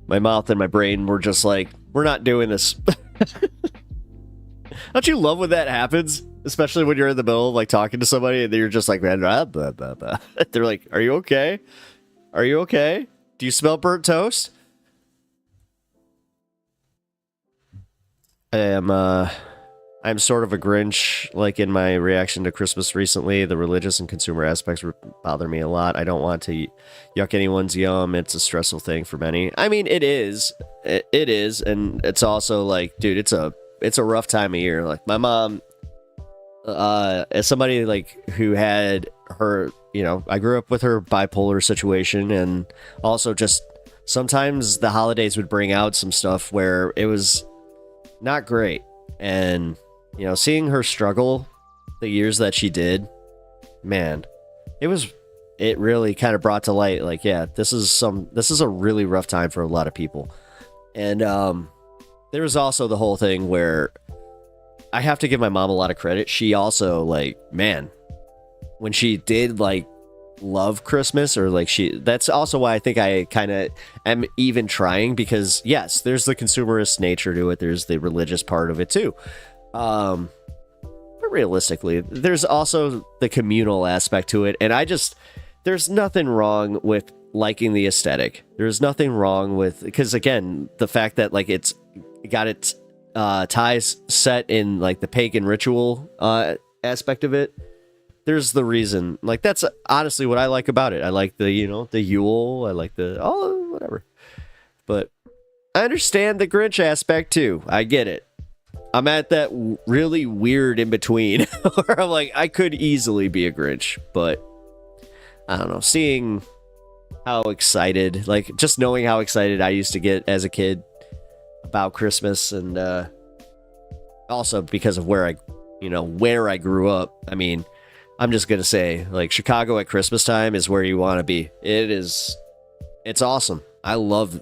My mouth and my brain were just like, we're not doing this. Don't you love when that happens? Especially when you're in the middle of like talking to somebody and you're just like, blah, blah, blah, blah. They're like, are you okay? Are you okay? Do you smell burnt toast? I'm sort of a Grinch, like in my reaction to Christmas recently. The religious and consumer aspects bother me a lot. I don't want to yuck anyone's yum. It's a stressful thing for many. I mean, it is. It is, and it's also like, dude, it's a rough time of year. Like my mom, as somebody like who had her, you know, I grew up with her bipolar situation, and also just sometimes the holidays would bring out some stuff where it was not great. And, you know, seeing her struggle the years that she did, man, it really kind of brought to light, like, yeah, this is a really rough time for a lot of people. And there was also the whole thing where I have to give my mom a lot of credit. She also, like, man, when she did like love Christmas, or like that's also why I think I kind of am even trying, because yes, there's the consumerist nature to it, there's the religious part of it too, but realistically there's also the communal aspect to it. And there's nothing wrong with liking the aesthetic. There's nothing wrong with, because again, the fact that like it's got its ties set in like the pagan ritual aspect of it, there's the reason. Like, that's honestly what I like about it. I like the, you know, the Yule. I like the, oh, whatever. But I understand the Grinch aspect too. I get it. I'm at that really weird in between where I'm like, I could easily be a Grinch, but I don't know. Seeing how excited, like just knowing how excited I used to get as a kid about Christmas, and also because of where I grew up. I mean, I'm just going to say, like, Chicago at Christmas time is where you want to be. It's awesome. I love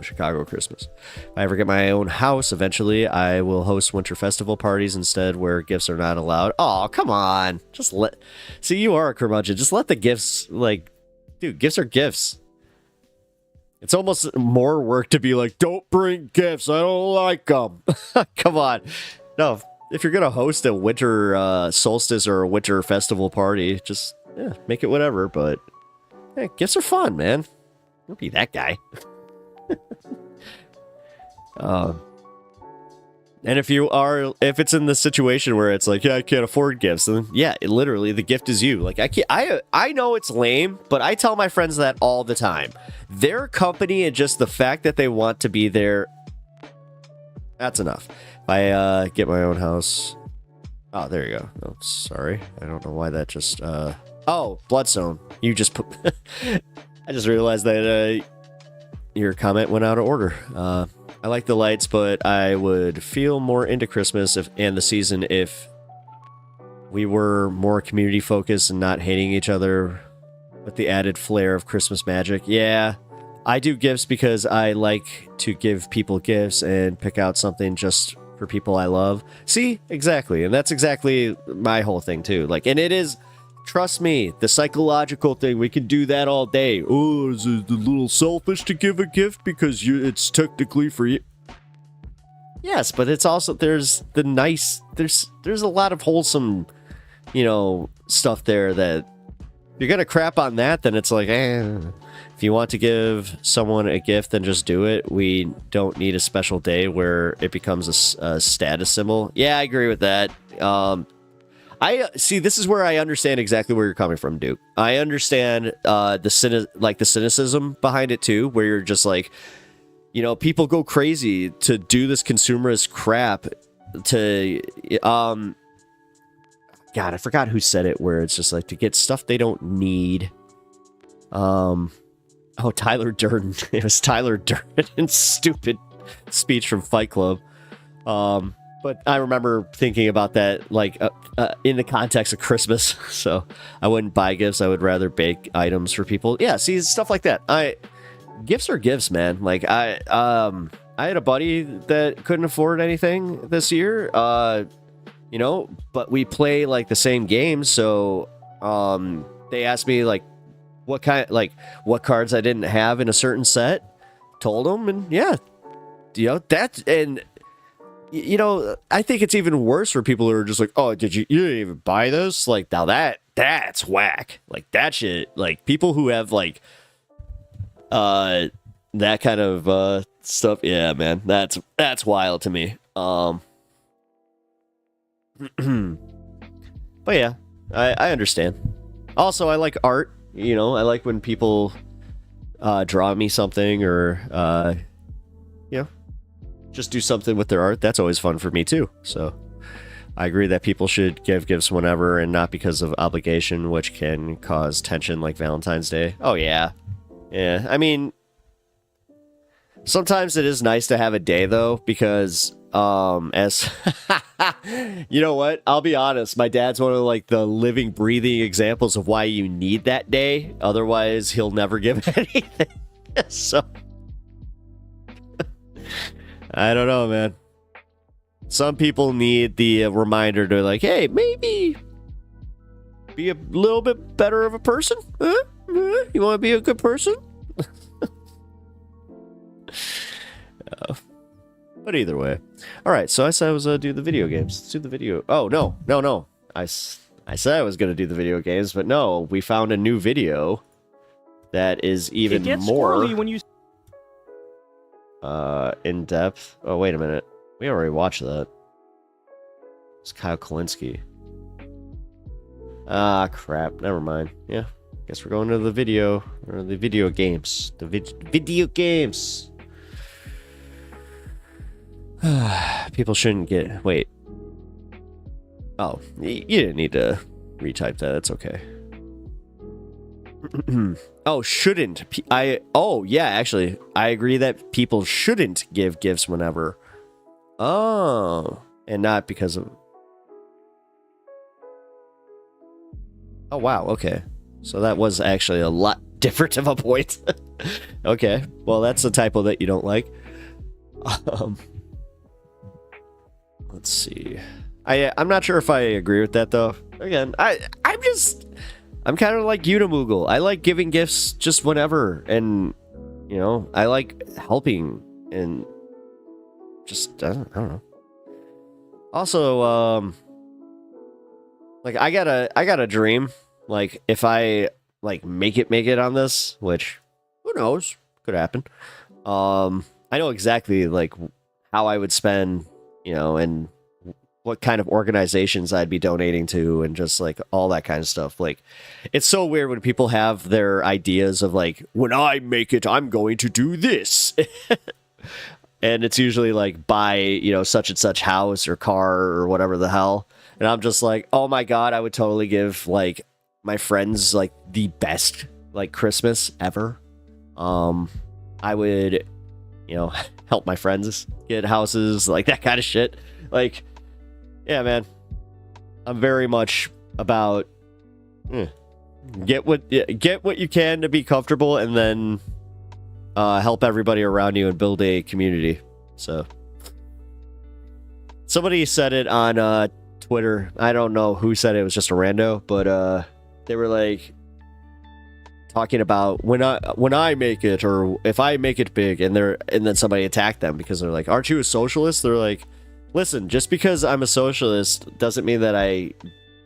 Chicago Christmas. If I ever get my own house eventually, I will host winter festival parties instead, where gifts are not allowed. Oh, come on. See, you are a curmudgeon. Just let the gifts, like, dude, gifts are gifts. It's almost more work to be like, don't bring gifts. I don't like them. Come on. No, if you're going to host a winter solstice or a winter festival party, just make it whatever. But gifts are fun, man. Don't be that guy. And if it's in the situation where it's like, yeah, I can't afford gifts, then yeah, literally the gift is you. Like, I know it's lame, but I tell my friends that all the time. Their company and just the fact that they want to be there, that's enough. If I get my own house. Oh, there you go. Oh, sorry. I don't know why that just oh, Bloodstone. You just put I just realized that your comment went out of order. I like the lights, but I would feel more into Christmas and the season if we were more community focused and not hating each other with the added flair of Christmas magic. Yeah, I do gifts because I like to give people gifts and pick out something just for people I love. See, exactly. And that's exactly my whole thing too. Like, and it is, trust me, the psychological thing, we can do that all day. Oh, is it a little selfish to give a gift because it's technically for you? Yes, but it's also, there's the nice, there's a lot of wholesome, stuff there that you're going to crap on that, then it's like, if you want to give someone a gift, then just do it. We don't need a special day where it becomes a status symbol. Yeah, I agree with that. I see. This is where I understand exactly where you're coming from, Duke. I understand the cynicism behind it too, where you're just like, people go crazy to do this consumerist crap God, I forgot who said it, where it's just like to get stuff they don't need. Tyler Durden. It was Tyler Durden's stupid speech from Fight Club. But I remember thinking about that, like, in the context of Christmas. So I wouldn't buy gifts. I would rather bake items for people. Yeah, see, stuff like that. Gifts are gifts, man. Like, I had a buddy that couldn't afford anything this year, you know, but we play, like, the same games. So they asked me, like, what cards I didn't have in a certain set. Told them, and yeah, you know, that's, and you know, I think it's even worse for people who are just like, oh, you didn't even buy this? Like, now that's whack. Like, that shit, like, people who have, like, that kind of stuff, yeah, man, that's wild to me. But yeah, I understand. Also, I like art, you know, I like when people draw me something, or you know, just do something with their art. That's always fun for me too. So I agree that people should give gifts whenever, and not because of obligation, which can cause tension, like Valentine's Day. Oh yeah. Yeah, I mean, sometimes it is nice to have a day though, because as you know what, I'll be honest, my dad's one of, like, the living, breathing examples of why you need that day. Otherwise he'll never give anything. So I don't know, man. Some people need the reminder to, like, hey, maybe be a little bit better of a person. You want to be a good person? But either way. All right, so I said I was going to do the video games. Let's do the video. Oh, no. I said I was going to do the video games, but no, we found a new video that is even more when you in depth. Oh, wait a minute. We already watched that. It's Kyle Kalinske. Ah, crap. Never mind. Yeah. Guess we're going to the video, or the video games. The video games. People shouldn't get... Wait. Oh, you didn't need to retype that. That's okay. Oh, shouldn't. Oh, yeah, actually. I agree that people shouldn't give gifts whenever. Oh. And not because of... Oh, wow. Okay. So that was actually a lot different of a point. Okay. Well, that's a typo that you don't like. Let's see. I'm not sure if I agree with that, though. Again, I'm kind of like Unimoogle. I like giving gifts just whenever, and you know, I like helping, and just I don't know. Also, like I got a dream. Like if I like make it on this, which who knows, could happen. I know exactly like how I would spend, you know, and what kind of organizations I'd be donating to, and just like all that kind of stuff. Like, it's so weird when people have their ideas of like, when I make it, I'm going to do this. And it's usually like buy, you know, such and such house or car or whatever the hell. And I'm just like, oh my God, I would totally give like my friends like the best like Christmas ever. I would, you know, help my friends get houses, like that kind of shit. Like, yeah, man, I'm very much about get what you can to be comfortable, and then help everybody around you and build a community. So somebody said it on Twitter. I don't know who said it. It was just a rando, but they were like talking about when I make it, or if I make it big, and then somebody attacked them because they're like, aren't you a socialist? They're like, listen, just because I'm a socialist doesn't mean that I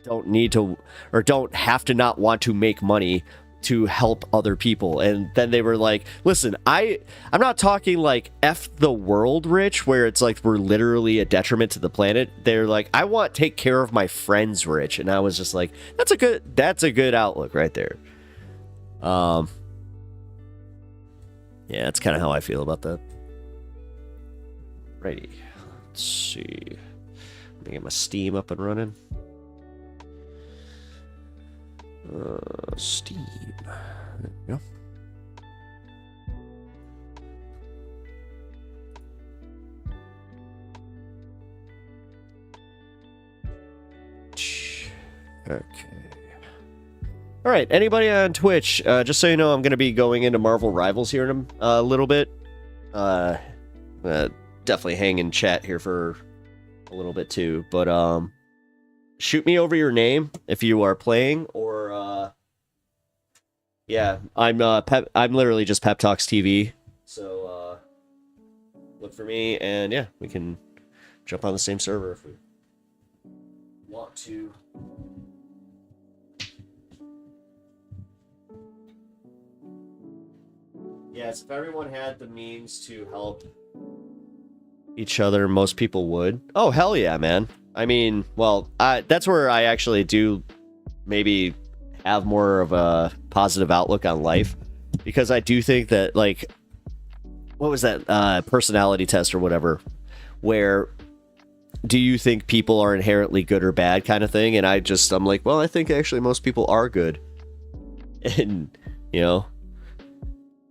don't need to, or don't have to not want to make money to help other people. And then they were like, listen, I'm not talking like F the world rich, where it's like we're literally a detriment to the planet. They're like, I want to take care of my friends rich. And I was just like, that's a good outlook right there. Yeah, that's kind of how I feel about that. Righty. Let's see. Let me get my Steam up and running. Steam. There we go. Okay. All right. Anybody on Twitch? Just so you know, I'm going to be going into Marvel Rivals here in a little bit. Definitely hang in chat here for a little bit too. But shoot me over your name if you are playing, or yeah, I'm literally just Pep Talks TV. So look for me, and yeah, we can jump on the same server if we want to. Yes, if everyone had the means to help each other, most people would. Oh, hell yeah, man. I mean, well, that's where I actually do maybe have more of a positive outlook on life. Because I do think that, like, what was that personality test or whatever, where do you think people are inherently good or bad kind of thing? And I'm like, well, I think actually most people are good. And, you know,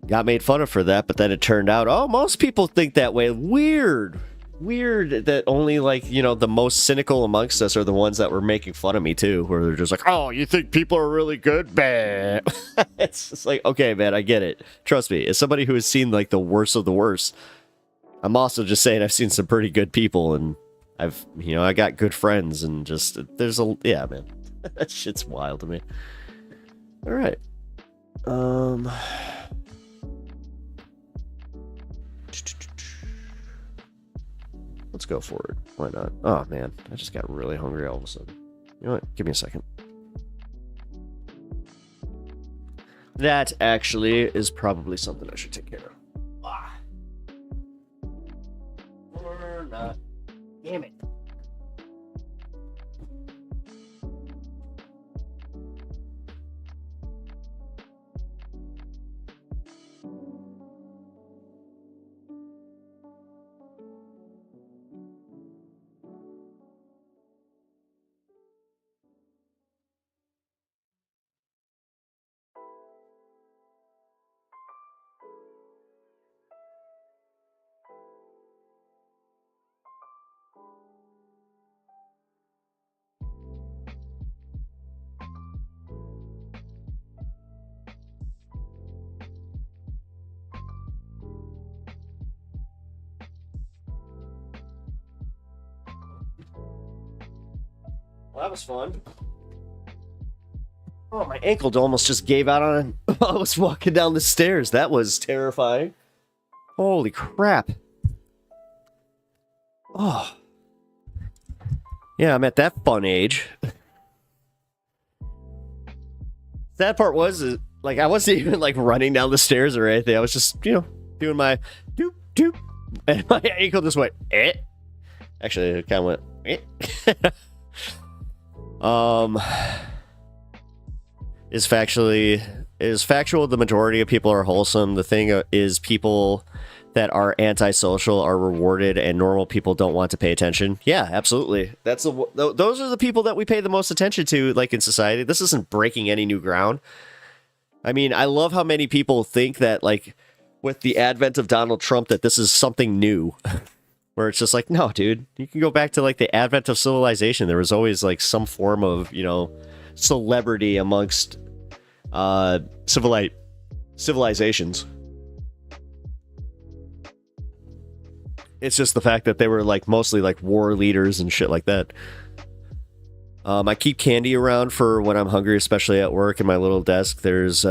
got made fun of for that, but then it turned out, oh, most people think that way. Weird that only, like, you know, the most cynical amongst us are the ones that were making fun of me too, where they're just like, oh, you think people are really good? Bah. It's just like, okay, man, I get it. Trust me, as somebody who has seen like the worst of the worst, I'm also just saying I've seen some pretty good people, and I got good friends, and just yeah, man, that shit's wild to me. All right. Let's go for it. Why not? Oh, man. I just got really hungry all of a sudden. You know what? Give me a second. That actually is probably something I should take care of. Or not. Damn it. Well, that was fun. Oh, my ankle almost just gave out on while I was walking down the stairs. That was terrifying. Holy crap. Oh. Yeah, I'm at that fun age. Sad part was, like, I wasn't even, like, running down the stairs or anything. I was just, you know, doing my doop, doop. And my ankle just went, eh. Actually, it kind of went, eh. Is factual the majority of people are wholesome. The thing is, people that are antisocial are rewarded, and normal people don't want to pay attention. Yeah, absolutely. Those are the people that we pay the most attention to, like, in society. This isn't breaking any new ground. I mean, I love how many people think that, like, with the advent of Donald Trump, that this is something new. Where it's just like, no, dude, you can go back to, like, the advent of civilization. There was always, like, some form of, you know, celebrity amongst civilizations. It's just the fact that they were, like, mostly, like, war leaders and shit like that. I keep candy around for when I'm hungry, especially at work in my little desk. There's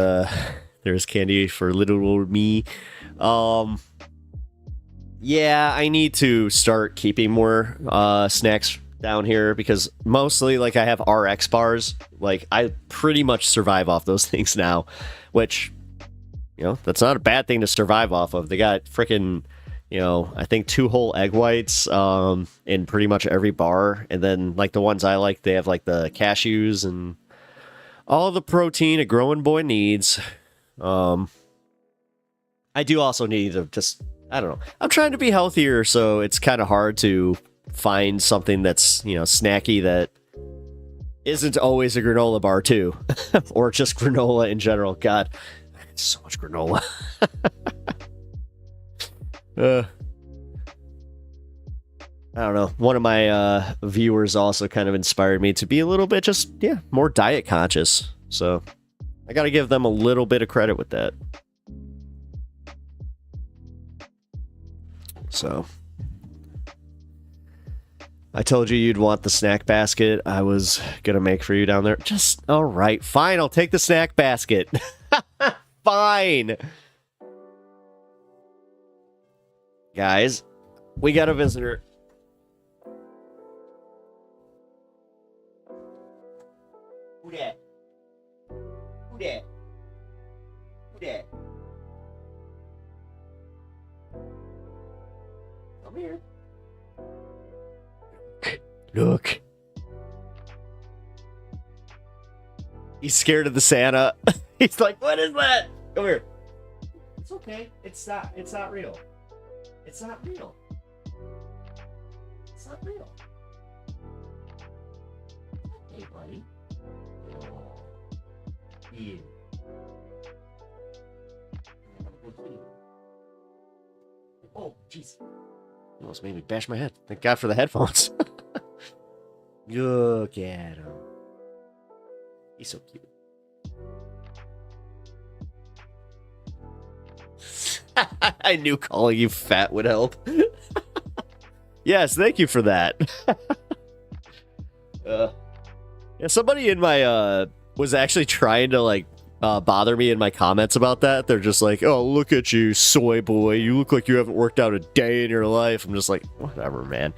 candy for little old me. Yeah, I need to start keeping more snacks down here, because mostly, like, I have RX bars. Like, I pretty much survive off those things now, which, you know, that's not a bad thing to survive off of. They got freaking, you know, I think 2 whole egg whites in pretty much every bar. And then, like, the ones I like, they have, like, the cashews and all the protein a growing boy needs. I do also need to just, I don't know. I'm trying to be healthier, so it's kind of hard to find something that's, snacky that isn't always a granola bar too. Or just granola in general. God, so much granola. I don't know. One of my viewers also kind of inspired me to be a little bit more diet conscious. So I got to give them a little bit of credit with that. So I told you you'd want the snack basket I was going to make for you down there. All right, fine. I'll take the snack basket. Fine. Guys, we got a visitor. Who that? Who that? Who that? Come here. Look. He's scared of the Santa. He's like, what is that? Come here. It's okay. It's not real. It's not real. It's not real. Hey, buddy. Yeah. Oh, jeez. Almost made me bash my head. Thank God for the headphones. Look at him. He's so cute. I knew calling you fat would help. Yes, thank you for that. Yeah, somebody in my was actually trying to bother me in my comments about that. They're just like, "Oh, look at you, soy boy. You look like you haven't worked out a day in your life." I'm just like, whatever, man.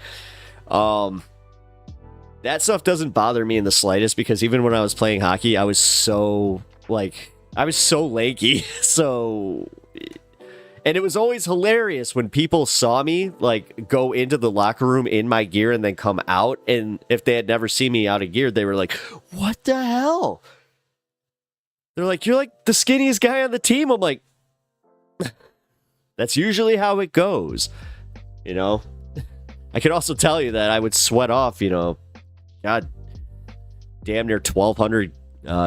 That stuff doesn't bother me in the slightest because even when I was playing hockey, I was so lanky. So, and it was always hilarious when people saw me go into the locker room in my gear and then come out. And if they had never seen me out of gear, they were like, "What the hell?" They're like, "You're like the skinniest guy on the team." I'm like, that's usually how it goes. I could also tell you that I would sweat off, God, damn near 1,200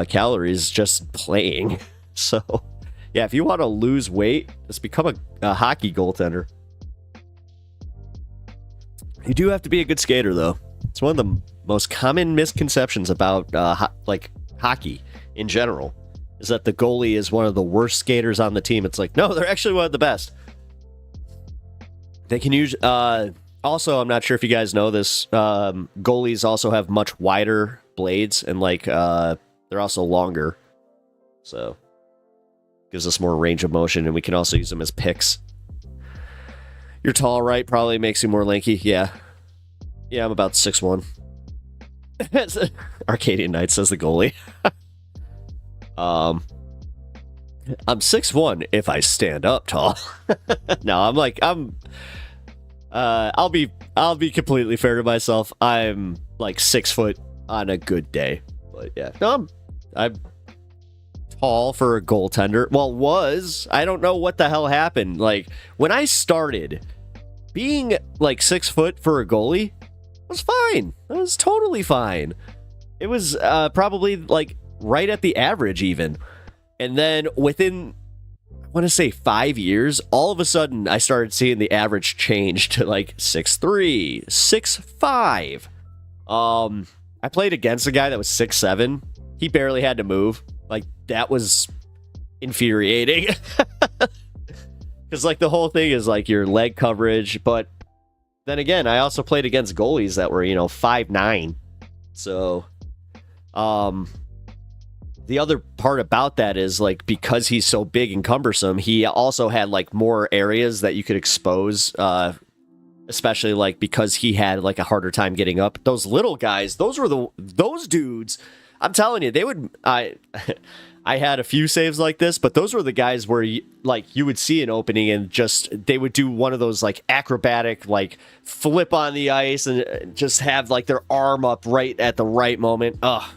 calories just playing. So, yeah, if you want to lose weight, just become a hockey goaltender. You do have to be a good skater, though. It's one of the most common misconceptions about hockey in general, is that the goalie is one of the worst skaters on the team. It's like, no, they're actually one of the best. They can use... Also, I'm not sure if you guys know this, goalies also have much wider blades, and they're also longer. So, gives us more range of motion, and we can also use them as picks. You're tall, right? Probably makes you more lanky. Yeah. Yeah, I'm about 6'1". Arcadian Knight says the goalie. I'm 6'1" if I stand up tall. No, I'll be completely fair to myself. I'm 6 foot on a good day. But yeah, no, I'm tall for a goaltender. Well, I don't know what the hell happened. When I started, being 6 foot for a goalie was fine. It was totally fine. It was probably right at the average even. And then within, I want to say 5 years, all of a sudden I started seeing the average change to 6'3", 6'5". I played against a guy that was 6'7". He barely had to move. That was infuriating. Because the whole thing is your leg coverage. But then again, I also played against goalies that were 5'9". So, the other part about that is because he's so big and cumbersome, he also had more areas that you could expose, especially because he had a harder time getting up. Those little guys, those dudes, I'm telling you, they would, I had a few saves like this, but those were the guys where you would see an opening and they would do one of those acrobatic flip on the ice and just have their arm up right at the right moment. Ugh.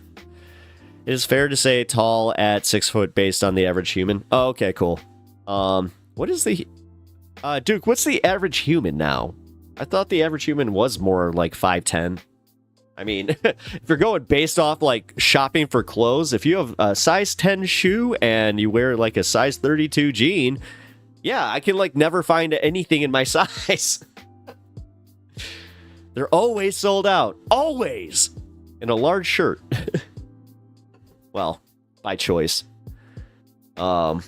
It is fair to say tall at 6 foot based on the average human. Oh, okay, cool. What is the Duke? What's the average human now? I thought the average human was more like 5'10". I mean, if you're going based off like shopping for clothes, if you have a size 10 shoe and you wear like a size 32 jean, yeah, I can like never find anything in my size. They're always sold out. Always. In a large shirt. Well, by choice. I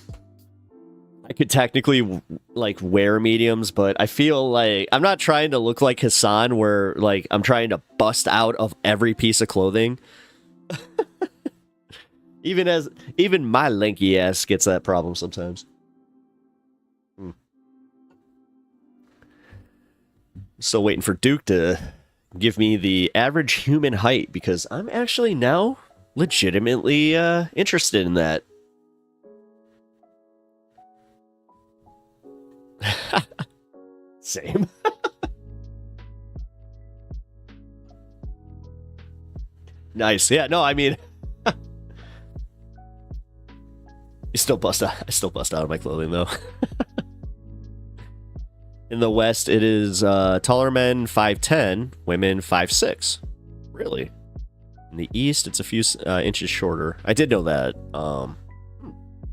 could technically like wear mediums, but I feel like I'm not trying to look like Hassan where like I'm trying to bust out of every piece of clothing. even my lanky ass gets that problem sometimes. Still waiting for Duke to give me the average human height because I'm actually now legitimately interested in that. Same. Nice. Yeah, no, I mean I still bust out of my clothing though. In the West, it is taller men 5'10", women 5'6". Really? In the East, it's a few inches shorter. I did know that. I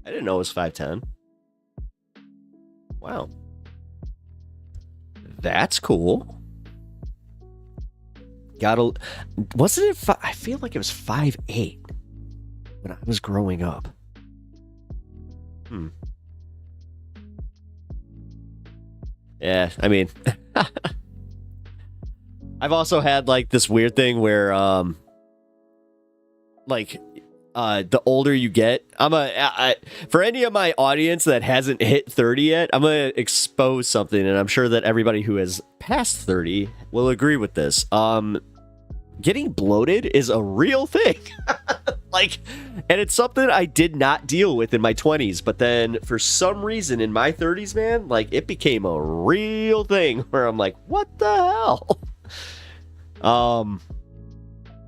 didn't know it was 5'10". Wow. That's cool. Wasn't it? I feel like it was 5'8" when I was growing up. Yeah, I mean, I've also had like this weird thing where, the older you get, for any of my audience that hasn't hit 30 yet, I'm gonna expose something, and I'm sure that everybody who has passed 30 will agree with this. Getting bloated is a real thing. And it's something I did not deal with in my 20s, but then for some reason in my 30s, man, like it became a real thing where I'm like, what the hell?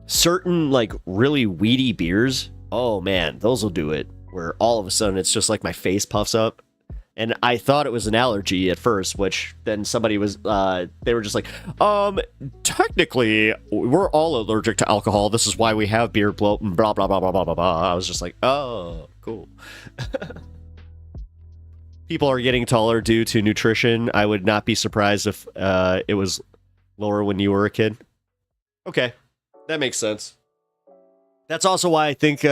Certain like really weedy beers, oh man, those will do it, where all of a sudden it's just like my face puffs up. And I thought it was an allergy at first, which then somebody was, they were just like, technically, we're all allergic to alcohol. This is why we have beer bloat and blah, blah, blah, blah, blah, blah, blah. I was just like, oh, cool. People are getting taller due to nutrition. I would not be surprised if it was lower when you were a kid. Okay, that makes sense. That's also why I think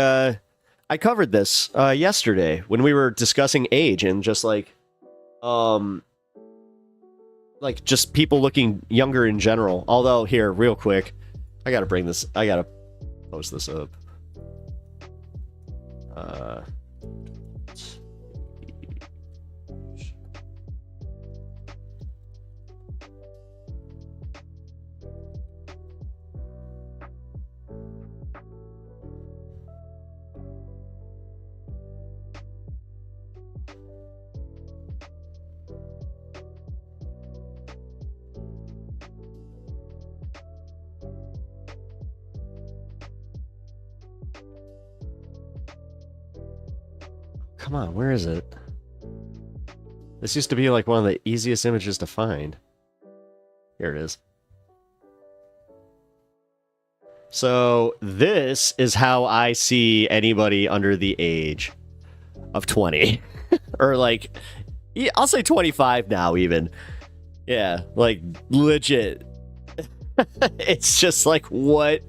I covered this yesterday when we were discussing age and just just people looking younger in general. Although here, real quick, I gotta post this up. Come on, where is it? This used to be like one of the easiest images to find. Here it is. So this is how I see anybody under the age of 20. Or like, yeah, I'll say 25 now even. Yeah, like legit. It's just like, what?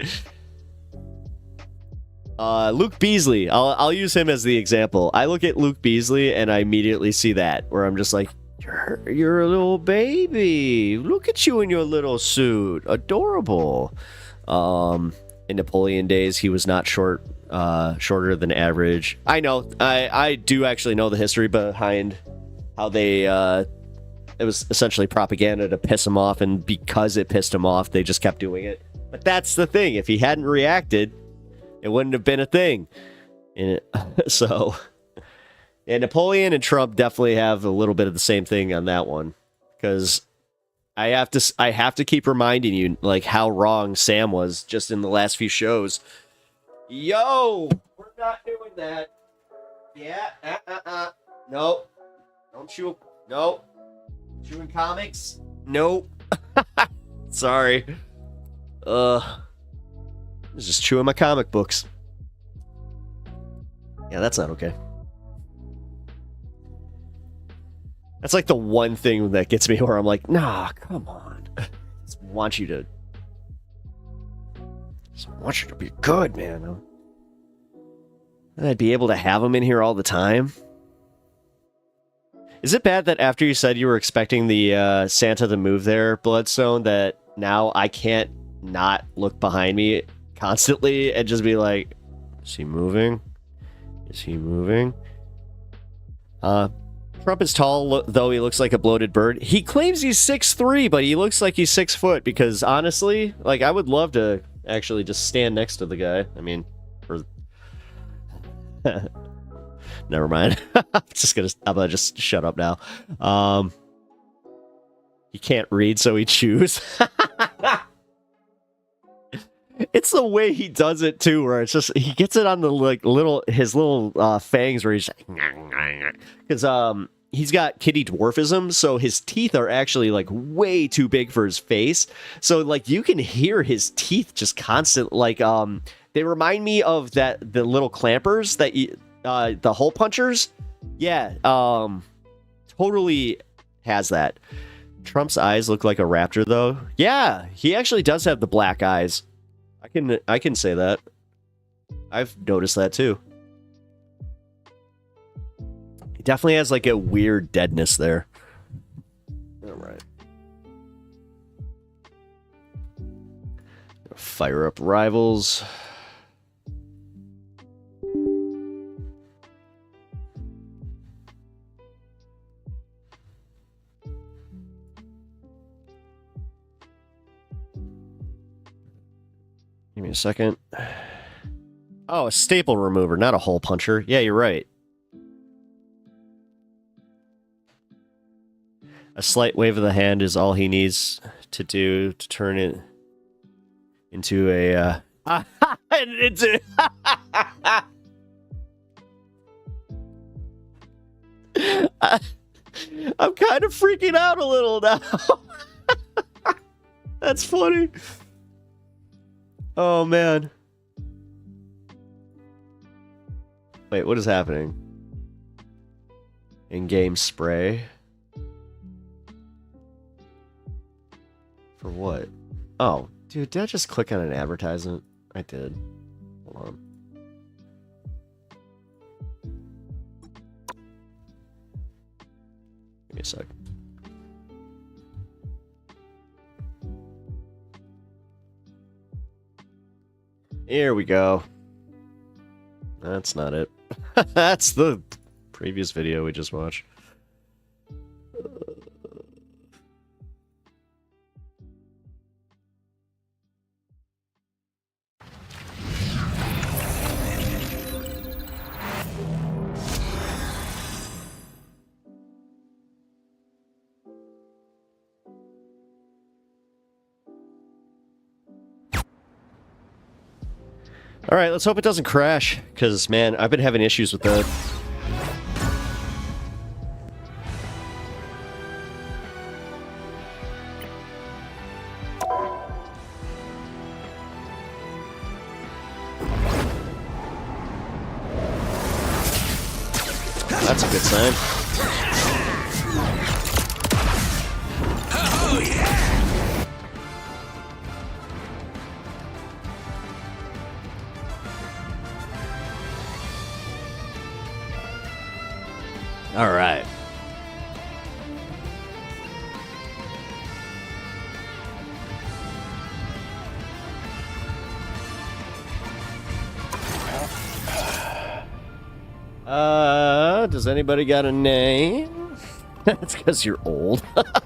Luke Beasley. I'll use him as the example. I look at Luke Beasley and I immediately see that, where I'm just like, you're a little baby. Look at you in your little suit. Adorable. In Napoleon days, he was not shorter than average. I know. I do actually know the history behind how they it was essentially propaganda to piss him off, and because it pissed him off, they just kept doing it. But that's the thing. If he hadn't reacted, it wouldn't have been a thing. And so, and Napoleon and Trump definitely have a little bit of the same thing on that one, because I have to keep reminding you like how wrong Sam was just in the last few shows. Yo, we're not doing that. Yeah, nope. Don't chew. Nope. Chewing comics. Nope. Sorry. I was just chewing my comic books. Yeah, that's not okay. That's like the one thing that gets me where I'm like, nah, come on. I just want you to be good, man. And I'd be able to have him in here all the time. Is it bad that after you said you were expecting the Santa to move there, Bloodstone, that now I can't not look behind me constantly and just be like, is he moving? Is he moving? Trump is tall, though he looks like a bloated bird. He claims he's 6'3", but he looks like he's 6 foot because honestly, like, I would love to actually just stand next to the guy. I mean, never mind. I'm gonna just shut up now. He can't read, so he chews. It's the way he does it too, where it's just he gets it on the his little fangs, where he's because he's got kitty dwarfism, so his teeth are actually like way too big for his face. So like you can hear his teeth just constant, like they remind me of the little clampers that the hole punchers. Yeah, totally has that. Trump's eyes look like a raptor, though. Yeah, he actually does have the black eyes. I can say that. I've noticed that too. He definitely has like a weird deadness there. All right. Fire up rivals. Give me a second. Oh, a staple remover, not a hole puncher. Yeah, you're right. A slight wave of the hand is all he needs to do to turn it into a... I'm kind of freaking out a little now. That's funny. Oh, man. Wait, what is happening? In-game spray? For what? Oh, dude, did I just click on an advertisement? I did. Hold on. Give me a sec. Here we go. That's not it. That's the previous video we just watched. All right, let's hope it doesn't crash, because, man, I've been having issues with that. That's a good sign. Oh, yeah! All right. Does anybody got a name? It's because you're old.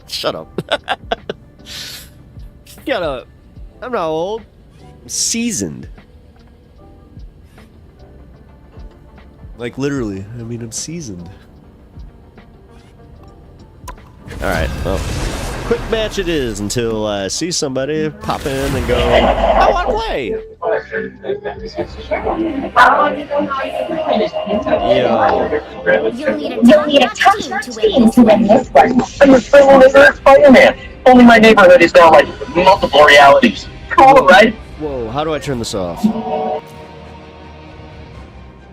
Shut up. I'm not old. I'm seasoned. Like literally. I mean, I'm seasoned. Alright, well, quick match it is until I see somebody pop in and go, I want to play! You'll need a tough team to win this one. I'm a Spider-Man. Only my neighborhood is now like multiple realities. Cool, right? Whoa, how do I turn this off?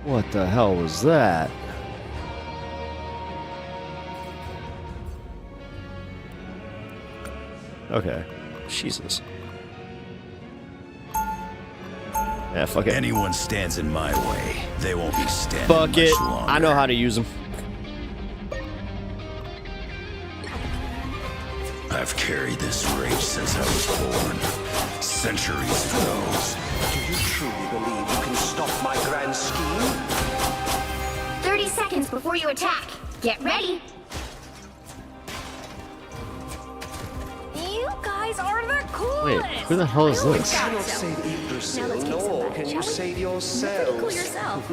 What the hell was that? Okay. Jesus. Yeah, fuck it. Anyone stands in my way, they won't be standing Fuck much it. longer. I know how to use them. I've carried this rage since I was born. Centuries ago. Do you truly believe you can stop my grand scheme? 30 seconds before you attack. Get ready. You guys are the coolest. Wait, who the hell is this? You cannot save Yggdrasil, nor can you save yourselves. Cool yourself.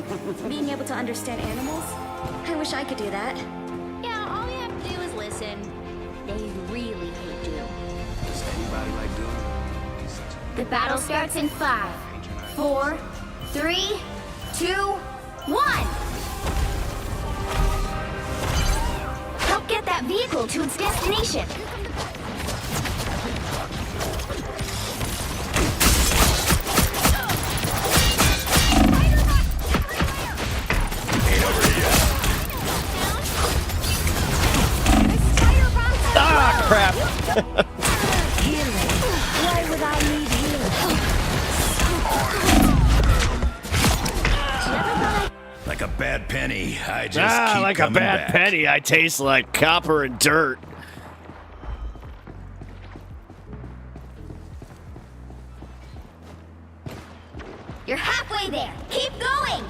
Being able to understand animals? I wish I could do that. Yeah, all you have to do is listen. They really hate you. Does anybody like doing? The battle starts in 5, 4, 3, 2, 1. Help get that vehicle to its destination. Ah, crap. Why would I need healing? Like a bad penny, I just keep like a coming bad back. penny. I taste like copper and dirt. You're halfway there. Keep going.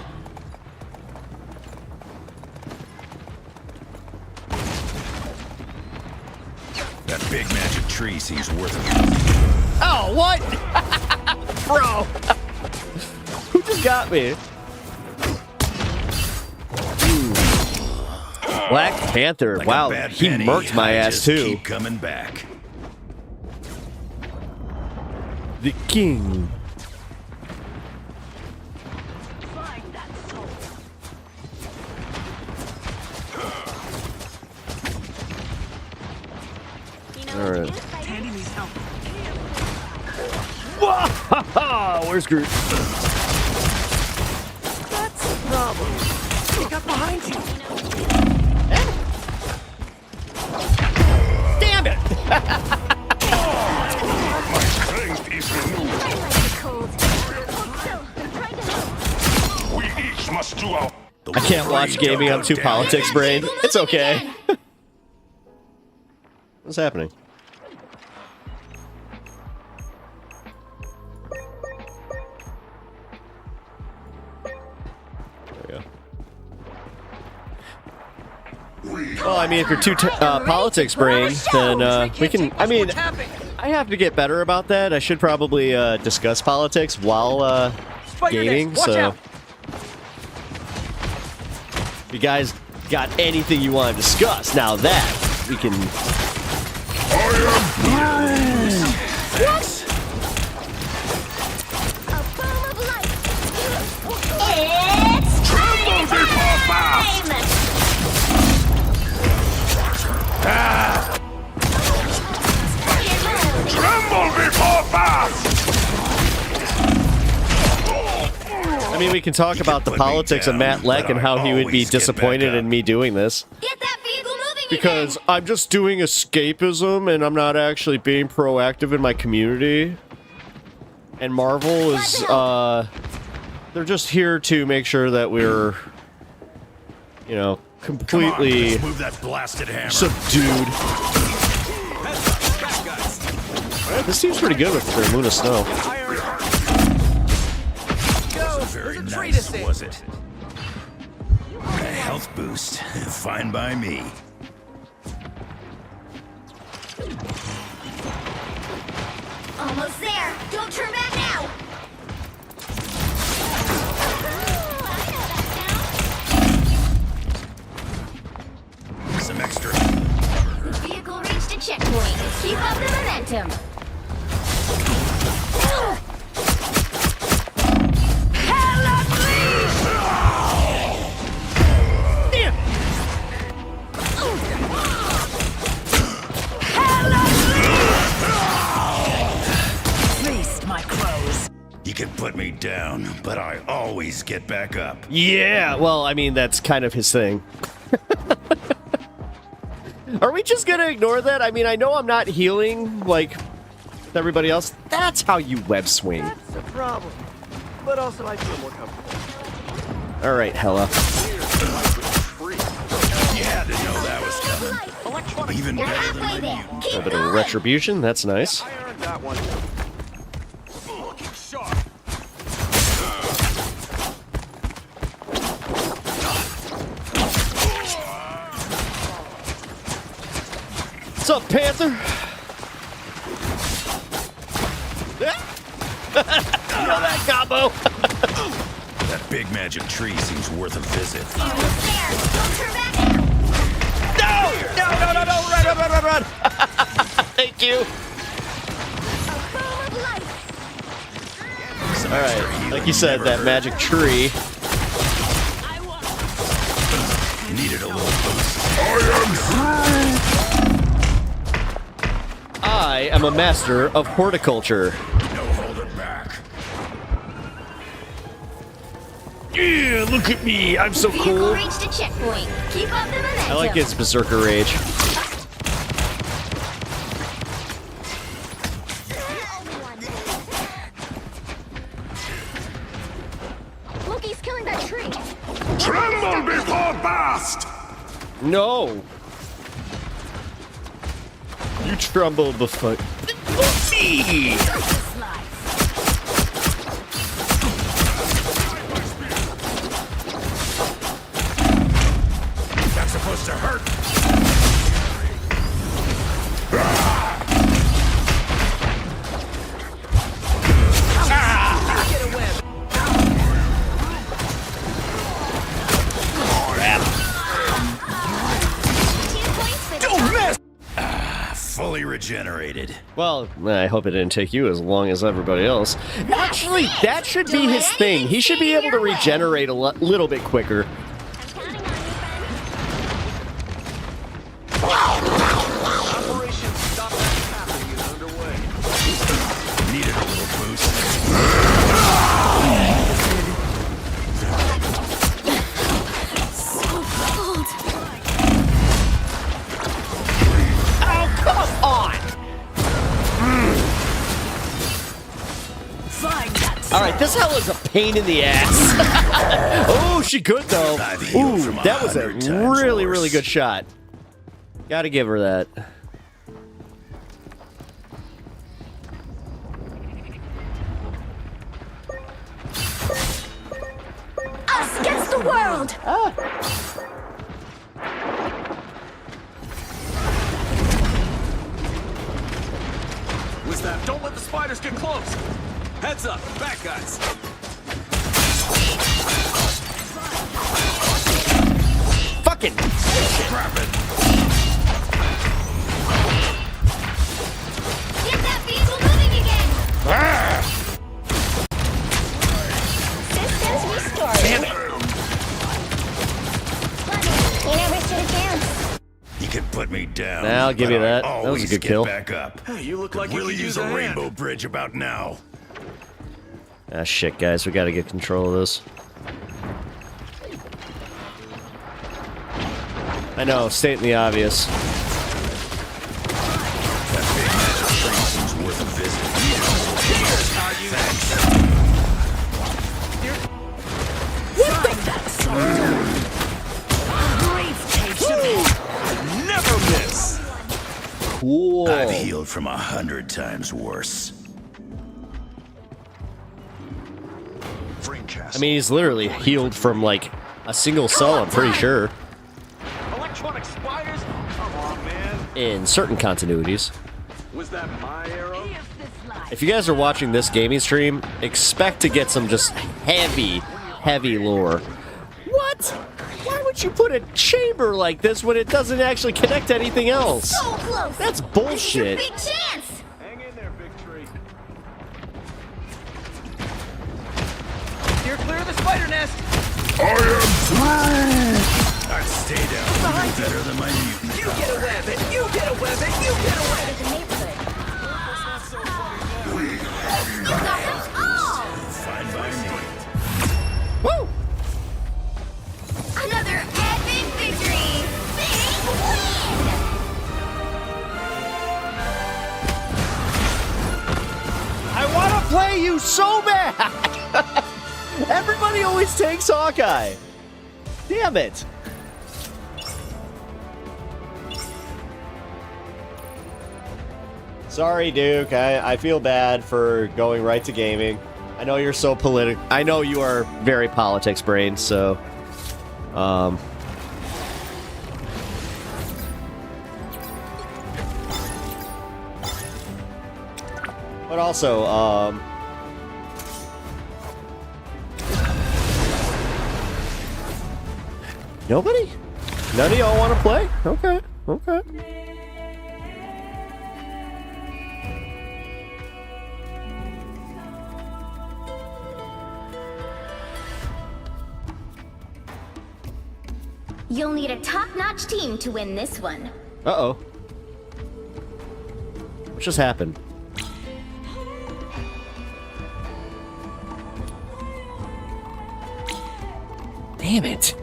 That big magic tree seems worth it. Oh, what? Bro. Who just got me? Black Panther. Like a Wow, bad he penny, murked my I ass just too. Keep coming back. The king. All right. Where's Groot? That's the problem. He got behind you. Damn it! We each must do our. I can't watch gaming. I'm too politics brain. It's okay. What's happening? There we go. Well, I mean, if you're too politics brain, then we can. I mean, I have to get better about that. I should probably discuss politics while gaming. So, if you guys got anything you want to discuss, now that we can. It's Tremble before fast! Tremble before fast! I mean, we can talk about the politics of Matt Leck and how he would be disappointed in me doing this. Get that vehicle moving. Because I'm just doing escapism and I'm not actually being proactive in my community. And Marvel is, they're just here to make sure that we're, you know, completely Let's move that blasted hammer. subdued. Alright, this seems pretty good with their Moon of Snow. Wasn't very nice, was it? A health boost. Fine by me. Almost there. Don't turn back now. Some extra. The vehicle reached a checkpoint. Keep up the momentum. down, but I always get back up. Yeah, well, I mean, that's kind of his thing. Are we just gonna ignore that? I mean, I know I'm not healing like everybody else. That's how you web swing. That's a problem. But also, I feel more comfortable. All right, Hella. You had to know that was coming. Even better than my mutant. A little bit of retribution. That's nice. I earned that one. Looking sharp. What's up, Panther? You know that combo? That big magic tree seems worth a visit. No! Run! Thank you. All right, like you said, that magic tree. Needed a little boost. I am a master of horticulture. No holding back. Yeah, look at me. I'm so cool. Reached a checkpoint. Keep up the momentum. I like his berserker rage. Look, he's killing that tree. Tremble before blast! No. You tremble before me. That's supposed to hurt. Fully regenerated. Well, I hope it didn't take you as long as everybody else. Actually, that should be his thing. He should be able to regenerate a little bit quicker. Operation Stop That Happening is underway. Needed a little boost. So cold. Oh, come on! All right, this hell is a pain in the ass. Oh, she could though. Ooh, that was a really, really good shot. Gotta give her that. Us against the world. What's that? Don't let the spiders get close. Heads up, back guys. Fucking Scrap it. Get that vehicle moving again. Systems restored. Damn it. You never stood a chance. You can put me down. I'll give but you that. I That was a always good get kill. Back up. Hey, you look like Could really you could use use a a hand. rainbow bridge about now. Ah, shit, guys. We gotta get control of this. I know, stating the obvious. That big magic tree seems worth a visit. Never miss. Cool. I've healed from 100 times worse. I mean, he's literally healed from like a single cell, I'm pretty sure. Electronic spiders? Come on, man. In certain continuities. Was that my arrow? If you guys are watching this gaming stream, expect to get some just heavy lore. What? Why would you put a chamber like this when it doesn't actually connect to anything else? So close. That's bullshit. Big chance. Hang in there, big tree. Steer clear of the spider nest. I'd stay down. Even better than my mutant. You get a weapon. You get a weapon. You get a weapon. The neighborhood. Fine by me. play you so bad. Everybody always takes Hawkeye. Damn it. Sorry, Duke. I feel bad for going right to gaming. I know you're so political. I know you are very politics brained, so but also nobody? None of y'all want to play? Okay. Okay. You'll need a top-notch team to win this one. Uh-oh. What just happened? Damn it.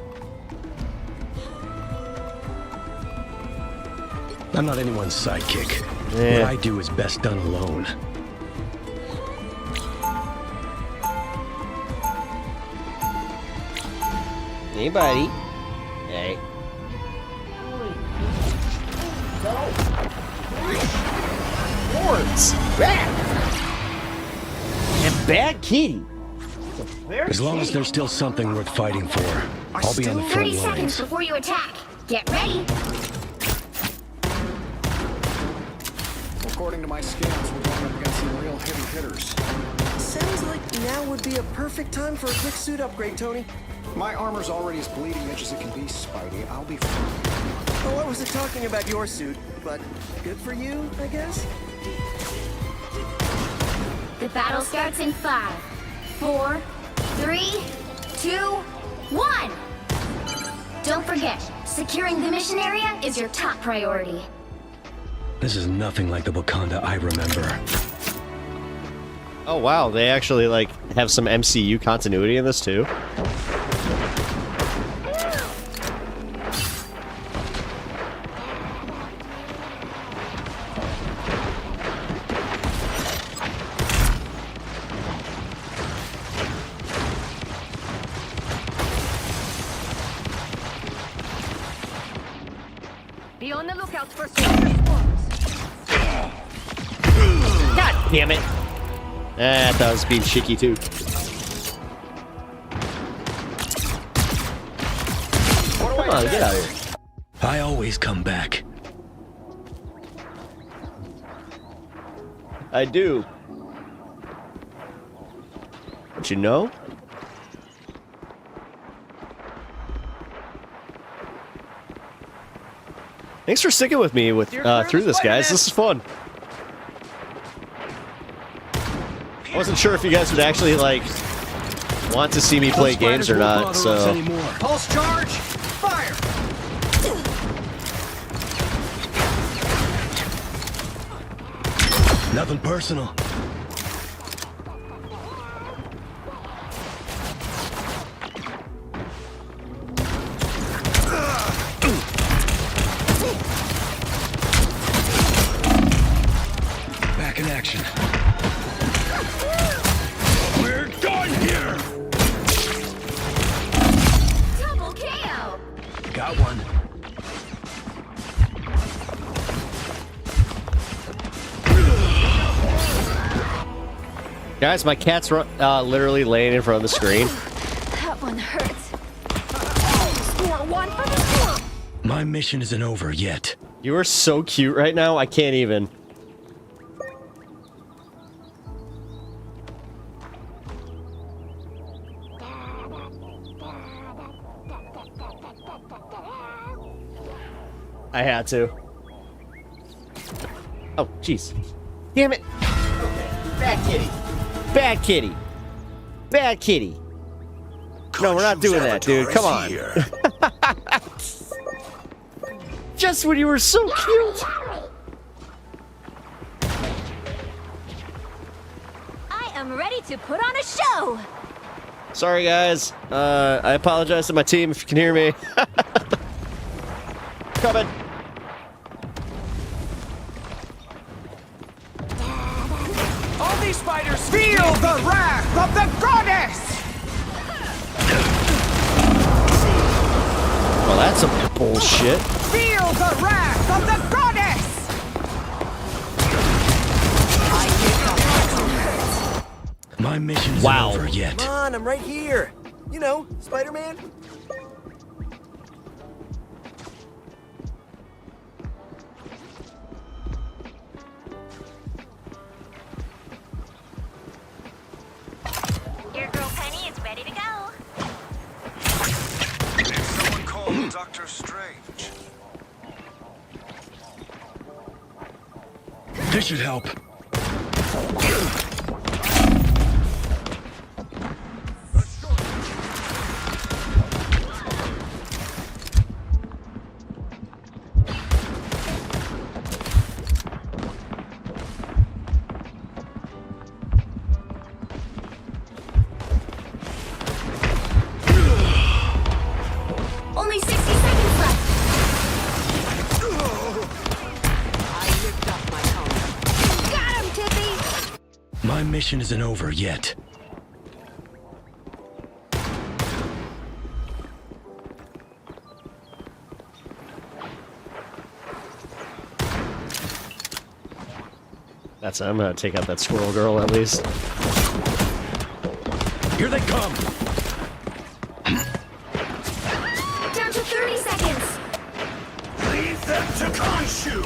I'm not anyone's sidekick. Yeah. What I do is best done alone. Hey, buddy. Hey. Horns. And bad kitty. As long as there's still something worth fighting for, I'll be on the front 30 seconds lines. before you attack. Get ready. According to my scans, we're going up against some real heavy hitters. Sounds like now would be a perfect time for a quick suit upgrade, Tony. My armor's already as bleeding edge as it can be, Spidey. I'll be fine. Oh, I wasn't talking about your suit, but good for you, I guess. The battle starts in 5, 4, 3, 2, 1. Don't forget, securing the mission area is your top priority. This is nothing like the Wakanda I remember. Oh wow, they actually like have some MCU continuity in this too. Be on the lookout for soldier swarms. God damn it. I thought I was being cheeky too. Come on, get out of here. I always come back. I do. But you know? Thanks for sticking with me with through this, guys. This is fun. I wasn't sure if you guys would actually like want to see me play games or not, so. Pulse charge, fire! Nothing personal. Back in action. We're done here. Double KO. Got one. Guys, my cat's literally laying in front of the screen. That one hurts. Score one for the score. My mission isn't over yet. You are so cute right now, I can't even. I had to. Oh, jeez. Damn it. Bad kitty. Bad kitty. Bad kitty. No, we're not doing that, dude. Come on. Just when you were so cute. I am ready to put on a show. Sorry, guys. I apologize to my team if you can hear me. Coming. All these spiders! Feel the wrath of the goddess! Well, that's some bullshit. Feel the wrath of the goddess! My mission isn't over yet. Come on, I'm right here. You know, Spider-Man. Your girl Penny is ready to go. Someone call Doctor Strange. This should help. Only 60 seconds left. Got him, Tippy! My mission isn't over yet. That's I'm gonna take out that squirrel girl at least. Here they come. Down to 30 seconds. Leave them to Khonshu!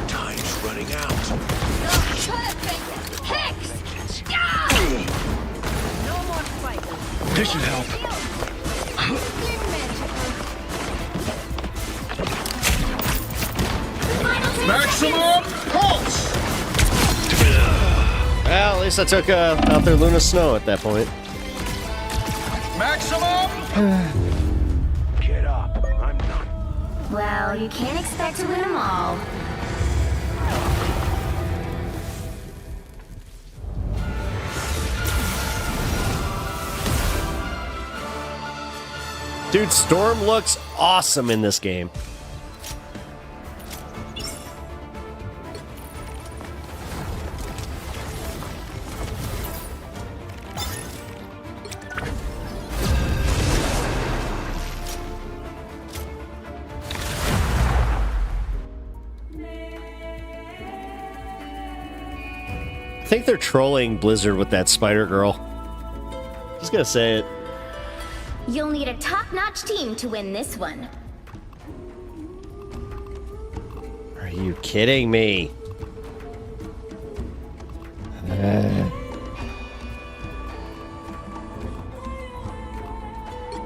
Time's running out. Hex! No more fighting. This should help. Maximum pulse! Well, at least I took out their Luna Snow at that point. Maximum! Get up. I'm not. Well, you can't expect to win them all. Dude, Storm looks awesome in this game. I think they're trolling Blizzard with that Spider Girl. Just gonna say it. You'll need a top-notch team to win this one. Are you kidding me?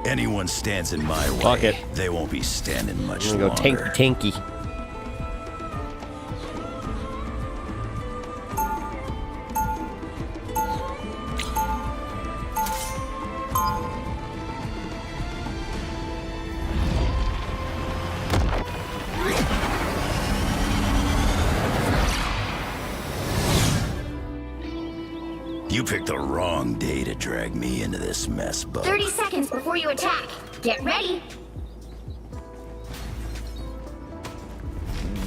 Anyone stands in my way, Fuck it. they won't be standing much I'm gonna go longer. tanky. You picked the wrong day to drag me into this mess, bud. 30 seconds before you attack. Get ready.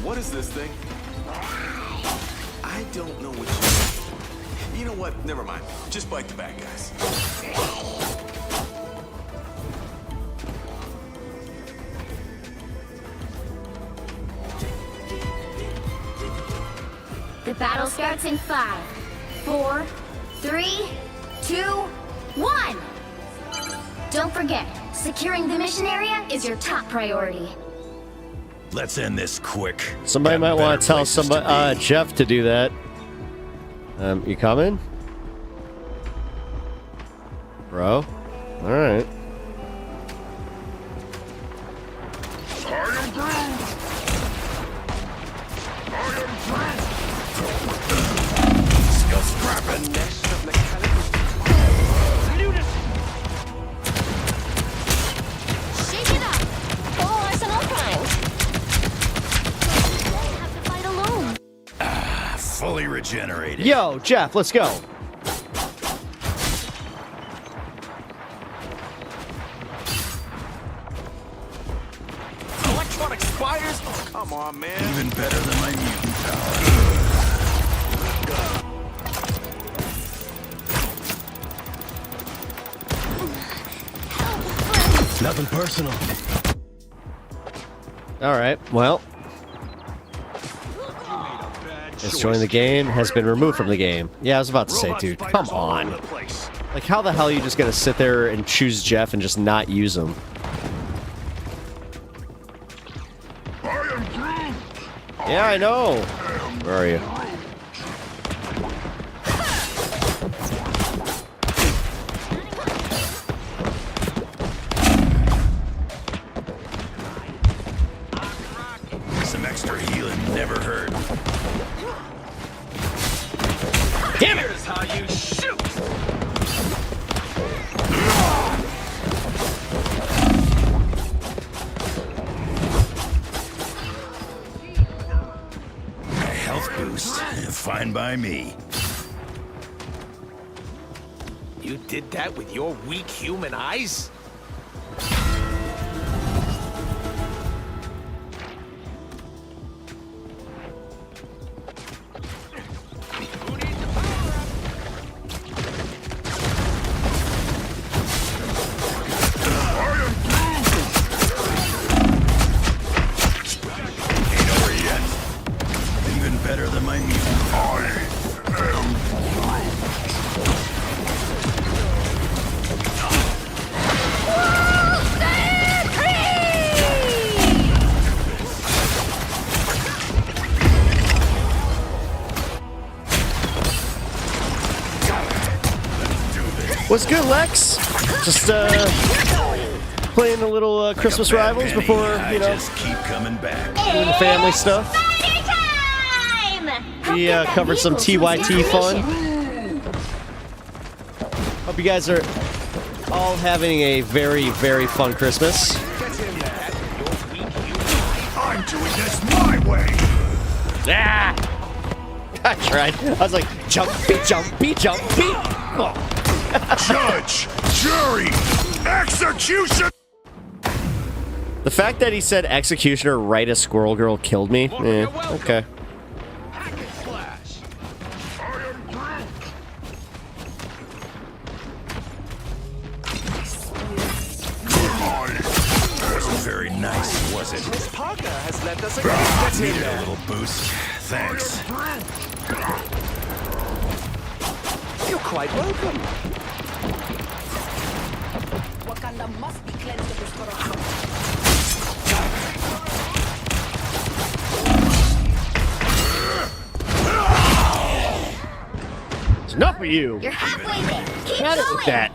What is this thing? I don't know what you know what? Never mind. Just bite the bad guys. The battle starts in 5, 4, 3, 2, 1. Don't forget, securing the mission area is your top priority. Let's end this quick. Somebody Got might want better to tell places somebody, be. Jeff, to do that. You coming? Bro? Alright. Skill scrapping. Nest of mechanical. Shake it up. Oh, Arsenal Prime. You don't have to fight alone. Fully regenerated. Yo, Jeff, let's go. Electronic spiders? Oh, come on, man. Even better than my mutant power. Nothing personal. All right, well. Has joined the game, has been removed from the game. Yeah, I was about to say, dude, come on. Like, how the hell are you just gonna sit there and choose Jeff and just not use him? Yeah, I know. Where are you? Some extra healing never hurt. Damn it! Here's how you shoot! A health boost. Fine by me. You did that with your weak human eyes? Better than my mutant. What's good, Lex? Just playing a little Christmas Rivals before, you know, just keep coming back. doing the family stuff. We covered some TYT fun. Hope you guys are all having a very, very fun Christmas. I'm doing this my way. Ah! I tried. I was like, jumpy, jumpy, jumpy. Oh. Judge, jury, execution. The fact that he said executioner right as Squirrel Girl killed me. Okay. Very nice, was it? Miss Parker has left us a gift. Needed a little boost. Thanks. You're quite welcome. Wakanda must be cleansed of this corruption. It's enough for you. You're halfway there. Keep Got it going. with that.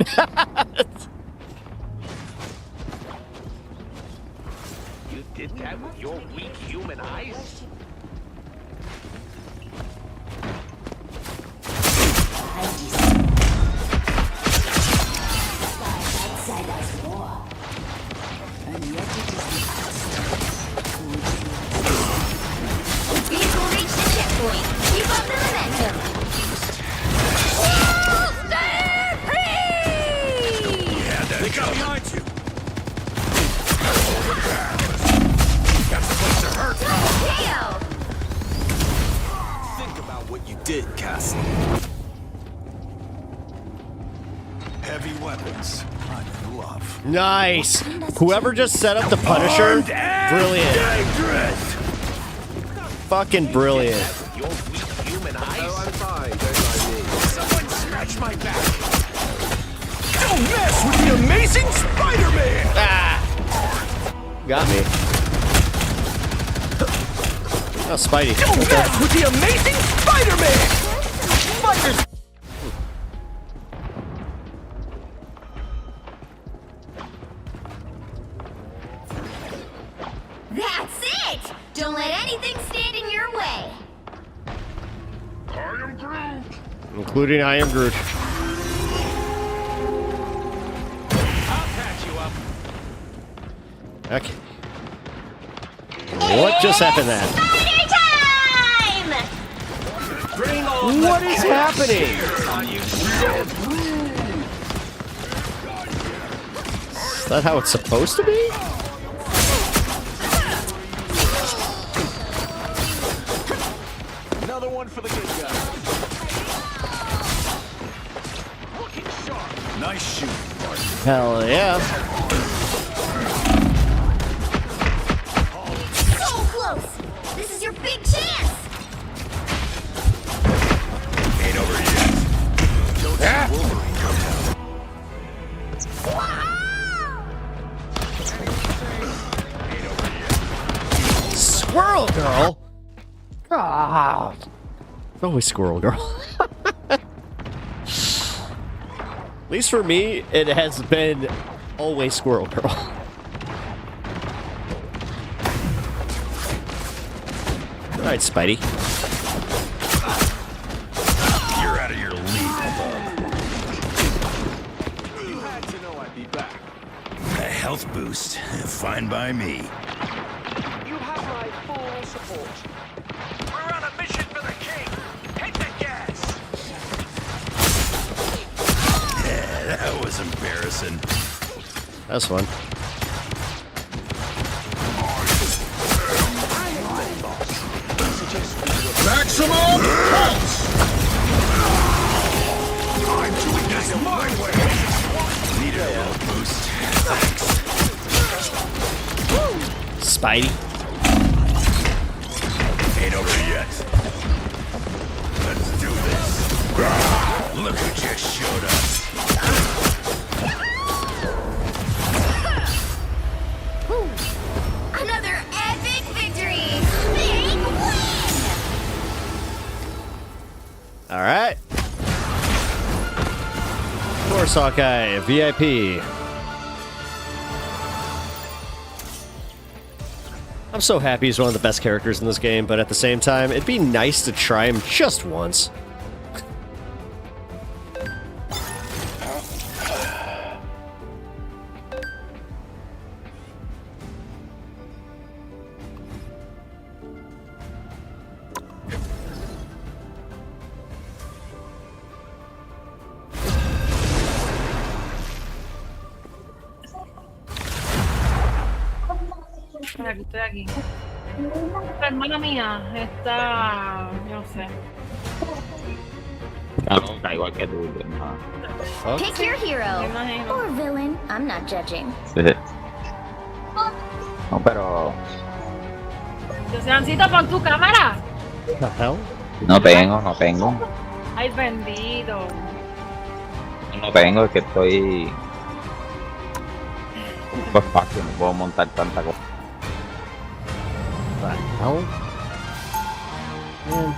You did that with your weak human eyes? These will reach the checkpoint. Keep up the momentum. They got behind you. That's supposed to hurt. Think about what you did, Castle. Heavy weapons. I'm in love. Nice. Whoever just set up the Punisher, brilliant. Dangerous. Fucking brilliant. Your weak human eyes? Oh, I'm fine. Don't mind me. Someone scratch my back. Don't mess with the amazing Spider-Man. Ah. Got me. Oh, Spidey. Don't mess with the amazing Spider-Man. Spiders. That's it! Don't let anything stand in your way. I am Groot. Including I am Groot. I'll patch you up. Okay. What just happened there? Spider time! What is happening? Is that how it's supposed to be? Another one for the good guy. Looking sharp. Nice shooting, partner. Hell yeah. Ah. Always Squirrel Girl. At least for me, it has been always Squirrel Girl. Alright, Spidey. You're out of your league, bub. You had to know I'd be back. A health boost. Fine by me. You have my full support. We're on a mission for the king. Hit the gas. Yeah, that was embarrassing. That's fun. Maximum pulse! I'm doing this my way! Needed a little boost. Thanks. Spidey. Ain't over yet. Let's do this. Look who just showed up. Another epic victory! Big win! Alright. Of course, Hawkeye, VIP. I'm so happy he's one of the best characters in this game, but at the same time, it'd be nice to try him just once. Estoy aquí. La hermana mía está, yo no sé. Loca, igual que tú. Pick your hero or villain. I'm not judging. No, pero Joseancito, pon tu cámara. The hell? no tengo. Ay, bendito. No tengo, es que estoy... Pues fácil, no puedo montar tanta cosa. The hell? Man.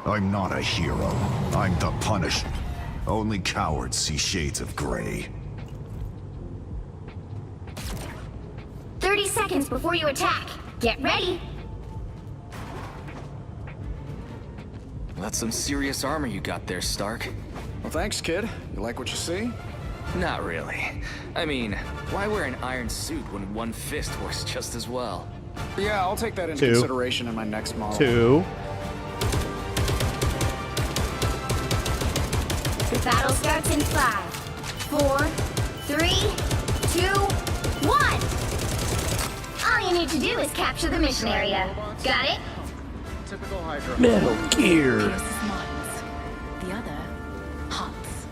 I'm not a hero. I'm the Punisher. Only cowards see shades of gray. 30 seconds before you attack. Get ready. That's some serious armor you got there, Stark. Well, thanks, kid. You like what you see? Not really. I mean, why wear an iron suit when one fist works just as well? Yeah, I'll take that into consideration in my next model. 2. The battle starts in 5, 4, 3, 2, 1. All you need to do is capture the mission area. Got it? Typical Hydra. Metal Gear. Pierce's minds. The other hearts.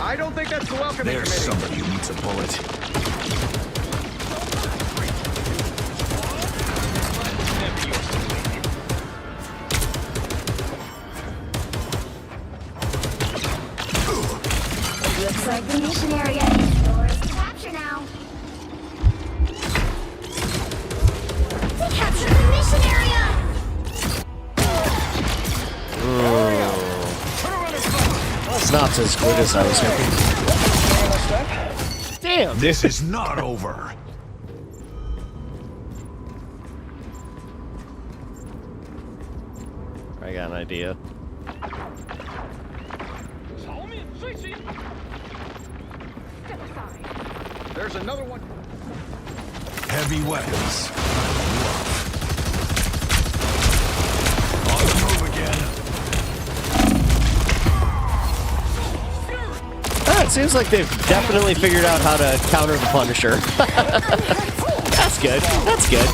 I don't think that's the welcoming There's committee. somebody who needs a bullet. Looks like the mission area is yours to capture now. To capture the mission area! That's not as good as I was hoping. Damn! This is not over. I got an idea. There's another one. Heavy weapons. On the move again. Ah, it seems like they've definitely figured out how to counter the Punisher. That's good. That's good.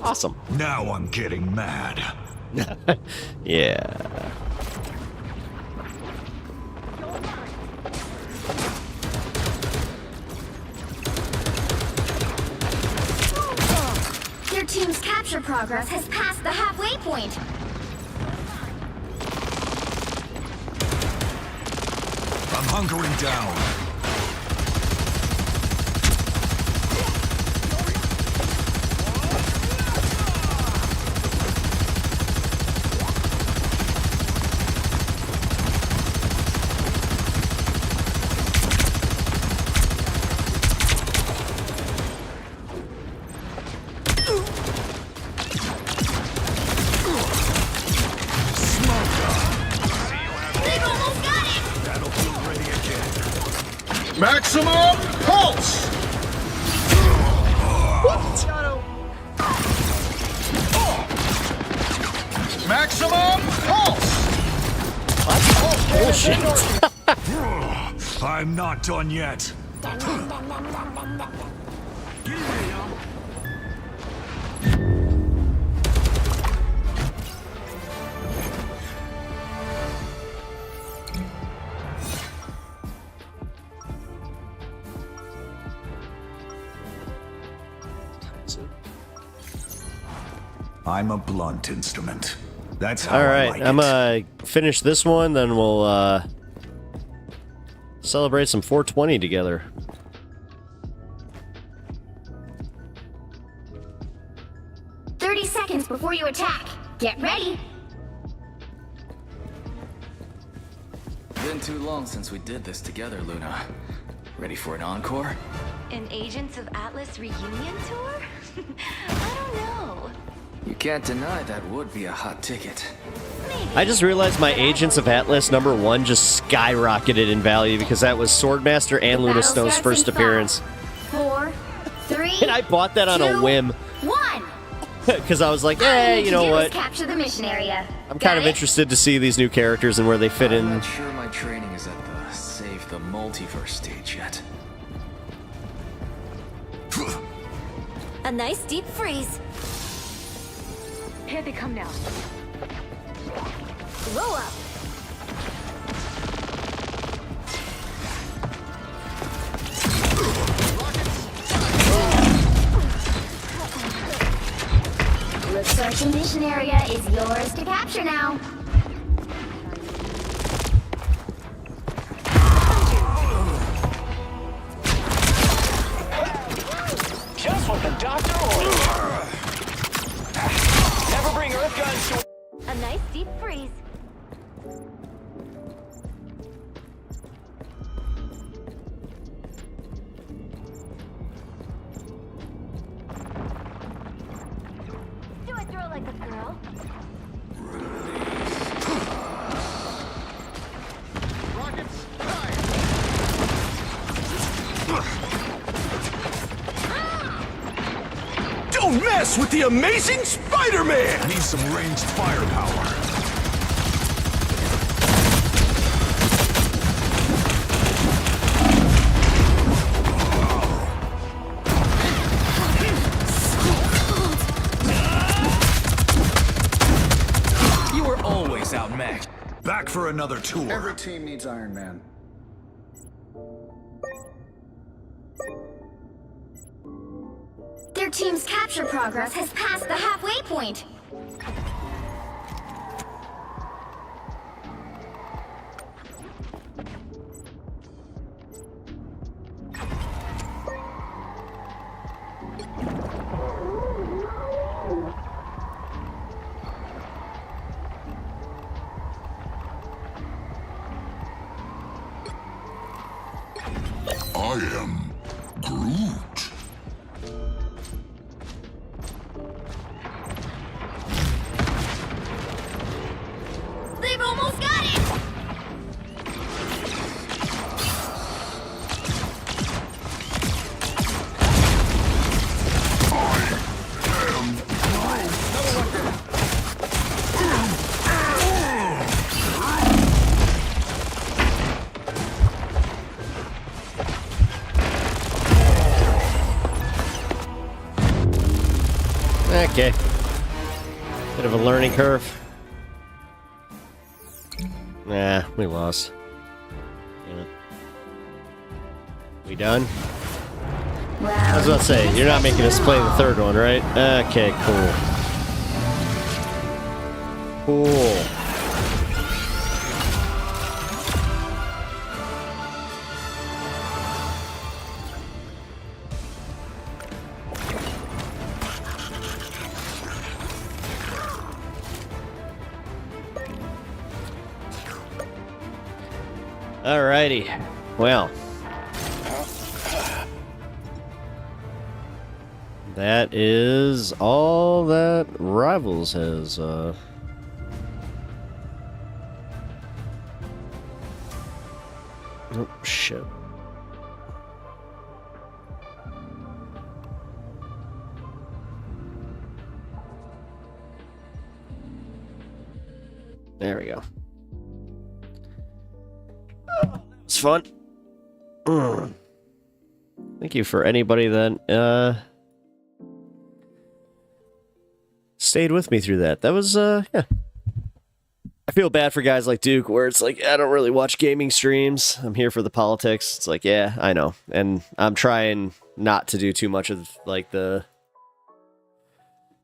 Awesome. Now I'm getting mad. Yeah. Your team's capture progress has passed the halfway point. hunkering down. Maximum pulse! Maximum pulse! Bullshit. I'm not done yet. I'm a blunt instrument. That's how All I right, like I'm it. gonna finish this one, then we'll celebrate some 420 together. Seconds before you attack. Get ready. Been too long since we did this together, Luna. Ready for an encore? An Agents of Atlas reunion tour? I don't know. You can't deny that would be a hot ticket. I just realized my Agents of Atlas #1 just skyrocketed in value because that was Swordmaster and Luna Stone's first appearance. 4, 3, And I bought that on a whim 1. because I was like, hey, you know what? Capture the mission area. I'm kind of interested to see these new characters and where they fit I'm in. not sure my training is at the Save the Multiverse stage yet. A nice deep freeze. Here they come now. Blow up. Looks like the mission area is yours to capture now. Just what the doctor ordered. Never bring Earth guns to... A nice deep freeze. Do a throw like a girl. Don't mess with the amazing Spider-Man! Need some ranged firepower. You were always outmatched. Back for another tour. Every team needs Iron Man. Their team's capture progress has passed the halfway point. I am Groot. They've almost got it! Okay. Bit of a learning curve. Nah, we lost. Damn it. We done? I was about to say, you're not making us play the third one, right? Okay, cool. Cool. Alrighty. Well. That is all that Rivals has, Oh, shit. There we go. It's fun. Thank you for anybody that stayed with me through that. That was yeah. I feel bad for guys like Duke where it's like, I don't really watch gaming streams. I'm here for the politics. It's like, yeah, I know. And I'm trying not to do too much of like the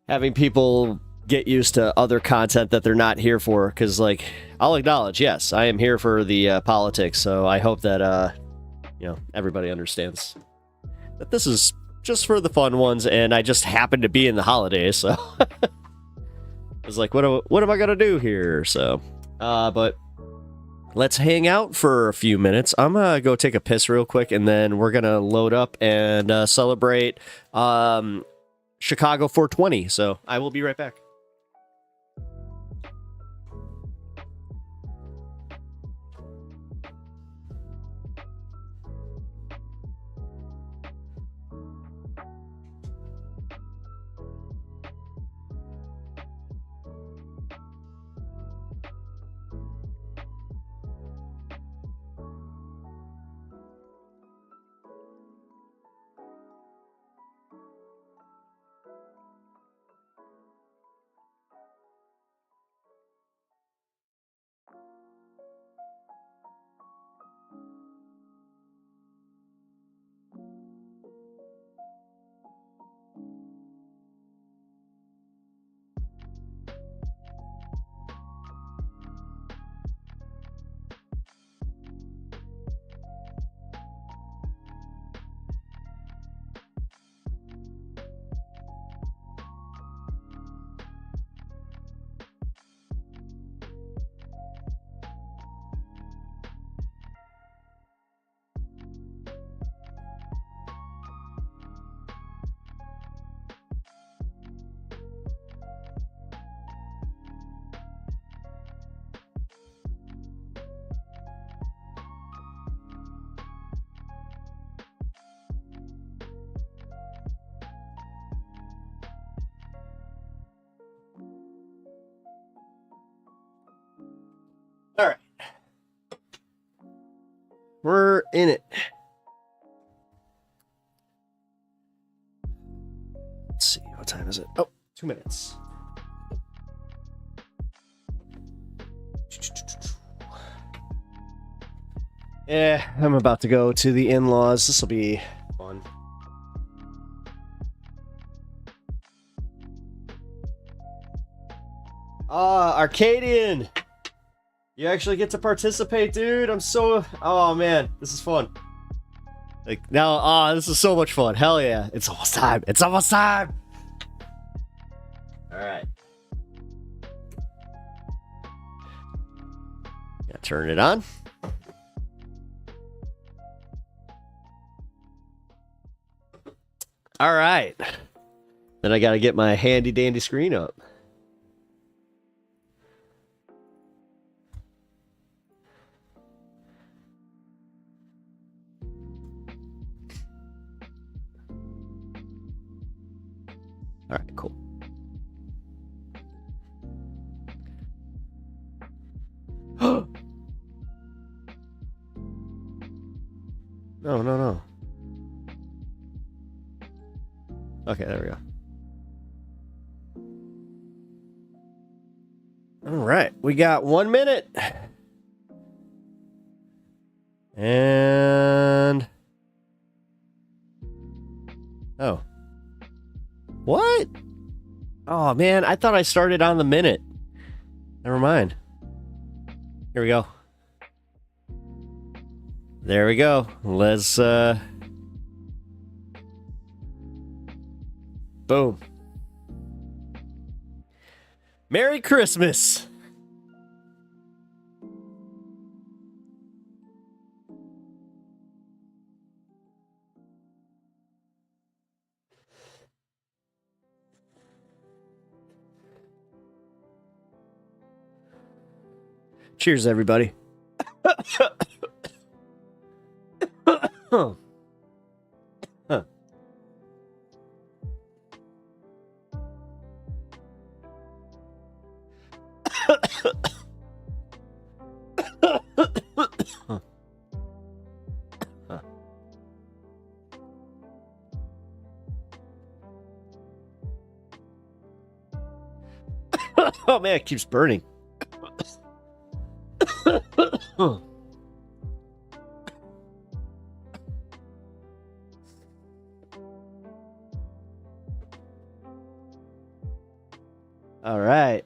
having people get used to other content that they're not here for, because like I'll acknowledge, yes, I am here for the politics, so I hope that you know, everybody understands that this is just for the fun ones, and I just happen to be in the holidays, so it's like, what am I gonna do here? So but let's hang out for a few minutes. I'm gonna go take a piss real quick, and then we're gonna load up and celebrate Chicago 420. So I will be right back. All right. We're in it. Let's see. What time is it? Oh, 2 minutes. Yeah, I'm about to go to the in-laws. This will be fun. Arcadian! You actually get to participate, dude. I'm so... Oh, man. This is fun. Like, now... this is so much fun. Hell yeah. It's almost time. It's almost time! Alright. Yeah, turn it on. Alright. Then I gotta get my handy-dandy screen up. All right, cool. No. Okay, there we go. All right, we got 1 minute. And... Oh. What? Oh, man, I thought I started on the minute. Never mind. Here we go. There we go. Let's, boom. Merry Christmas! Cheers, everybody. Huh. Oh man, it keeps burning. All right.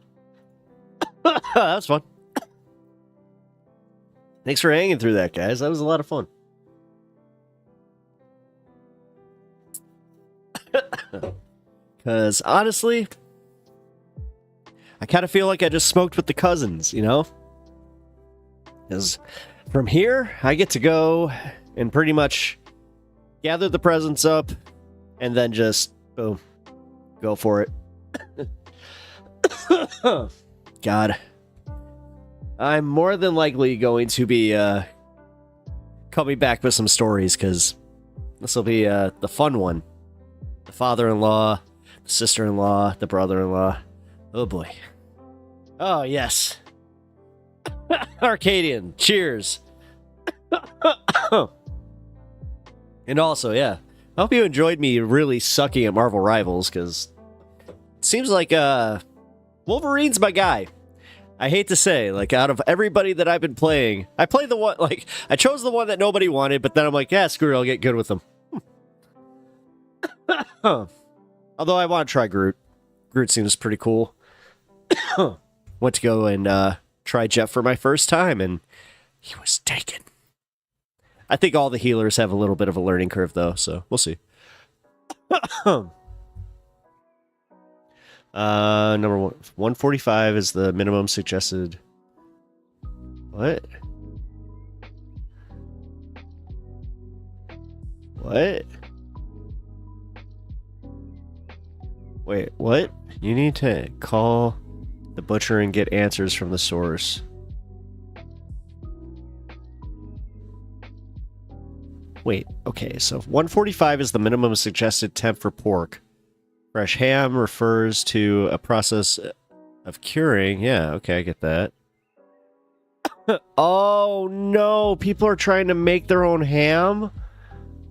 That was fun. Thanks for hanging through that, guys. That was a lot of fun. Because honestly, I kind of feel like I just smoked with the cousins, you know? Because from here, I get to go and pretty much gather the presents up and then just, boom, go for it. God. I'm more than likely going to be coming back with some stories because this will be the fun one. The father-in-law, the sister-in-law, the brother-in-law. Oh boy. Oh, yes. Arcadian, cheers. And also, yeah, I hope you enjoyed me really sucking at Marvel Rivals, because it seems like Wolverine's my guy. I hate to say, like, out of everybody that I've been playing, I played the one, like, I chose the one that nobody wanted, but then I'm like, yeah, screw it, I'll get good with them. Although I want to try Groot. Groot seems pretty cool. Went to go and try Jeff for my first time, and he was taken. I think all the healers have a little bit of a learning curve, though, so we'll see. Number 145 is the minimum suggested. What? What? Wait, what? You need to call the butcher and get answers from the source. Wait, okay, so 145 is the minimum suggested temp for pork. Fresh ham refers to a process of curing. Yeah, okay, I get that. Oh no, people are trying to make their own ham?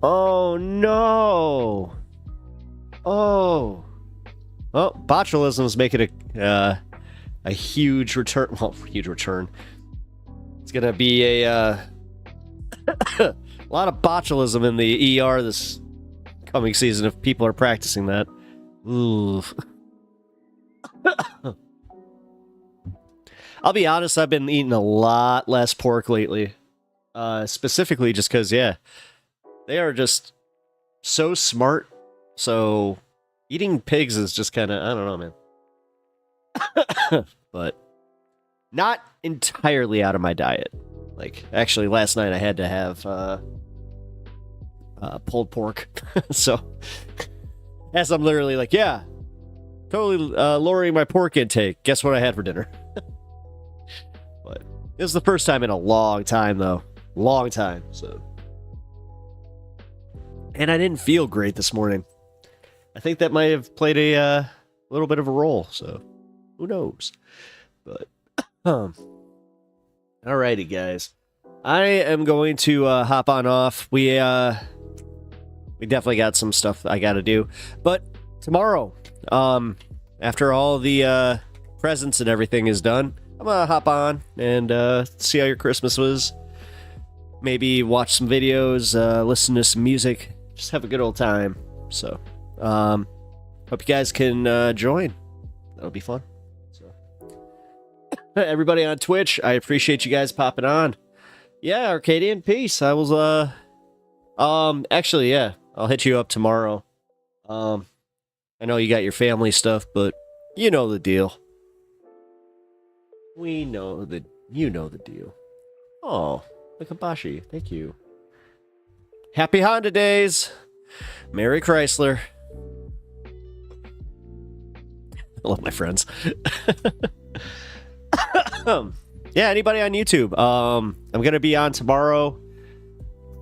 Oh no. Oh. Oh, botulism is making a huge return. Well, huge return. It's gonna be a a lot of botulism in the ER this coming season if people are practicing that. Ooh. I'll be honest, I've been eating a lot less pork lately. Specifically just because, yeah, they are just so smart. So eating pigs is just kind of, I don't know, man. But not entirely out of my diet. Like, actually, last night I had to have pulled pork. So, as I'm literally like, yeah, totally lowering my pork intake. Guess what I had for dinner? But it was the first time in a long time, though. Long time, so. And I didn't feel great this morning. I think that might have played a little bit of a role, so who knows? But, alrighty, guys. I am going to hop on off. We definitely got some stuff I got to do. But tomorrow, after all the presents and everything is done, I'm going to hop on and see how your Christmas was. Maybe watch some videos, listen to some music, just have a good old time. So, hope you guys can join. That'll be fun. So, everybody on Twitch, I appreciate you guys popping on. Yeah, Arcadian, peace. I was, actually, yeah, I'll hit you up tomorrow. I know you got your family stuff, but you know the deal. We know that you know the deal. Oh, Mikabashi, thank you. Happy Honda Days. Merry Chrysler. I love my friends. Yeah, anybody on YouTube. I'm going to be on tomorrow,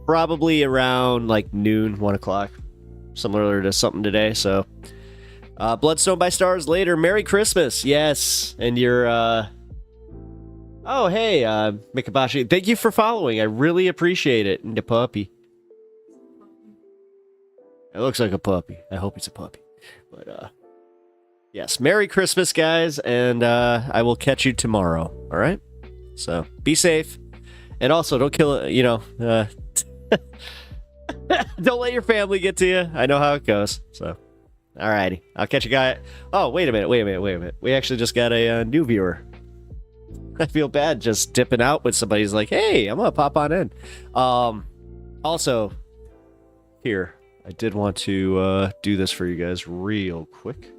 probably around like noon, 1 o'clock, similar to something today. So, Bloodstone by Stars later. Merry Christmas. Yes. And you're, oh, hey, Mikabashi. Thank you for following. I really appreciate it. And the puppy. It looks like a puppy. I hope it's a puppy. But, yes. Merry Christmas, guys. And, I will catch you tomorrow. All right? So, be safe. And also, don't kill it, don't let your family get to you. I know how it goes. So, alrighty. I'll catch you guys. Oh, wait a minute. We actually just got a new viewer. I feel bad just dipping out when somebody's like, hey, I'm going to pop on in. Also, here, I did want to do this for you guys real quick.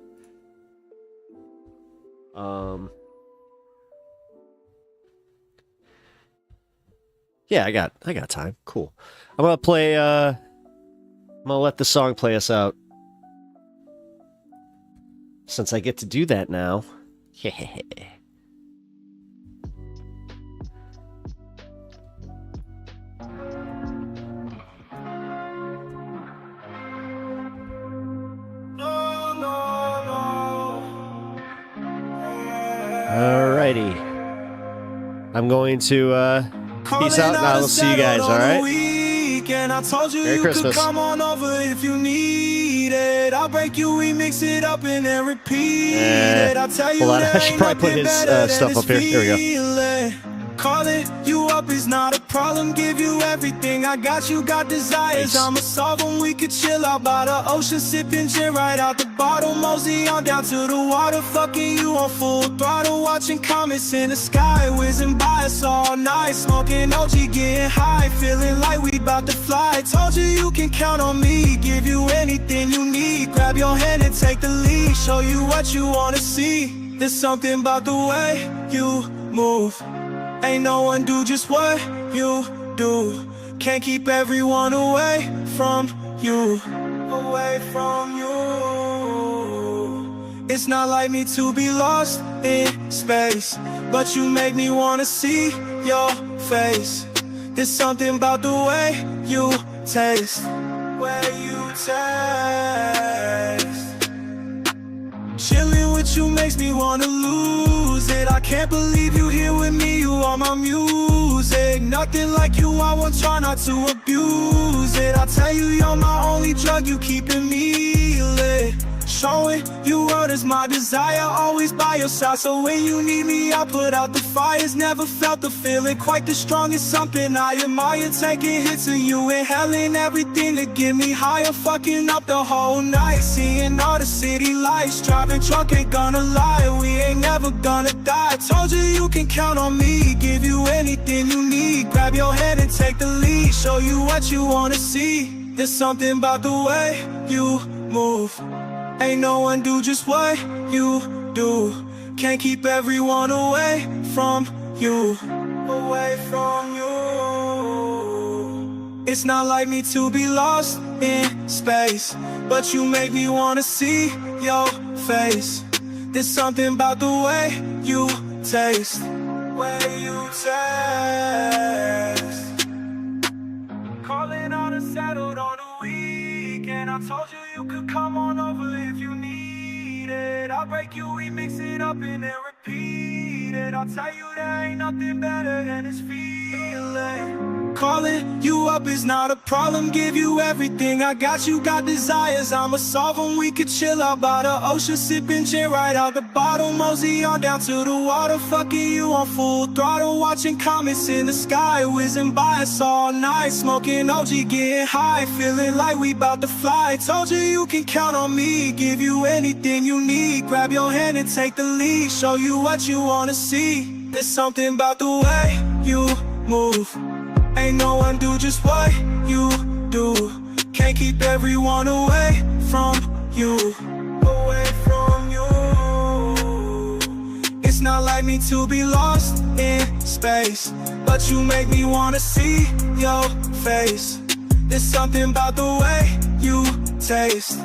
Yeah, I got time. Cool. I'm gonna play. I'm gonna let the song play us out, since I get to do that now. Alrighty. I'm going to peace out, and I will see you guys, alright? Merry Christmas. Come on over if you need it. I'll break you, we mix it up and then repeat it. I'll tell you hold on, I should probably put his stuff up here. Here we go. Calling you up is not a problem. Give you everything. I got you, got desires. Nice. I'ma solve them. We could chill out by the ocean, sipping gin right out the bottle. Mosey on down to the water, fucking you on full throttle. Watching comets in the sky, whizzing by us all night. Smoking OG, getting high, feeling like we about to fly. Told you you can count on me. Give you anything you need. Grab your hand and take the lead. Show you what you wanna see. There's something about the way you move. Ain't no one do just what you do. Can't keep everyone away from you. Away from you. It's not like me to be lost in space, but you make me wanna see your face. There's something about the way you taste. Way you taste. Chilling with you makes me wanna lose it. I can't believe you here with me, you are my music. Nothing like you, I won't try not to abuse it. I tell you, you're my only drug, you keeping me lit. Showing you what is my desire, always by your side. So when you need me, I put out the fires. Never felt the feeling quite the strongest. Something I admire, taking hits of you, inhaling everything to get me higher. Fucking up the whole night, seeing all the city lights. Driving drunk, ain't gonna lie, we ain't never gonna die. Told you you can count on me, give you anything you need. Grab your hand and take the lead, show you what you wanna see. There's something about the way you move. Ain't no one do just what you do. Can't keep everyone away from you. Away from you. It's not like me to be lost in space, but you make me wanna see your face. There's something about the way you taste. Way you taste. Calling on a settled on a weekend. I told you you could come on over if you need it. I'll break you, we mix it up and then repeat it. I'll tell you there ain't nothing better than this feeling. Calling you up is not a problem. Give you everything. I got you, got desires. I'ma solve them. We could chill out by the ocean, sipping gin right out the bottle. Mosey on down to the water, fucking you on full throttle. Watching comets in the sky, whizzing by us all night. Smoking OG, getting high, feeling like we about to fly. Told you you can count on me, give you anything you need. Grab your hand and take the lead, show you what you wanna see. There's something about the way you move. Ain't no one do just what you do. Can't keep everyone away from you. Away from you. It's not like me to be lost in space, but you make me wanna see your face. There's something about the way you taste.